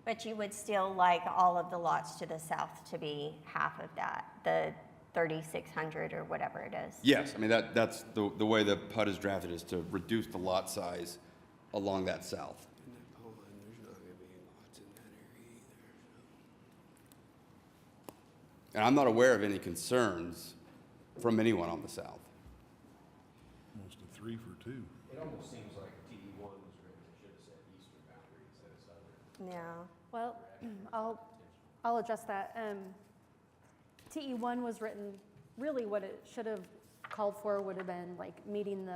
Speaker 13: But you would still like all of the lots to the south to be half of that, the 3,600 or whatever it is.
Speaker 10: Yes, I mean, that's the way the PUD is drafted, is to reduce the lot size along that south. And I'm not aware of any concerns from anyone on the south.
Speaker 2: Almost a 3 for 2.
Speaker 15: It almost seems like TE1 was written, it should have said eastern boundary instead of southern.
Speaker 13: Yeah.
Speaker 3: Well, I'll address that. TE1 was written, really what it should have called for would have been like meeting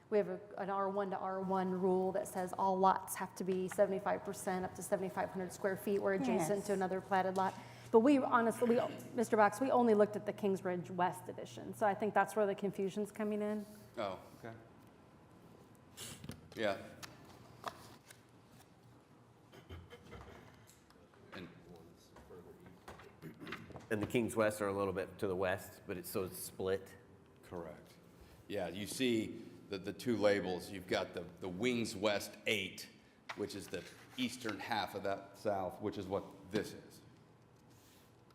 Speaker 3: we have an R1 to R1 rule that says all lots have to be 75% up to 7,500 square feet. We're adjacent
Speaker 4: Yes.
Speaker 3: to another platted lot. But we honestly, Mr. Box, we only looked at the Kingsbridge West edition. So I think that's where the confusion's coming in.
Speaker 10: Oh, okay. Yeah.
Speaker 8: And the Kings West are a little bit to the west, but it's split.
Speaker 10: Correct. Yeah, you see the two labels. You've got the Wings West 8, which is the eastern half of that south, which is what this is.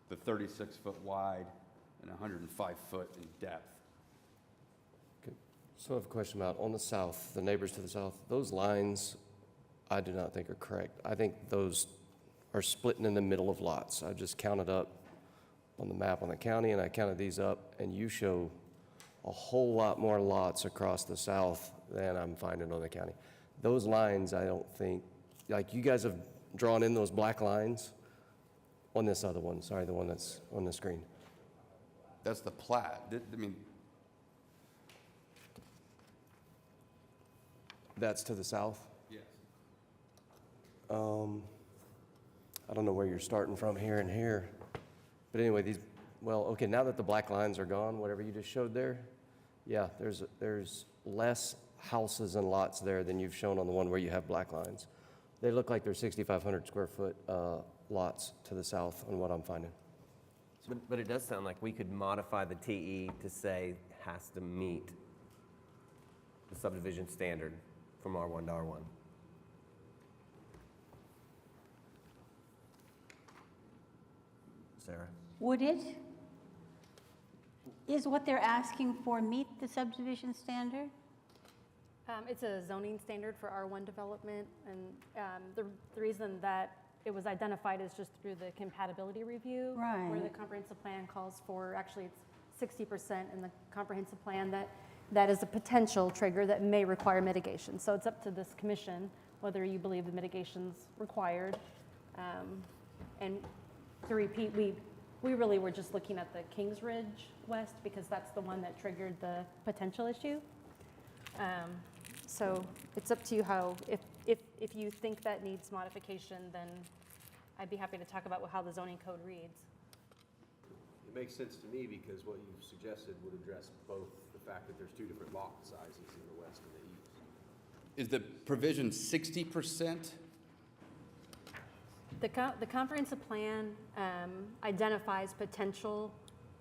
Speaker 10: The 36-foot wide and 105-foot in depth.
Speaker 16: So I have a question about, on the south, the neighbors to the south, those lines I do not think are correct. I think those are splitting in the middle of lots. I just counted up on the map on the county, and I counted these up, and you show a whole lot more lots across the south than I'm finding on the county. Those lines, I don't think, like you guys have drawn in those black lines on this other one, sorry, the one that's on the screen.
Speaker 10: That's the plat. I mean,
Speaker 16: That's to the south?
Speaker 10: yes.
Speaker 16: I don't know where you're starting from here and here. But anyway, okay, now that the black lines are gone, whatever you just showed there, yeah, there's less houses and lots there than you've shown on the one where you have black lines. They look like they're 6,500 square foot lots to the south on what I'm finding.
Speaker 8: But it does sound like we could modify the TE to say has to meet the subdivision standard from R1 to R1. Sarah?
Speaker 4: Would it? Is what they're asking for meet the subdivision standard?
Speaker 3: It's a zoning standard for R1 development, and the reason that it was identified is just through the compatibility review. Where the
Speaker 4: Right.
Speaker 3: comprehensive plan calls for, actually it's 60% in the comprehensive plan, that is a potential trigger that may require mitigation. So it's up to this commission whether you believe the mitigation's required. And to repeat, We really were just looking at the Kings Ridge West because that's the one that triggered the potential issue. So it's up to you how, if you think that needs modification, then I'd be happy to talk about how the zoning code reads.
Speaker 15: It makes sense to me because what you've suggested would address both the fact that there's two different lot sizes in the west and the east.
Speaker 10: Is the provision 60%?
Speaker 3: The comprehensive plan identifies potential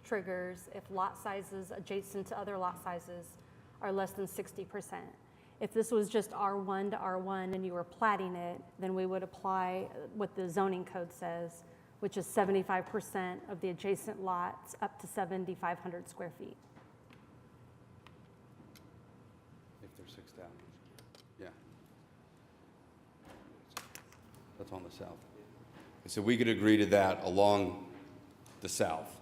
Speaker 3: triggers if lot sizes adjacent to other lot sizes are less than 60%. If this was just R1 to R1 and you were platting it, then we would apply what the zoning code says, which is 75% of the adjacent lots up to 7,500 square feet.
Speaker 10: If they're 6,000, yeah. That's on the south. So we could agree to that along the south.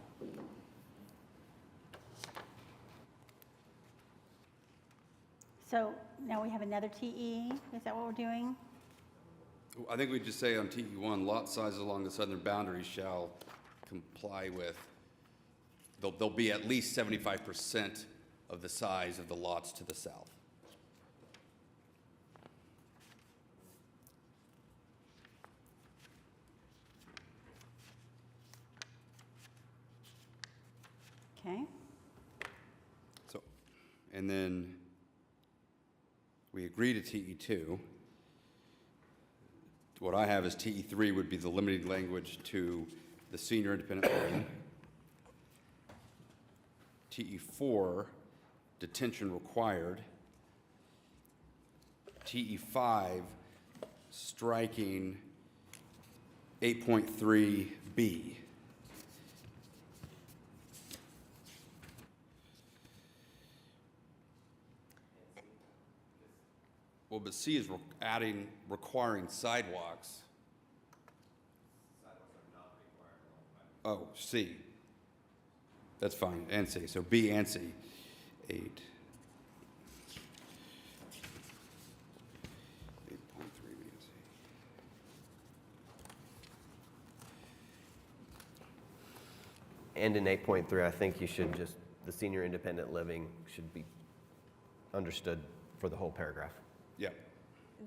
Speaker 4: So now we have another TE, is that what we're doing?
Speaker 10: I think we just say on TE1, lot sizes along the southern boundary shall comply with, they'll be at least 75% of the size of the lots to the south.
Speaker 4: Okay.
Speaker 10: So, and then we agree to TE2. What I have is TE3 would be the limiting language to the senior independent living. TE4, detention required. TE5, striking 8.3B. Well, but C is adding, requiring sidewalks. Oh, C. That's fine, and C. So B and C. 8. 8.3 B and C.
Speaker 8: And in 8.3, I think you should just, the senior independent living should be understood for the whole paragraph.
Speaker 10: Yeah.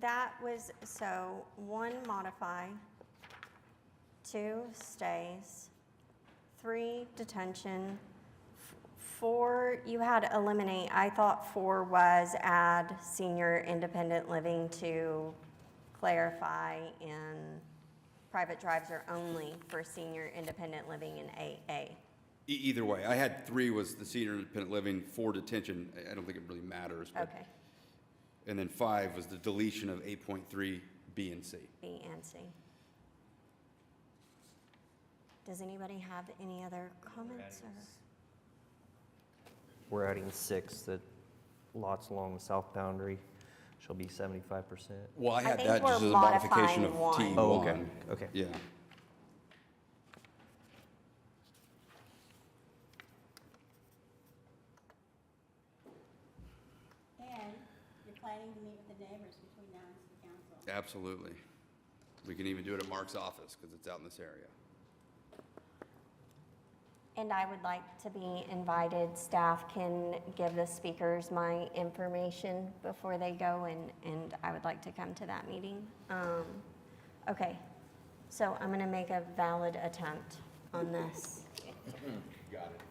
Speaker 13: That was, so 1, modify, 2, stays, 3, detention, 4, you had eliminate. I thought 4 was add senior independent living to clarify in private drives are only for senior independent living in AA.
Speaker 10: Either way, I had 3 was the senior independent living, 4 detention. I don't think it really matters. But,
Speaker 13: Okay,
Speaker 10: and then 5 was the deletion of 8.3 B and C.
Speaker 13: B and C. Does anybody have any other comments or?
Speaker 1: We're adding 6, that lots along the south boundary shall be 75%.
Speaker 10: Well, I had
Speaker 13: think
Speaker 10: that just
Speaker 13: we're
Speaker 10: as a modification of
Speaker 13: modifying
Speaker 10: T1.
Speaker 13: one.
Speaker 1: Oh, okay, okay.
Speaker 10: Yeah.
Speaker 4: And you're planning to meet with the neighbors between now and city council.
Speaker 10: Absolutely. We can even do it at Mark's office because it's out in this area.
Speaker 13: And I would like to be invited. Staff can give the speakers my information before they go, and I would like to come to that meeting. Okay, so I'm going to make a valid attempt on this.
Speaker 10: Got it.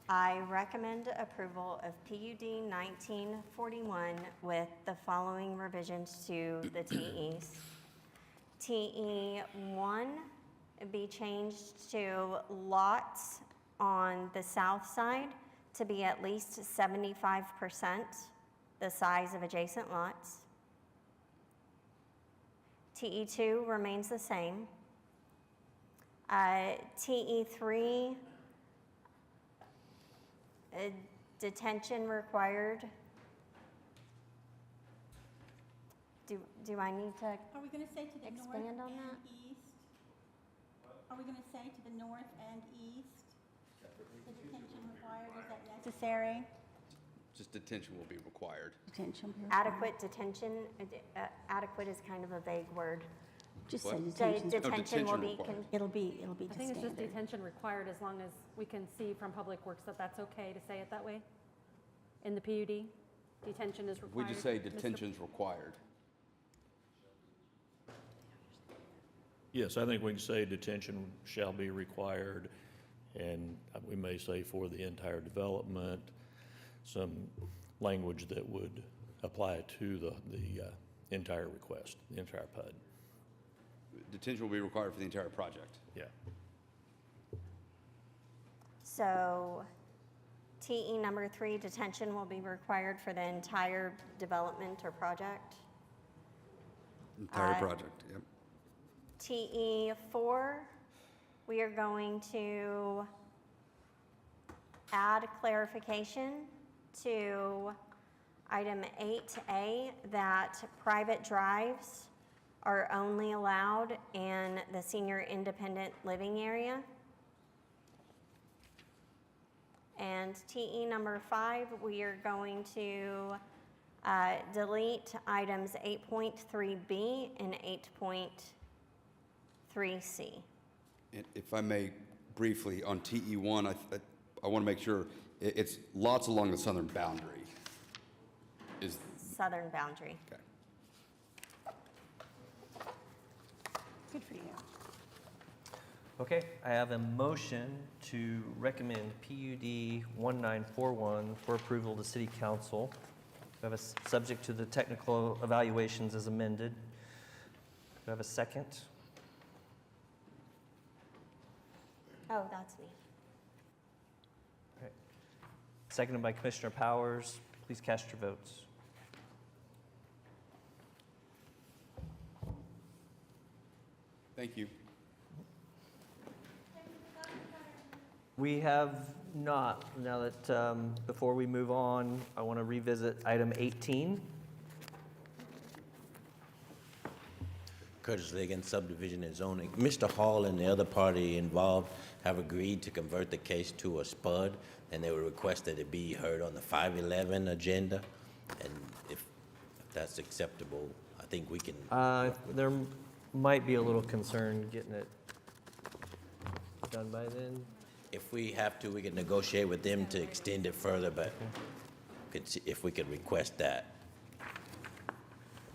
Speaker 13: I recommend approval of PUD 1941 with the following revisions to the TEs. TE1 be changed to lots on the south side to be at least 75% the size of adjacent lots. TE2 remains the same. TE3, detention required. Do I need to
Speaker 4: Are we going to say to the north
Speaker 13: expand on
Speaker 4: and
Speaker 13: that?
Speaker 4: east? Are we going to say to the north and east? The detention required, is that necessary?
Speaker 10: Just detention will be required.
Speaker 4: Detention.
Speaker 13: Adequate detention, adequate is kind of a vague word.
Speaker 4: Just
Speaker 10: What?
Speaker 4: say detention.
Speaker 13: Detention will be,
Speaker 10: required.
Speaker 4: It'll be
Speaker 3: I
Speaker 4: just
Speaker 3: think it's just
Speaker 4: standard.
Speaker 3: detention required as long as we can see from Public Works that that's okay to say it that way. In the PUD, detention is
Speaker 10: We
Speaker 3: required.
Speaker 10: just say
Speaker 3: Mr.
Speaker 10: detention's required.
Speaker 14: Yes, I think we can say detention shall be required, and we may say for the entire development, some language that would apply to the entire request, the entire PUD.
Speaker 10: Detention will be required for the entire project.
Speaker 14: Yeah.
Speaker 13: So TE number 3, detention will be required for the entire development or project.
Speaker 10: Entire project, yep.
Speaker 13: TE 4, we are going to add clarification to item 8A that private drives are only allowed in the senior independent living area. And TE number 5, we are going to delete items 8.3B and 8.3C.
Speaker 10: If I may briefly, on TE1, I want to make sure it's lots along the southern boundary. Is,
Speaker 13: Southern boundary.
Speaker 10: okay.
Speaker 4: Good for you.
Speaker 1: Okay, I have a motion to recommend PUD 1941 for approval to City Council. We have a subject to the technical evaluations as amended. Do I have a second?
Speaker 13: Oh, that's me.
Speaker 1: Okay. Seconded by Commissioner Powers. Please cast your votes.
Speaker 10: Thank you.
Speaker 1: We have not. Now that, before we move on, I want to revisit item 18.
Speaker 18: Curtis Liggins, subdivision and zoning. Mr. Hall and the other party involved have agreed to convert the case to a SPUD, and they would request that it be heard on the 511 agenda. And if that's acceptable, I think we can.
Speaker 1: There might be a little concern getting it done by then.
Speaker 18: If we have to, we can negotiate with them to extend it further, but if we could request that.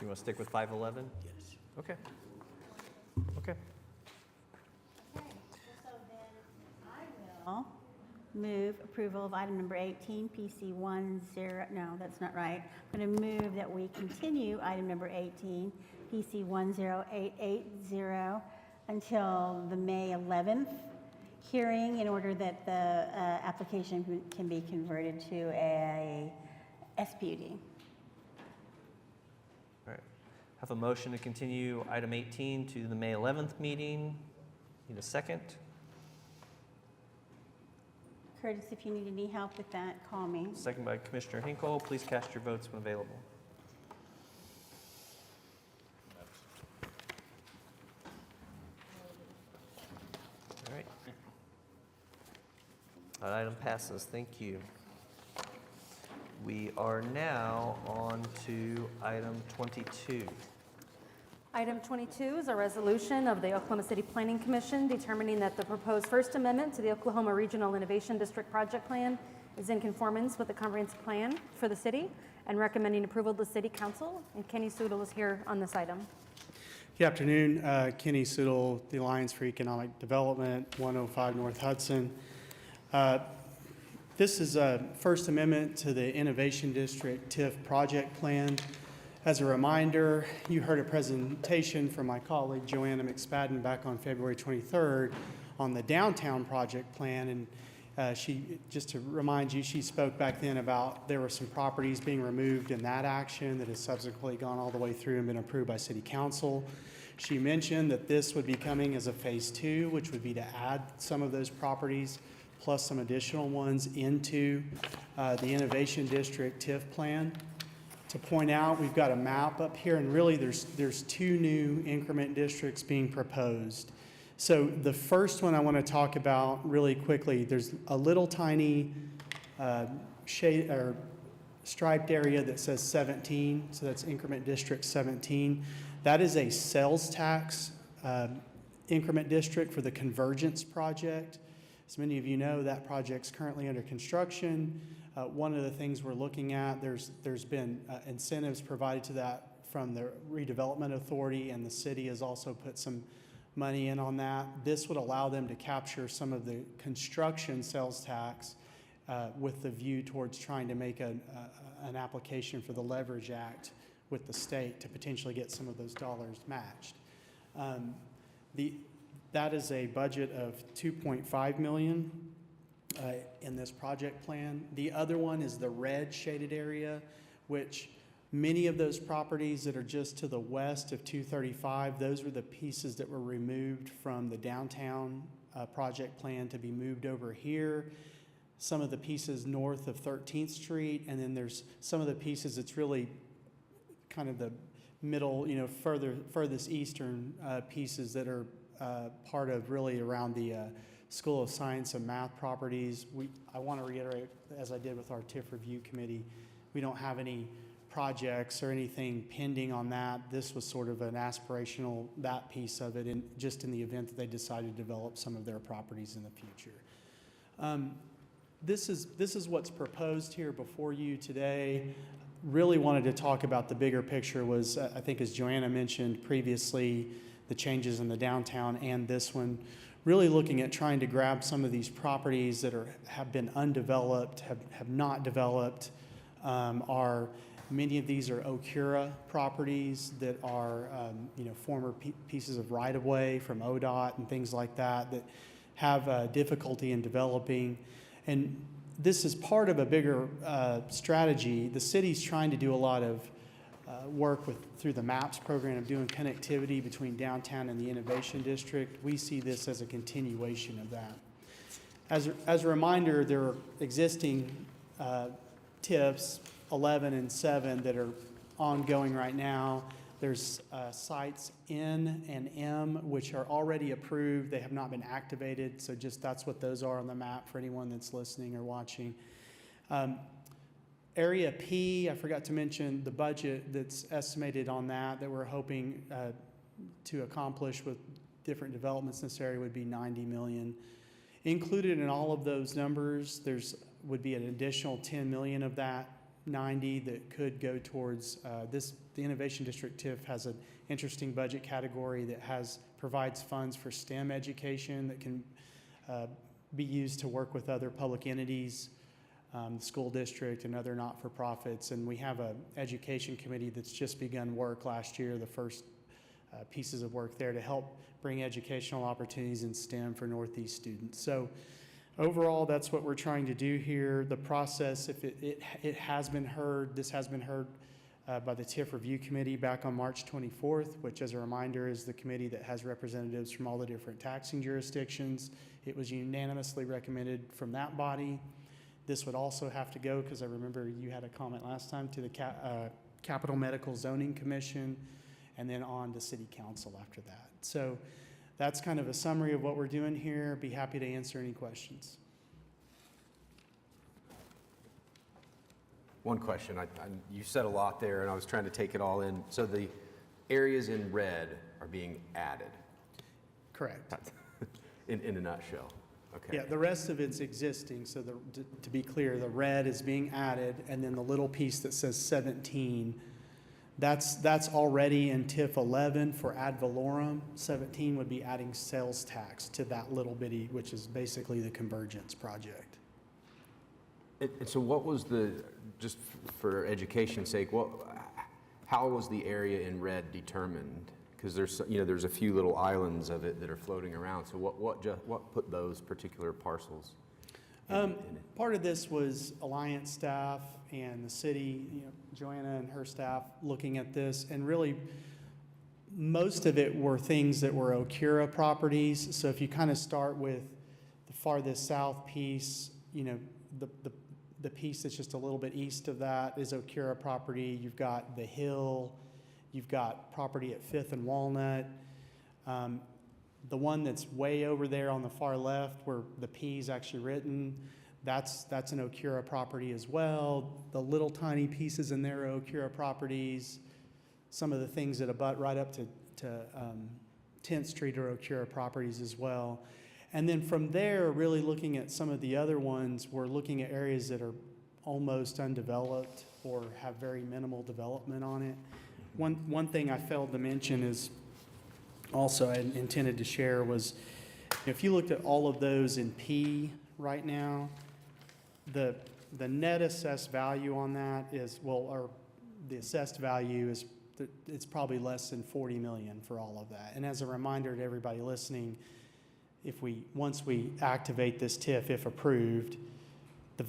Speaker 1: You want to stick with 511?
Speaker 18: Yes.
Speaker 1: Okay. Okay.
Speaker 4: I'll move approval of item number 18, PC 10, no, that's not right. I'm going to move that we continue item number 18, PC 10880, until the May 11th hearing in order that the application can be converted to a SPUD.
Speaker 1: All right. Have a motion to continue item 18 to the May 11th meeting. Need a second?
Speaker 4: Curtis, if you need any help with that, call me.
Speaker 1: Second by Commissioner Hinkle. Please cast your votes when available. All right. That item passes. Thank you. We are now on to item 22.
Speaker 3: Item 22 is a resolution of the Oklahoma City Planning Commission determining that the proposed First Amendment to the Oklahoma Regional Innovation District Project Plan is in conformance with the comprehensive plan for the city and recommending approval to the City Council. And Kenny Sudol is here on this item.
Speaker 19: Good afternoon. Kenny Sudol, the Alliance for Economic Development, 105 North Hudson. This is a First Amendment to the Innovation District TIF project plan. As a reminder, you heard a presentation from my colleague Joanna McSpadden back on February 23rd on the downtown project plan, and just to remind you, she spoke back then about there were some properties being removed in that action that has subsequently gone all the way through and been approved by City Council. She mentioned that this would be coming as a phase 2, which would be to add some of those properties plus some additional ones into the Innovation District TIF plan. To point out, we've got a map up here, and really there's 2 new increment districts being proposed. So the first one I want to talk about really quickly, there's a little tiny shade or striped area that says 17, so that's increment district 17. That is a sales tax increment district for the Convergence project. As many of you know, that project's currently under construction. One of the things we're looking at, there's been incentives provided to that from the redevelopment authority, and the city has also put some money in on that. This would allow them to capture some of the construction sales tax with the view towards trying to make an application for the Leverage Act with the state to potentially get some of those dollars matched. That is a budget of $2.5 million in this project plan. The other one is the red shaded area, which many of those properties that are just to the west of 235, those were the pieces that were removed from the downtown project plan to be moved over here. Some of the pieces north of 13th Street, and then there's some of the pieces that's really kind of the middle, furthest eastern pieces that are part of really around the School of Science and Math properties. I want to reiterate, as I did with our TIF review committee, we don't have any projects or anything pending on that. This was sort of an aspirational, that piece of it, and just in the event that they decided to develop some of their properties in the future. This is what's proposed here before you today. Really wanted to talk about the bigger picture was, I think as Joanna mentioned previously, the changes in the downtown and this one, really looking at trying to grab some of these properties that have been undeveloped, have not developed, many of these are Okura properties that are former pieces of right-of-way from ODOT and things like that that have difficulty in developing. And this is part of a bigger strategy. The city's trying to do a lot of work through the MAPS program of doing connectivity between downtown and the Innovation District. We see this as a continuation of that. As a reminder, there are existing TIFs 11 and 7 that are ongoing right now. There's sites N and M, which are already approved. They have not been activated, so just that's what those are on the map for anyone that's listening or watching. Area P, I forgot to mention the budget that's estimated on that we're hoping to accomplish with different developments in this area would be $90 million. Included in all of those numbers, would be an additional $10 million of that 90 that could go towards this. The Innovation District TIF has an interesting budget category that provides funds for STEM education that can be used to work with other public entities, the school district and other not-for-profits. And we have an education committee that's just begun work last year, the first pieces of work there to help bring educational opportunities in STEM for Northeast students. So overall, that's what we're trying to do here. The process, if it has been heard, this has been heard by the TIF Review Committee back on March 24th, which as a reminder is the committee that has representatives from all the different taxing jurisdictions. It was unanimously recommended from that body. This would also have to go, because I remember you had a comment last time, to the Capital Medical Zoning Commission, and then on to City Council after that. So that's kind of a summary of what we're doing here. Be happy to answer any questions.
Speaker 15: One question. You said a lot there, and I was trying to take it all in. So the areas in red are being added?
Speaker 19: Correct.
Speaker 15: In a nutshell. Okay.
Speaker 19: Yeah, the rest of it's existing. So to be clear, the red is being added, and then the little piece that says 17, that's already in TIF 11 for ad valorem. 17 would be adding sales tax to that little bitty, which is basically the Convergence project.
Speaker 15: And so what was just for education's sake, how was the area in red determined? Because there's a few little islands of it that are floating around. So what put those particular parcels in it?
Speaker 19: Part of this was Alliance staff and the city, Joanna and her staff looking at this, and really most of it were things that were Okura properties. So if you kind of start with the farthest south piece, the piece that's just a little bit east of that is Okura property. You've got the Hill. You've got property at 5th and Walnut. The one that's way over there on the far left where the P is actually written, That's an Okura property as well. The little tiny pieces in there are Okura properties. Some of the things that abut right up to 10th Street are Okura properties as well. And then from there, really looking at some of the other ones, we're looking at areas that are almost undeveloped or have very minimal development on it. One thing I failed to mention is also I intended to share was, if you looked at all of those in P right now, the net assessed value on that is, well, or the assessed value is, it's probably less than 40 million for all of that. And as a reminder to everybody listening, once we activate this TIF, if approved,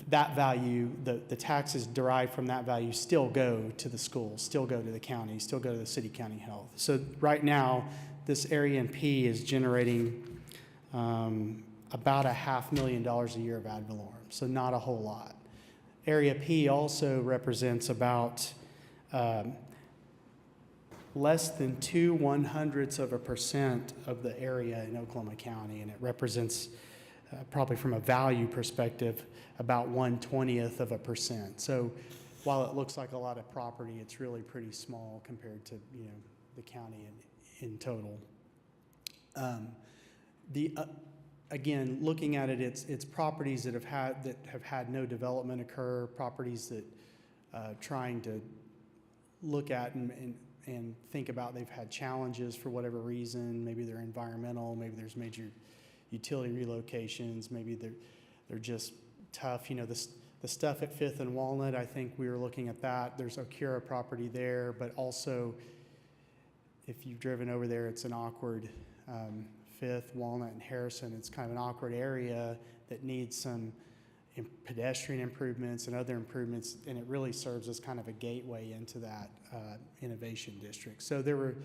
Speaker 19: that value, the taxes derived from that value still go to the schools, still go to the county, still go to the city county health. So right now, this area in P is generating about $500,000 a year of ad valorem, so not a whole lot. Area P also represents about less than 0.02% of the area in Oklahoma County, and it represents probably from a value perspective about 1/20%. So while it looks like a lot of property, it's really pretty small compared to the county in total. Again, looking at it, it's properties that have had no development occur, properties that trying to look at and think about they've had challenges for whatever reason. Maybe they're environmental, maybe there's major utility relocations, maybe they're just tough. The stuff at 5th and Walnut, I think we were looking at that. There's Okura property there, but also if you've driven over there, it's an awkward 5th, Walnut, and Harrison. It's kind of an awkward area that needs some pedestrian improvements and other improvements, and it really serves as kind of a gateway into that innovation district. So there were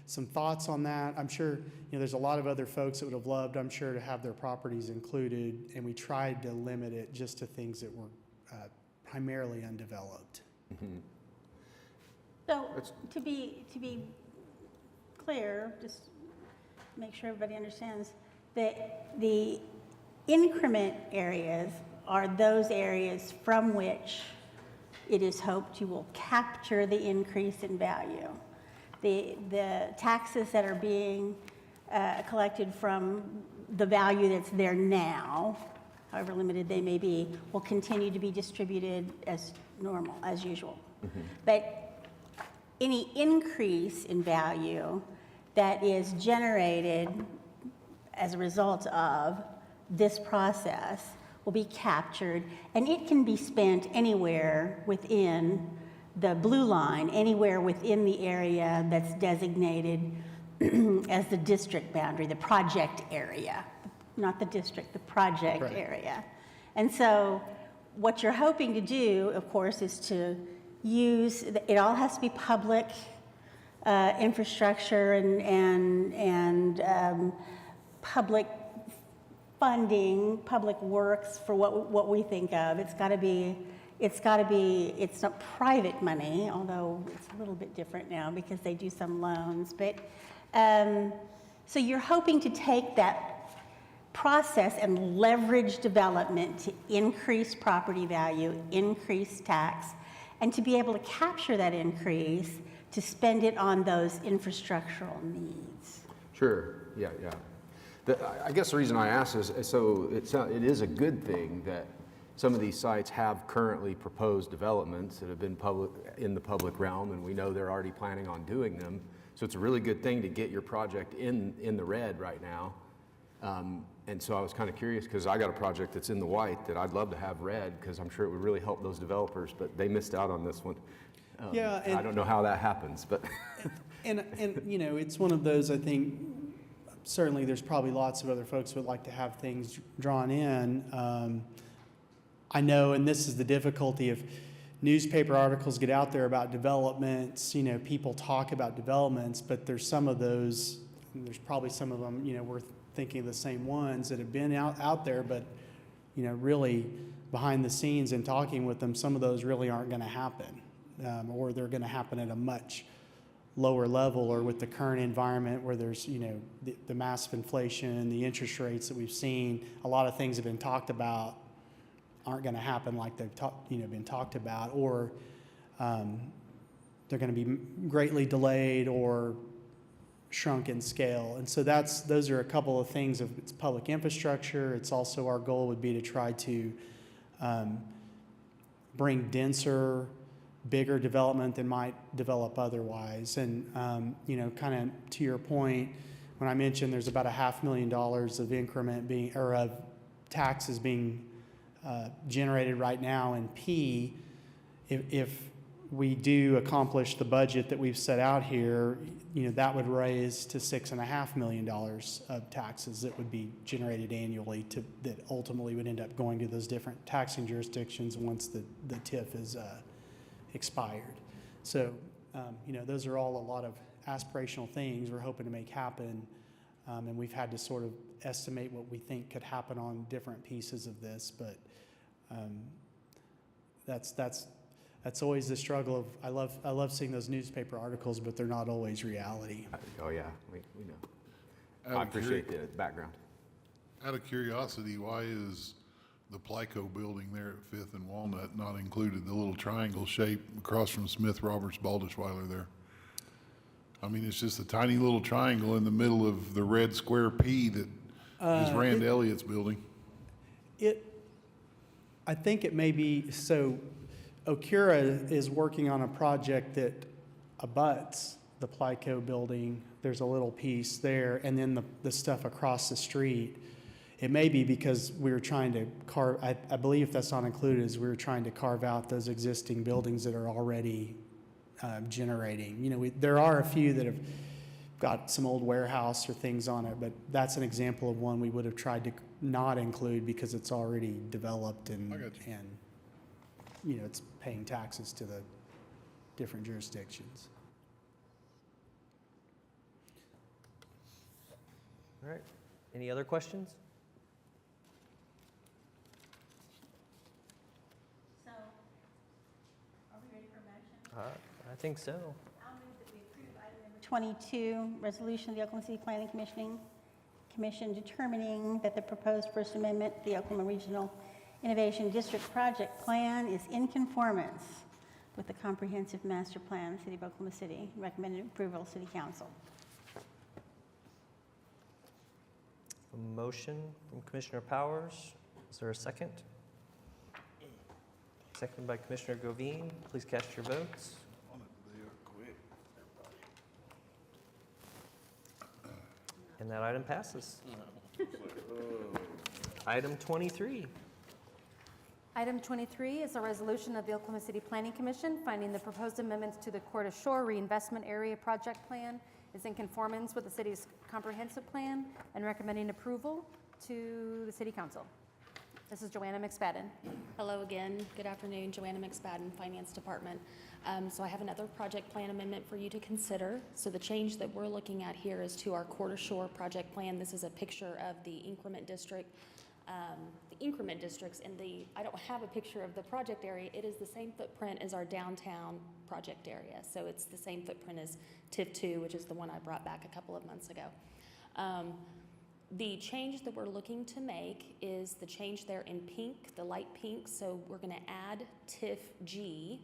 Speaker 19: some thoughts on that. I'm sure there's a lot of other folks that would have loved, I'm sure, to have their properties included, and we tried to limit it just to things that were primarily undeveloped.
Speaker 15: Mm-hmm.
Speaker 4: So to be clear, just make sure everybody understands that the increment areas are those areas from which it is hoped you will capture the increase in value. The taxes that are being collected from the value that's there now, however limited they may be, will continue to be distributed as normal, as usual. Mm-hmm. But any increase in value that is generated as a result of this process will be captured, and it can be spent anywhere within the blue line, anywhere within the area that's designated as the district boundary, the project area, not the district, the project area. And so what you're hoping to do, of course, is to use, it all has to be public infrastructure and public funding, public works for what we think of. It's not private money, although it's a little bit different now because they do some loans. But so you're hoping to take that process and leverage development to increase property value, increase tax, and to be able to capture that increase to spend it on those infrastructural needs.
Speaker 15: Sure, yeah. I guess the reason I asked is, so it is a good thing that some of these sites have currently proposed developments that have been in the public realm, and we know they're already planning on doing them. So it's a really good thing to get your project in the red right now. And so I was kind of curious because I got a project that's in the white that I'd love to have red because I'm sure it would really help those developers, but they missed out on this one.
Speaker 19: Yeah,
Speaker 15: I don't know how that happens, but.
Speaker 19: and it's one of those, I think, certainly there's probably lots of other folks who would like to have things drawn in. I know, and this is the difficulty of newspaper articles get out there about developments, people talk about developments, but there's some of those, and there's probably some of them, we're thinking of the same ones that have been out there, but, really behind the scenes and talking with them, some of those really aren't going to happen, or they're going to happen at a much lower level, or with the current environment where there's, the massive inflation, the interest rates that we've seen, a lot of things have been talked about aren't going to happen like they've been talked about, or they're going to be greatly delayed or shrunk in scale. And so those are a couple of things. Of it's public infrastructure. It's also, our goal would be to try to bring denser, bigger development than might develop otherwise. And kind of to your point, when I mentioned there's about $500,000 of increment being, or of taxes being generated right now in P, if we do accomplish the budget that we've set out here, that would raise to $6.5 million of taxes that would be generated annually that ultimately would end up going to those different taxing jurisdictions once the TIF is expired. So, those are all a lot of aspirational things we're hoping to make happen, and we've had to sort of estimate what we think could happen on different pieces of this, but that's always the struggle of, I love seeing those newspaper articles, but they're not always reality.
Speaker 15: Oh, yeah, we know. I appreciate the background.
Speaker 2: Out of curiosity, why is the Plyco building there at Fifth and Walnut not included, the little triangle shape across from Smith Roberts Baldishweiler there? I mean, it's just a tiny little triangle in the middle of the red square P that is Rand Elliott's building.
Speaker 19: I think it may be, so Okura is working on a project that abuts the Plyco building. There's a little piece there, and then the stuff across the street. It may be because we were trying to carve, I believe if that's not included, is we were trying to carve out those existing buildings that are already generating. There are a few that have got some old warehouse or things on it, but that's an example of one we would have tried to not include because it's already developed and it's paying taxes to the different jurisdictions.
Speaker 1: All right. Any other questions?
Speaker 4: So, are we ready for motion?
Speaker 1: I think so.
Speaker 4: I'll move that we approve item number 22, resolution of the Oklahoma City Planning Commission determining that the proposed First Amendment to the Oklahoma Regional Innovation District Project Plan is in conformance with the Comprehensive Master Plan of the City of Oklahoma City. Recommended approval of City Council.
Speaker 1: A motion from Commissioner Powers. Is there a second? Second by Commissioner Govine. Please cast your votes. And that item passes. Item 23.
Speaker 3: Item 23 is a resolution of the Oklahoma City Planning Commission finding the proposed amendments to the Corda Shore Reinvestment Area Project Plan is in conformance with the city's comprehensive plan and recommending approval to the City Council. This is Joanna McSpadden.
Speaker 12: Hello again. Good afternoon. Joanna McSpadden, Finance Department. So I have another project plan amendment for you to consider. So the change that we're looking at here is to our Corda Shore project plan. This is a picture of the increment district. The increment districts and I don't have a picture of the project area. It is the same footprint as our downtown project area. So it's the same footprint as TIF 2, which is the one I brought back a couple of months ago. The change that we're looking to make is the change there in pink, the light pink. So we're going to add TIF G,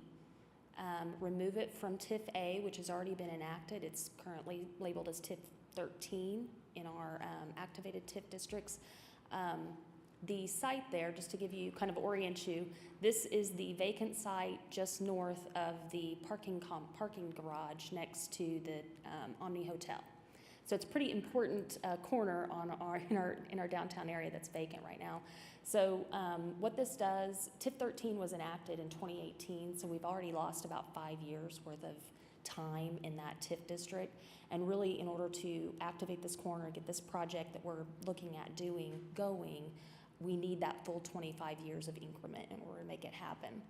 Speaker 12: remove it from TIF A, which has already been enacted. It's currently labeled as TIF 13 in our activated TIF districts. The site there, just to give you, kind of orient you, this is the vacant site just north of the parking garage next to the Omni Hotel. So it's a pretty important corner in our downtown area that's vacant right now. So what this does, TIF 13 was enacted in 2018, so we've already lost about 5 years worth of time in that TIF district. And really, in order to activate this corner, get this project that we're looking at going, we need that full 25 years of increment in order to make it happen.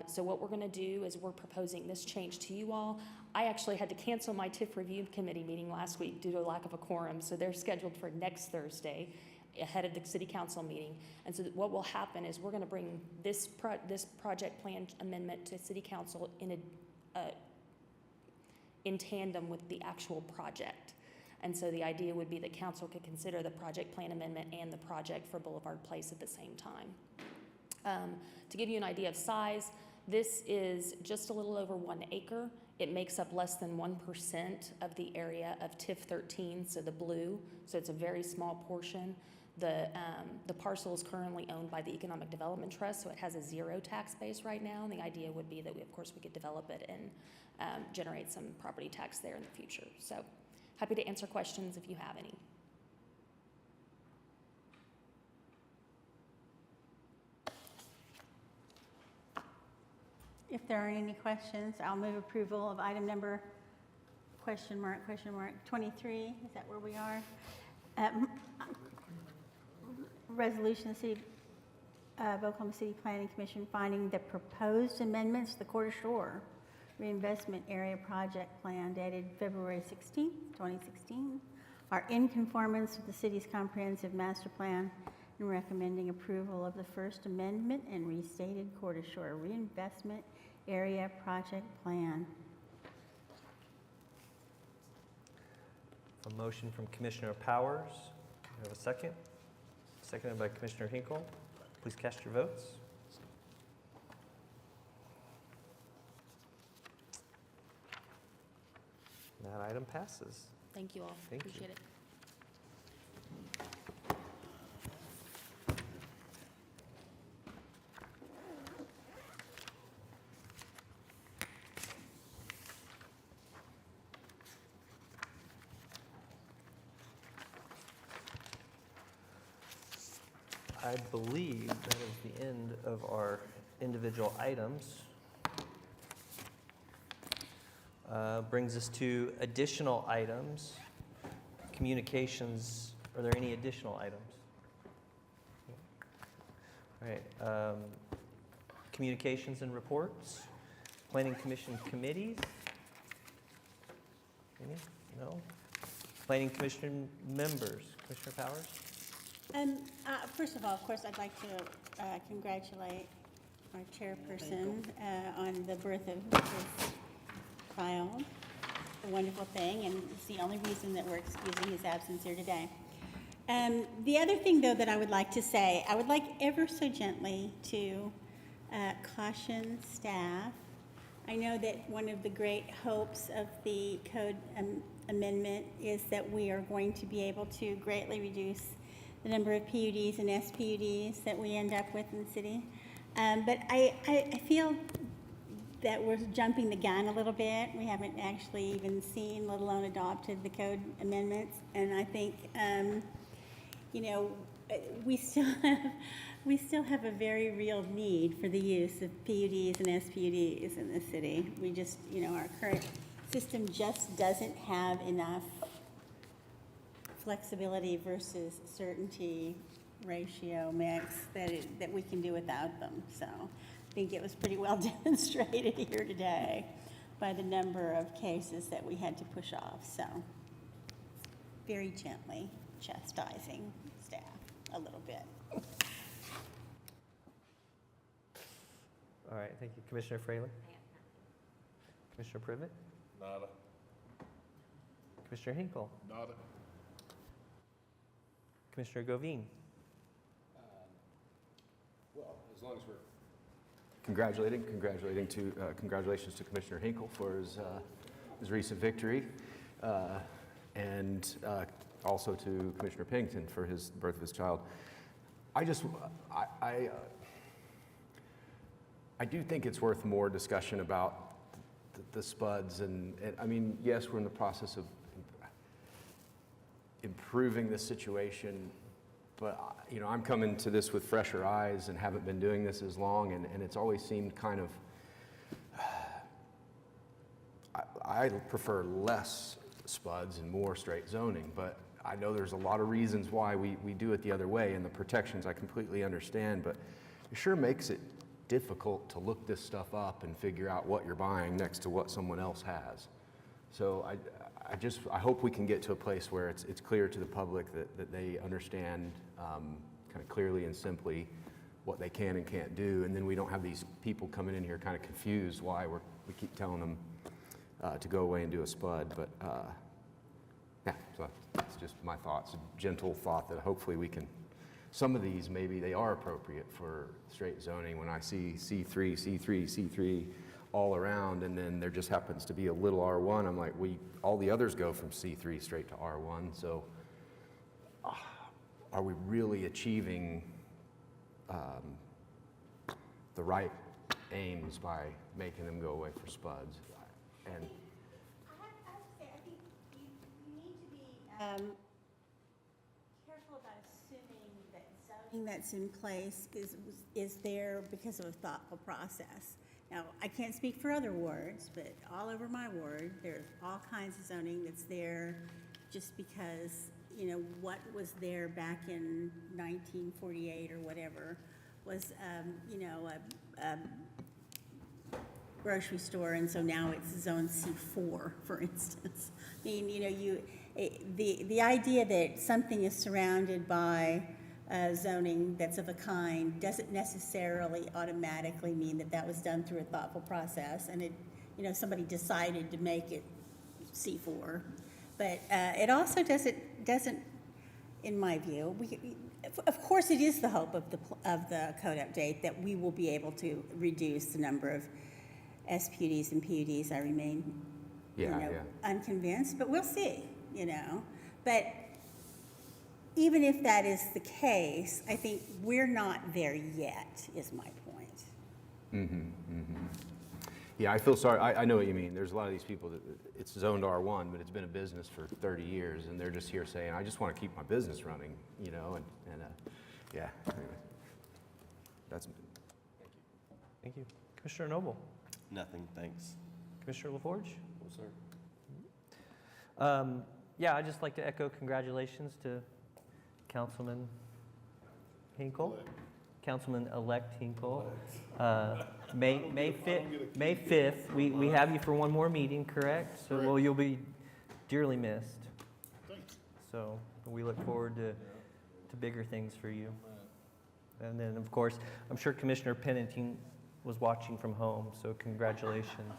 Speaker 12: So what we're going to do is we're proposing this change to you all. I actually had to cancel my TIF review committee meeting last week due to a lack of a quorum, so they're scheduled for next Thursday ahead of the city council meeting. And so what will happen is we're going to bring this project plan amendment to city council in tandem with the actual project. And so the idea would be that council could consider the project plan amendment and the project for Boulevard Place at the same time. To give you an idea of size, this is just a little over 1 acre. It makes up less than 1% of the area of TIF 13, so the blue, so it's a very small portion. The parcel is currently owned by the Economic Development Trust, so it has a 0 tax base right now. And the idea would be that we could develop it and generate some property tax there in the future. So happy to answer questions if you have any.
Speaker 4: If there aren't any questions, I'll move approval of item number question mark 23. Is that where we are? Resolution of the City of Oklahoma City Planning Commission finding the proposed amendments to the Quarter Shore Reinvestment Area Project Plan dated February 16, 2016 are in conformance with the city's comprehensive master plan and recommending approval of the First Amendment and restated Quarter Shore Reinvestment Area Project Plan.
Speaker 1: A motion from Commissioner Powers. We have a second. Seconded by Commissioner Hinkle. Please cast your votes. That item passes.
Speaker 12: Thank you all.
Speaker 1: Thank you.
Speaker 12: Appreciate it.
Speaker 1: I believe that is the end of our individual items. Brings us to additional items. Communications, are there any additional items? All right. Communications and reports. Planning Commission committees. Any? No? Planning Commission members. Commissioner Powers?
Speaker 4: First of all, of course, I'd like to congratulate our chairperson on the birth of his child. A wonderful thing, and it's the only reason that we're excusing his absence here today. The other thing, though, that I would like to say, I would like ever so gently to caution staff. I know that one of the great hopes of the code amendment is that we are going to be able to greatly reduce the number of PUDs and SPUDs that we end up with in the city. But I feel that we're jumping the gun a little bit. We haven't actually even seen, let alone adopted, the code amendments. And I think, you know, we still have a very real need for the use of PUDs and SPUDs in the city. We just, you know, our current system just doesn't have enough flexibility versus certainty ratio mix that we can do without them. So I think it was pretty well demonstrated here today by the number of cases that we had to push off. So very gently chastising staff a little bit.
Speaker 1: All right, thank you. Commissioner Fraley? Commissioner Privet?
Speaker 2: Nada.
Speaker 1: Commissioner Hinkle?
Speaker 2: Nada.
Speaker 1: Commissioner Govine?
Speaker 15: Well, as long as we're congratulations to Commissioner Hinkle for his recent victory, and also to Commissioner Pennington for his birth of his child. I do think it's worth more discussion about the SPUDs, and I mean, yes, we're in the process of improving the situation, but you know, I'm coming to this with fresher eyes and haven't been doing this as long, and it's always seemed kind of, I prefer less SPUDs and more straight zoning, but I know there's a lot of reasons why we do it the other way, and the protections I completely understand, but it sure makes it difficult to look this stuff up and figure out what you're buying next to what someone else has. So I hope we can get to a place where it's clear to the public that they understand kind of clearly and simply what they can and can't do, and then we don't have these people coming in here kind of confused why we keep telling them to go away and do a SPUD. But yeah, so that's just my thoughts, a gentle thought that hopefully we can some of these, maybe they are appropriate for straight zoning when I see C3, C3, C3 all around, and then there just happens to be a little R1. I'm like, all the others go from C3 straight to R1, so are we really achieving the right aims by making them go away for spuds? And
Speaker 4: I have to say, I think you need to be careful about assuming that zoning that's in place is there because of a thoughtful process. Now, I can't speak for other wards, but all over my ward, there's all kinds of zoning that's there just because, you know, what was there back in 1948 or whatever was, you know, a grocery store, and so now it's zone C4, for instance. I mean, you know, the idea that something is surrounded by zoning that's of a kind doesn't necessarily automatically mean that that was done through a thoughtful process, and it, you know, somebody decided to make it C4. But it also doesn't, in my view, of course it is the hope of the code update that we will be able to reduce the number of SPUDs and PUDs. I remain, unconvinced, but we'll see, you know. But even if that is the case, I think we're not there yet, is my point.
Speaker 15: Yeah, I feel sorry. I know what you mean. There's a lot of these people that it's zoned R1, but it's been a business for 30 years, and they're just here saying, I just want to keep my business running, you know, and yeah. Anyway, that's.
Speaker 1: Thank you. Commissioner Noble.
Speaker 8: Nothing, thanks.
Speaker 1: Commissioner LaForge?
Speaker 8: No, sir.
Speaker 1: Yeah, I'd just like to echo congratulations to Councilman Hinkle, Councilman-elect Hinkle. May 5th, we have you for one more meeting, correct? So, well, you'll be dearly missed. So we look forward to bigger things for you. And then, of course, I'm sure Commissioner Pennington was watching from home, so congratulations.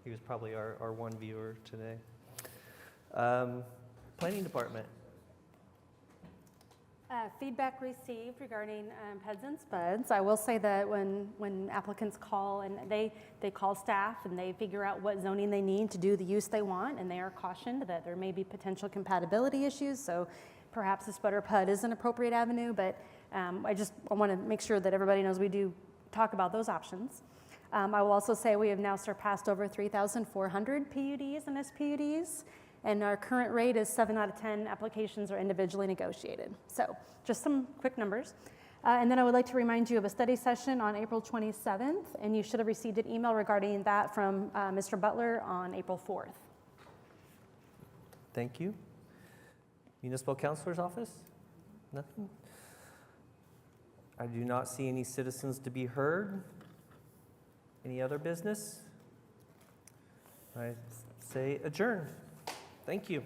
Speaker 1: He was probably our one viewer today. Planning Department.
Speaker 3: Feedback received regarding PEDs and SPUDs. I will say that when applicants call and they call staff and they figure out what zoning they need to do the use they want, and they are cautioned that there may be potential compatibility issues, so perhaps a SPUD or PUD is an appropriate avenue, but I want to make sure that everybody knows we do talk about those options. I will also say we have now surpassed over 3,400 PUDs and SPUDs, and our current rate is 7 out of 10 applications are individually negotiated. So just some quick numbers. And then I would like to remind you of a study session on April 27th, and you should have received an email regarding that from Mr. Butler on April 4th.
Speaker 1: Thank you. Municipal Counselor's Office? Nothing? I do not see any citizens to be heard. Any other business? I say adjourn. Thank you.